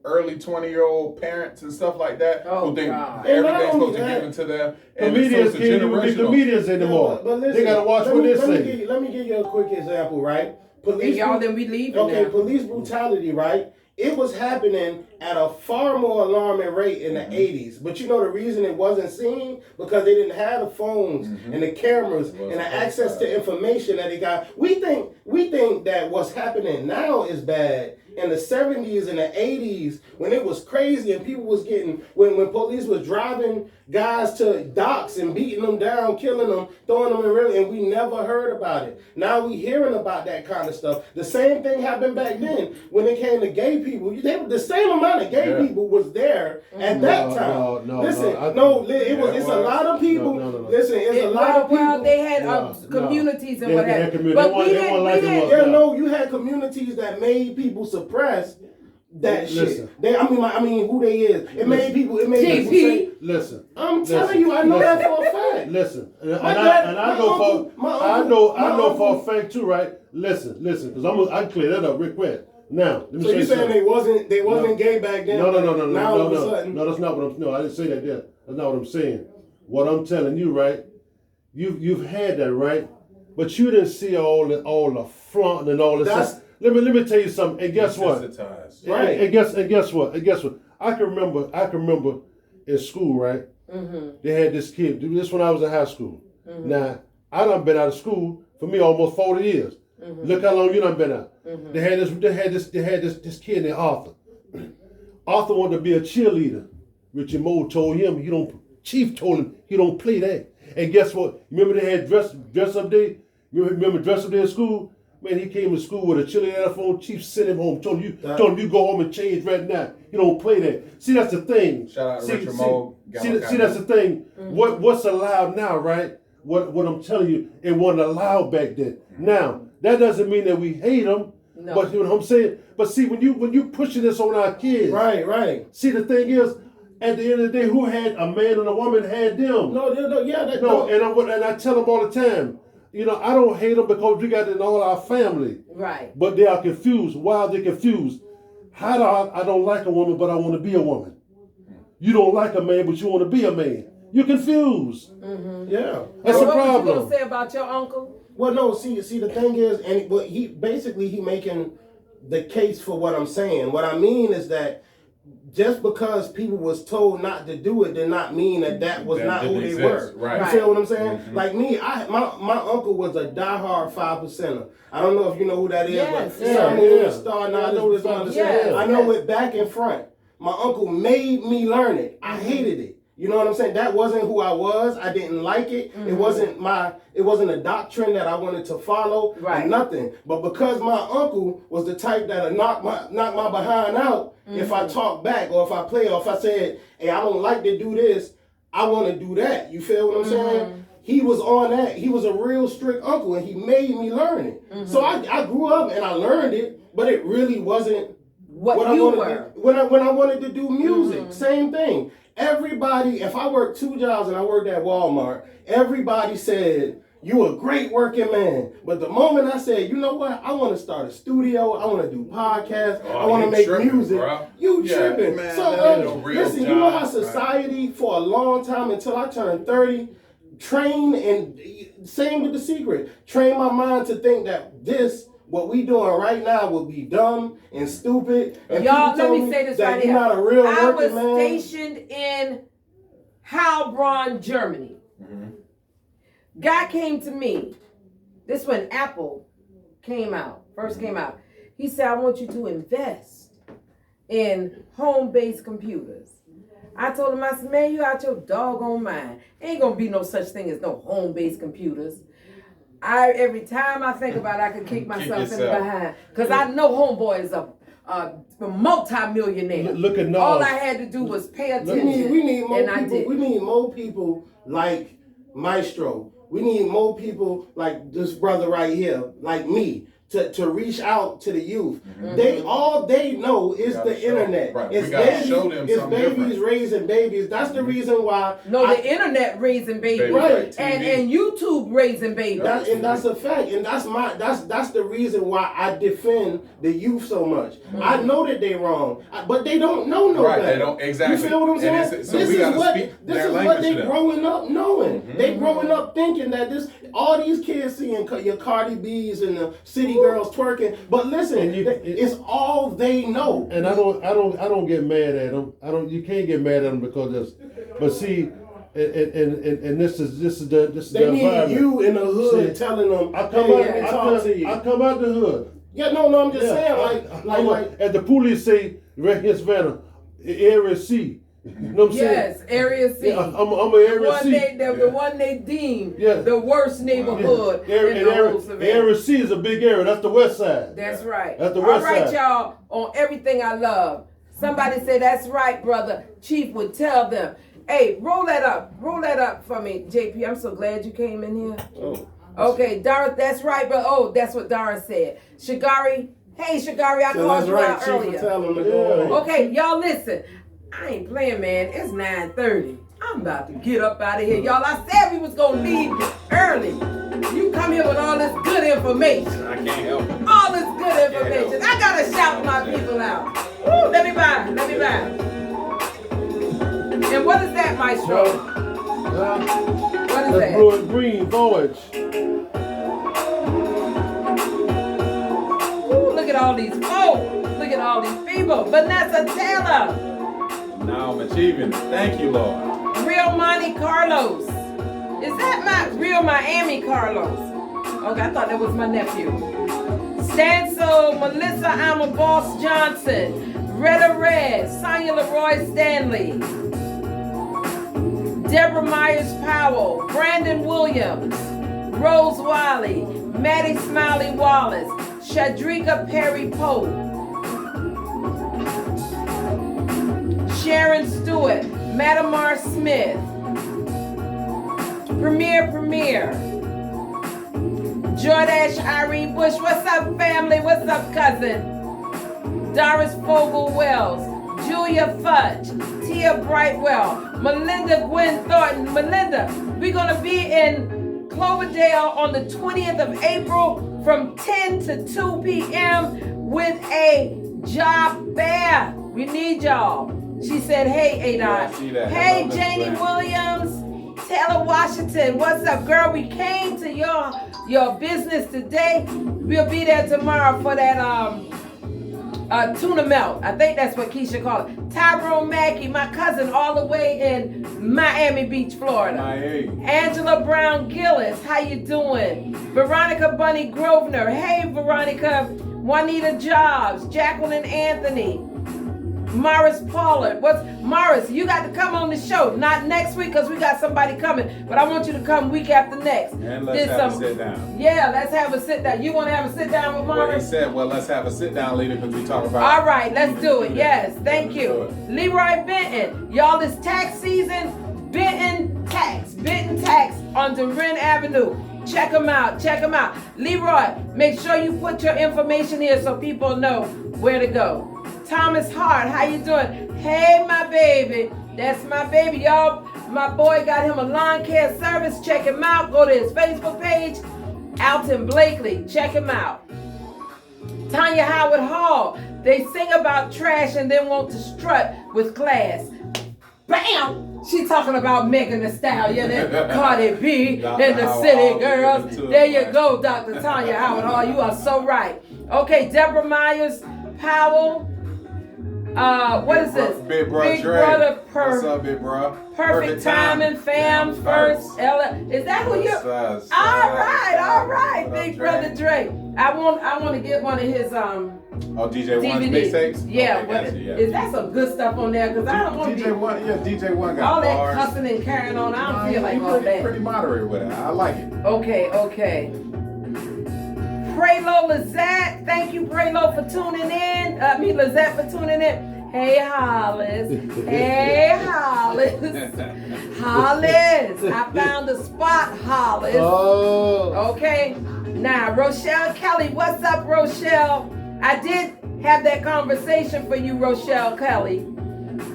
early 20-year-old parents and stuff like that who think everything's supposed to be given to them. And Comedians can't even be comedians anymore. But listen, they gotta watch what they say. Let me give you a quick example, right? Police, then we leave. Okay, police brutality, right? It was happening at a far more alarming rate in the 80s. But the reason it wasn't seen? Because they didn't have the phones and the cameras and the access to information that they got. We think that what's happening now is bad. In the 70s and the 80s, when it was crazy and people was getting, when police was driving guys to docks and beating them down, killing them, throwing them in river, and we never heard about it. Now we hearing about that kind of stuff. The same thing happened back then when it came to gay people. The same amount of gay people was there at that time. It's a lot of people. Listen, it's a lot of people. Well, they had communities and what have you. But we didn't. You had communities that made people suppress that shit. I mean, who they is. It made people say, listen. I'm telling you, I know that for a fact. Listen, I know for a fact too, right? Listen, because I can clear that up real quick. Now, let me so you saying they wasn't gay back then? No. Now all of a sudden, no, that's not what I'm. No, I didn't say that there. That's not what I'm saying. What I'm telling you, right? You've had that, right? But you didn't see all the flaunt and all this stuff. Let me tell you something. And guess what? Right. And guess what? I can remember in school, right? Mm-hmm. They had this kid. This when I was in high school. Mm-hmm. Now I done been out of school for me almost 40 years. Mm-hmm. Look how long you done been out. Mm-hmm. They had this kid named Arthur. Arthur wanted to be a cheerleader. Richie Moe told him Chief told him he don't play that. And guess what? Remember they had dress up day? Remember dress up day at school? Man, he came to school with a chili phone. Chief sent him home. Told him you go home and change right now. You don't play that. See, that's the thing. Shout out to Richard Moe. See, that's the thing. What's allowed now, right? What I'm telling you, it wasn't allowed back then. Now, that doesn't mean that we hate them. No. But you know what I'm saying? But see, when you pushing this on our kids. Right. See, the thing is, at the end of the day, who had a man and a woman had them? No. And I tell them all the time, you know, I don't hate them because we got it in all our family. Right. But they are confused. Why are they confused? I don't like a woman, but I want to be a woman. You don't like a man, but you want to be a man. You're confused. Mm-hmm. Yeah. That's a problem. What was you going to say about your uncle? Well, no, see, the thing is, and what he making the case for what I'm saying. What I mean is that just because people was told not to do it did not mean that was not who they were. Right. You feel what I'm saying? Mm-hmm. Like me, my uncle was a diehard 5%er. I don't know if you know who that is, but Star Knowledge was I know it back and front. My uncle made me learn it. I hated it. You know what I'm saying? That wasn't who I was. I didn't like it. Mm-hmm. It wasn't a doctrine that I wanted to follow. Right. Or nothing. But because my uncle was the type that'll knock my behind out if I talk back or if I play or if I said, hey, I don't like to do this, I want to do that. You feel what I'm saying? He was on that. He was a real strict uncle and he made me learn it. Mm-hmm. So I grew up and I learned it, but it really wasn't what I wanted to do. When I wanted to do music, same thing. Everybody, if I worked 2 jobs and I worked at Walmart, everybody said, you a great working man. But the moment I said, you know what, I want to start a studio, I want to do podcasts, I want to make music, bro. You tripping. Man, so listen, you know how society for a long time until I turned 30, trained and same with The Secret, trained my mind to think that what we doing right now will be dumb and stupid. And y'all, let me say this right here. Not a real I was stationed in Heilbronn, Germany. Mm-hmm. Guy came to me. This when Apple first came out. He said, I want you to invest in home-based computers. I told him, I said, man, you out your doggone mind. Ain't gonna be no such thing as no home-based computers. Every time I think about it, I can kick myself in the behind. Because I know homeboy is a multi-millionaire. Look at Nas. All I had to do was pay attention. We need more people. We need more people like Maestro. We need more people like this brother right here, like me, to reach out to the youth. Mm-hmm. All they know is the internet. Right. It's babies raising babies. That's the reason why. The internet raising babies. Right. And YouTube raising babies. That's a fact. And that's the reason why I defend the youth so much. Mm-hmm. I know that they're wrong, but they don't know no better. They don't exactly. You feel what I'm saying? So this is what they growing up knowing. Mm-hmm. They growing up thinking that all these kids seeing your Cardi B's and the city girls twerking, but listen, it's all they know. And I don't get mad at them. You can't get mad at them because but see, and this is the they need you in the hood telling them. I come out the hood. Yeah, no, I'm just saying like as the police say right here in Savannah, Area C. You know what I'm saying? Yes, Area C. Yeah, I'm an Area C. The one they deem the worst neighborhood in the whole Savannah. Area C is a big area. That's the west side. That's right. That's the west side. All right, y'all, on everything I love. Somebody say, that's right, brother. Chief would tell them. Hey, roll that up for me, JP. I'm so glad you came in here. Oh. Okay, Dara, that's right, bro. Oh, that's what Dara said. Shagari, hey, Shagari, I called you out earlier. Okay, y'all listen. I ain't playing, man. It's 9:30. I'm about to get up out of here, y'all. I said we was gonna leave early. You come here with all this good information. I can't help it. All this good information. I gotta shout my people out. Woo, let me buy. And what is that, Maestro? What is that? Blue and green voyage. Ooh, look at all these folks. Look at all these people. Vanessa Taylor. Now I'm achieving it. Thank you, Lord. Real Monte Carlos. Is that my real Miami Carlos? Okay, I thought that was my nephew. Stancil, Melissa I'm a Boss Johnson, Retta Red, Sonia Leroy Stanley, Deborah Myers Powell, Brandon Williams, Rose Wiley, Maddie Smiley Wallace, Shadrika Perry Pope, Sharon Stewart, Matamar Smith, Premier, Jordash Irene Bush, what's up family, what's up cousin, Doris Fogle Wells, Julia Fudge, Tia Brightwell, Melinda Gwen Thornton. Melinda, we're going to be in Cloverdale on the 20th of April from 10 to 2 p.m. with a job fair. We need y'all. She said, hey, Adon. Hey, Janie Williams, Taylor Washington. What's up, girl? We came to your business today. We'll be there tomorrow for that tuna melt. I think that's what Keisha called it. Tyrone Mackey, my cousin, all the way in Miami Beach, Florida. Angela Brown Gillis, how you doing? Veronica Bunny Grosvenor. Hey, Veronica. Juanita Jobs, Jacqueline Anthony. Morris Pollard. Morris, you got to come on the show. Not next week because we got somebody coming, but I want you to come week after next. And let's have a sit down. Yeah, let's have a sit down. You want to have a sit down with Morris? Well, he said, well, let's have a sit down later because we talk about. All right, let's do it. Yes, thank you. Leroy Benton. Y'all, this tax season, Benton Tax on Durin Avenue. Check them out. Leroy, make sure you put your information here so people know where to go. Thomas Hart, how you doing? Hey, my baby. That's my baby, y'all. My boy got him a lawn care service. Check him out. Go to his Facebook page. Alton Blakely. Check him out. Tanya Howard Hall. They sing about trash and then want to strut with class. Bam! She talking about Megan Thee Stallion and Cardi B and the City Girls. There you go, Dr. Tanya Howard Hall. You are so right. Okay, Deborah Myers Powell. What is this? Big Brother What's up, big bro? Perfect timing, fam first. Ella, is that who you? All right, Big Brother Dre. I want to get one of his DJ One's mixtapes. Yeah, Okay, is that some good stuff on there? Because I don't want to be DJ One got all that bars. cussing and carrying on. I don't feel like all that. Pretty moderate with it. I like it. Okay. Praylo Lizette, thank you Praylo for tuning in. Lizette for tuning in. Hey Hollis, Hollis, I found a spot, Hollis. Oh. Okay, now Rochelle Kelly, what's up Rochelle? I did have that conversation for you, Rochelle Kelly.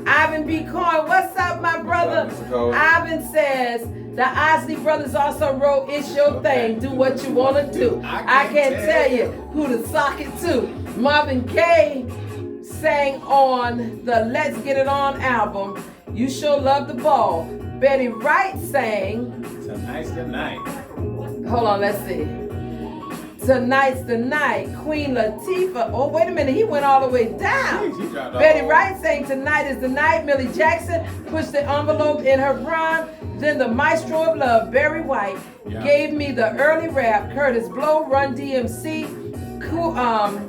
Ivan B. Coyne, what's up my brother? Ivan says, the Osley brothers also wrote It's Your Thing, do what you want to do. I can't tell you who to sock it to. Marvin Gaye sang on the Let's Get It On album, You Sure Love the Ball. Betty Wright sang Tonight's the Night. Hold on, let's see. Tonight's the Night. Queen Latifah. Oh, wait a minute. He went all the way down. Betty Wright sang Tonight is the Night. Millie Jackson pushed the envelope in her prime. Then the maestro of love, Barry White, gave me the early rap. Curtis Blow, Run DMC. Cool,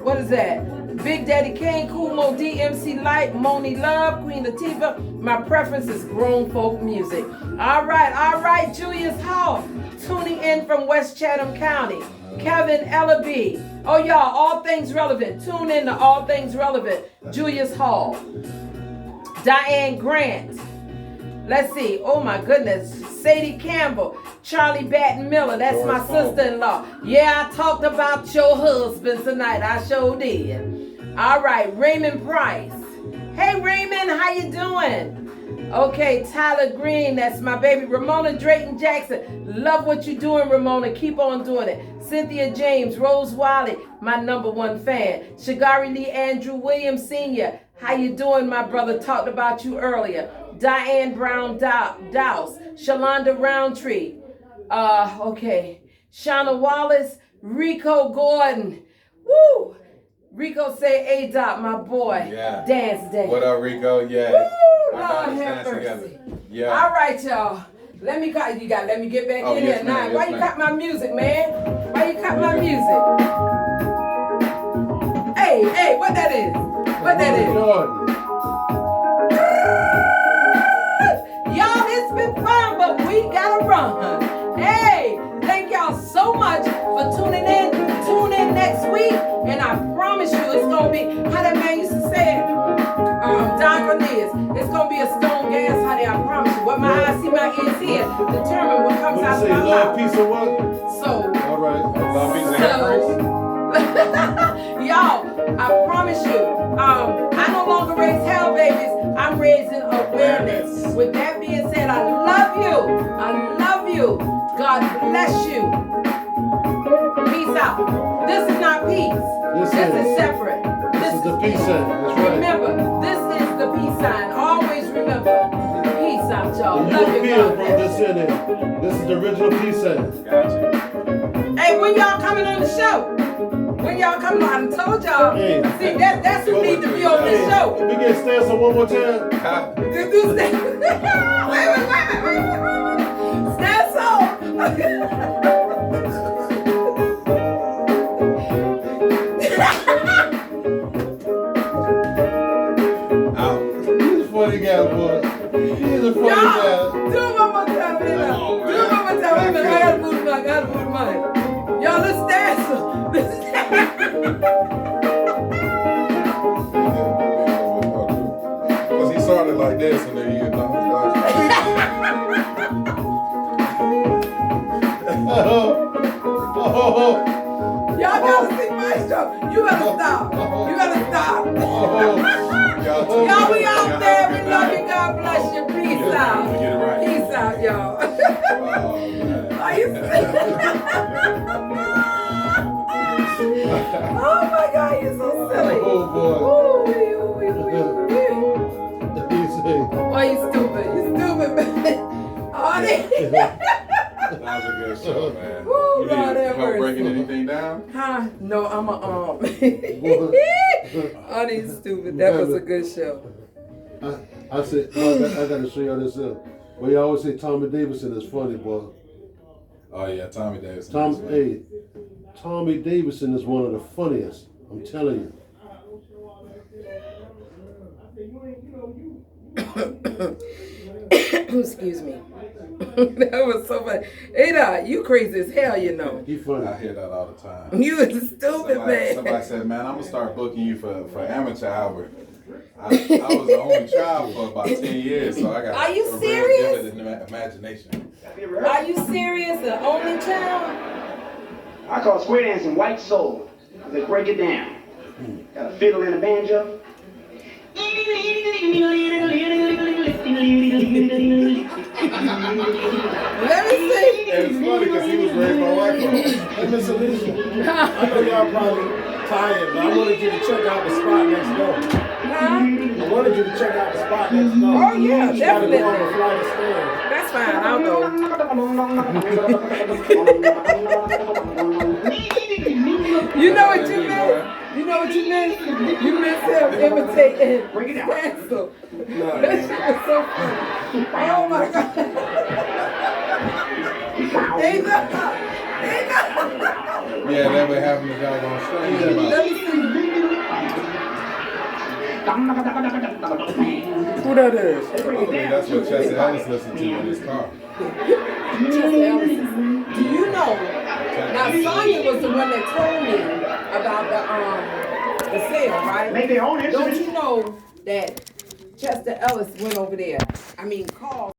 what is that? Big Daddy Kane, Cool Mo DMC Light, Moni Love, Queen Latifah. My preference is grown folk music. All right, Julius Hall, tuning in from West Chatham County. Kevin Ellaby. Oh, y'all, All Things Relevant. Tune in to All Things Relevant. Julius Hall. Diane Grant. Let's see. Oh, my goodness. Sadie Campbell. Charlie Batten Miller. That's my sister-in-law. Yeah, I talked about your husband tonight. I sure did. All right, Raymond Price. Hey, Raymond, how you doing? Okay, Tyler Green, that's my baby. Ramona Drayton Jackson, love what you're doing, Ramona. Keep on doing it. Cynthia James, Rose Wiley, my #1 fan. Shagari Lee Andrew Williams Sr., how you doing, my brother? Talked about you earlier. Diane Brown Dowse, Shalonda Roundtree. Okay, Shauna Wallace, Rico Gordon. Woo! Rico say A-Dot, my boy. Yeah. Dance day. What up, Rico? Yeah. Woo! Lord have mercy. Yeah. All right, y'all. Let me get back in here now. Why you cut my music, man? Why you cut my music? Hey, what that is? What that is? Y'all, it's been fun. what it is. It's gonna be a stone gas, honey. I promise you. What my eyes see, my ears hear, determine what comes What out you of say? my Love, mouth. peace, and what? So, All right. Love, peace, and hair grease. y'all, I promise you, I no longer raise hell babies. I'm raising awareness. With that being said, I love you. I love you. God bless you. Peace out. This is not peace. This is separate. This is the peace sign. That's right. Remember, this is the peace sign. Always remember. Peace out, y'all. The Love you, European God brought bless. this in there. This is the original peace sign. Gotcha. Hey, when y'all coming on the show? When y'all coming on, I told y'all. Hey. See, that's who need to be on this show. We get stanza one more time. Do wait. Stand so. He's a funny guy, boy. He's a funny Y'all, guy. do it one more time. Do it one more time. Wait a minute. I gotta move the mic. Y'all, let's dance. Because he started like this and then you get done. Y'all gotta see Maestro. You gotta stop. You gotta stop. Y'all, we out there. We love you. God bless you. Peace out. Get it right. Peace out, y'all. Are you Oh my God, you're so silly. Oh, boy. Oh, you stupid. You stupid, man. Oh, That was a good show, man. Woo, You Lord need have help mercy. breaking anything down? Huh? No, I'm a Oh, these stupid. That was a good show. I said, I gotta show y'all this. Well, you always say Tommy Davidson is funny, boy. Oh yeah, Tommy Davis. Tommy Davidson is one of the funniest. I'm telling you. Excuse me. That was so funny. Ada, you crazy as hell, you know. He funny. I hear that all the time. You is stupid, man. Somebody said, man, I'm gonna start booking you for amateur hour. I was the only child for about 10 years, so I got Are you a real serious? vivid imagination. Are you serious? The only child? I call square dancing white soul. Let's break it down. Got a fiddle and a banjo. Let me see. And it's funny because he was raised by white folks. Hey, Miss Alicia, I know y'all probably tired, but I wanted you to check out the spot next door. Huh? I wanted you to check out the spot next door. Oh, yeah, You gotta go definitely. up a flight of stairs. That's fine. I'll go. You know what you missed? You know what you missed? You missed him imitating Stancil. That shit was so funny. Oh my God. Ada. Yeah, that would happen if y'all gonna string him Let out. me see. Who that is? Hopefully that's what Chester Ellis listened to in his car. Chester Ellis. Do you know? Now Sonya was the one that told me about the sale, right? Make their own Don't instruments. you know that Chester Ellis went over there? I mean, called.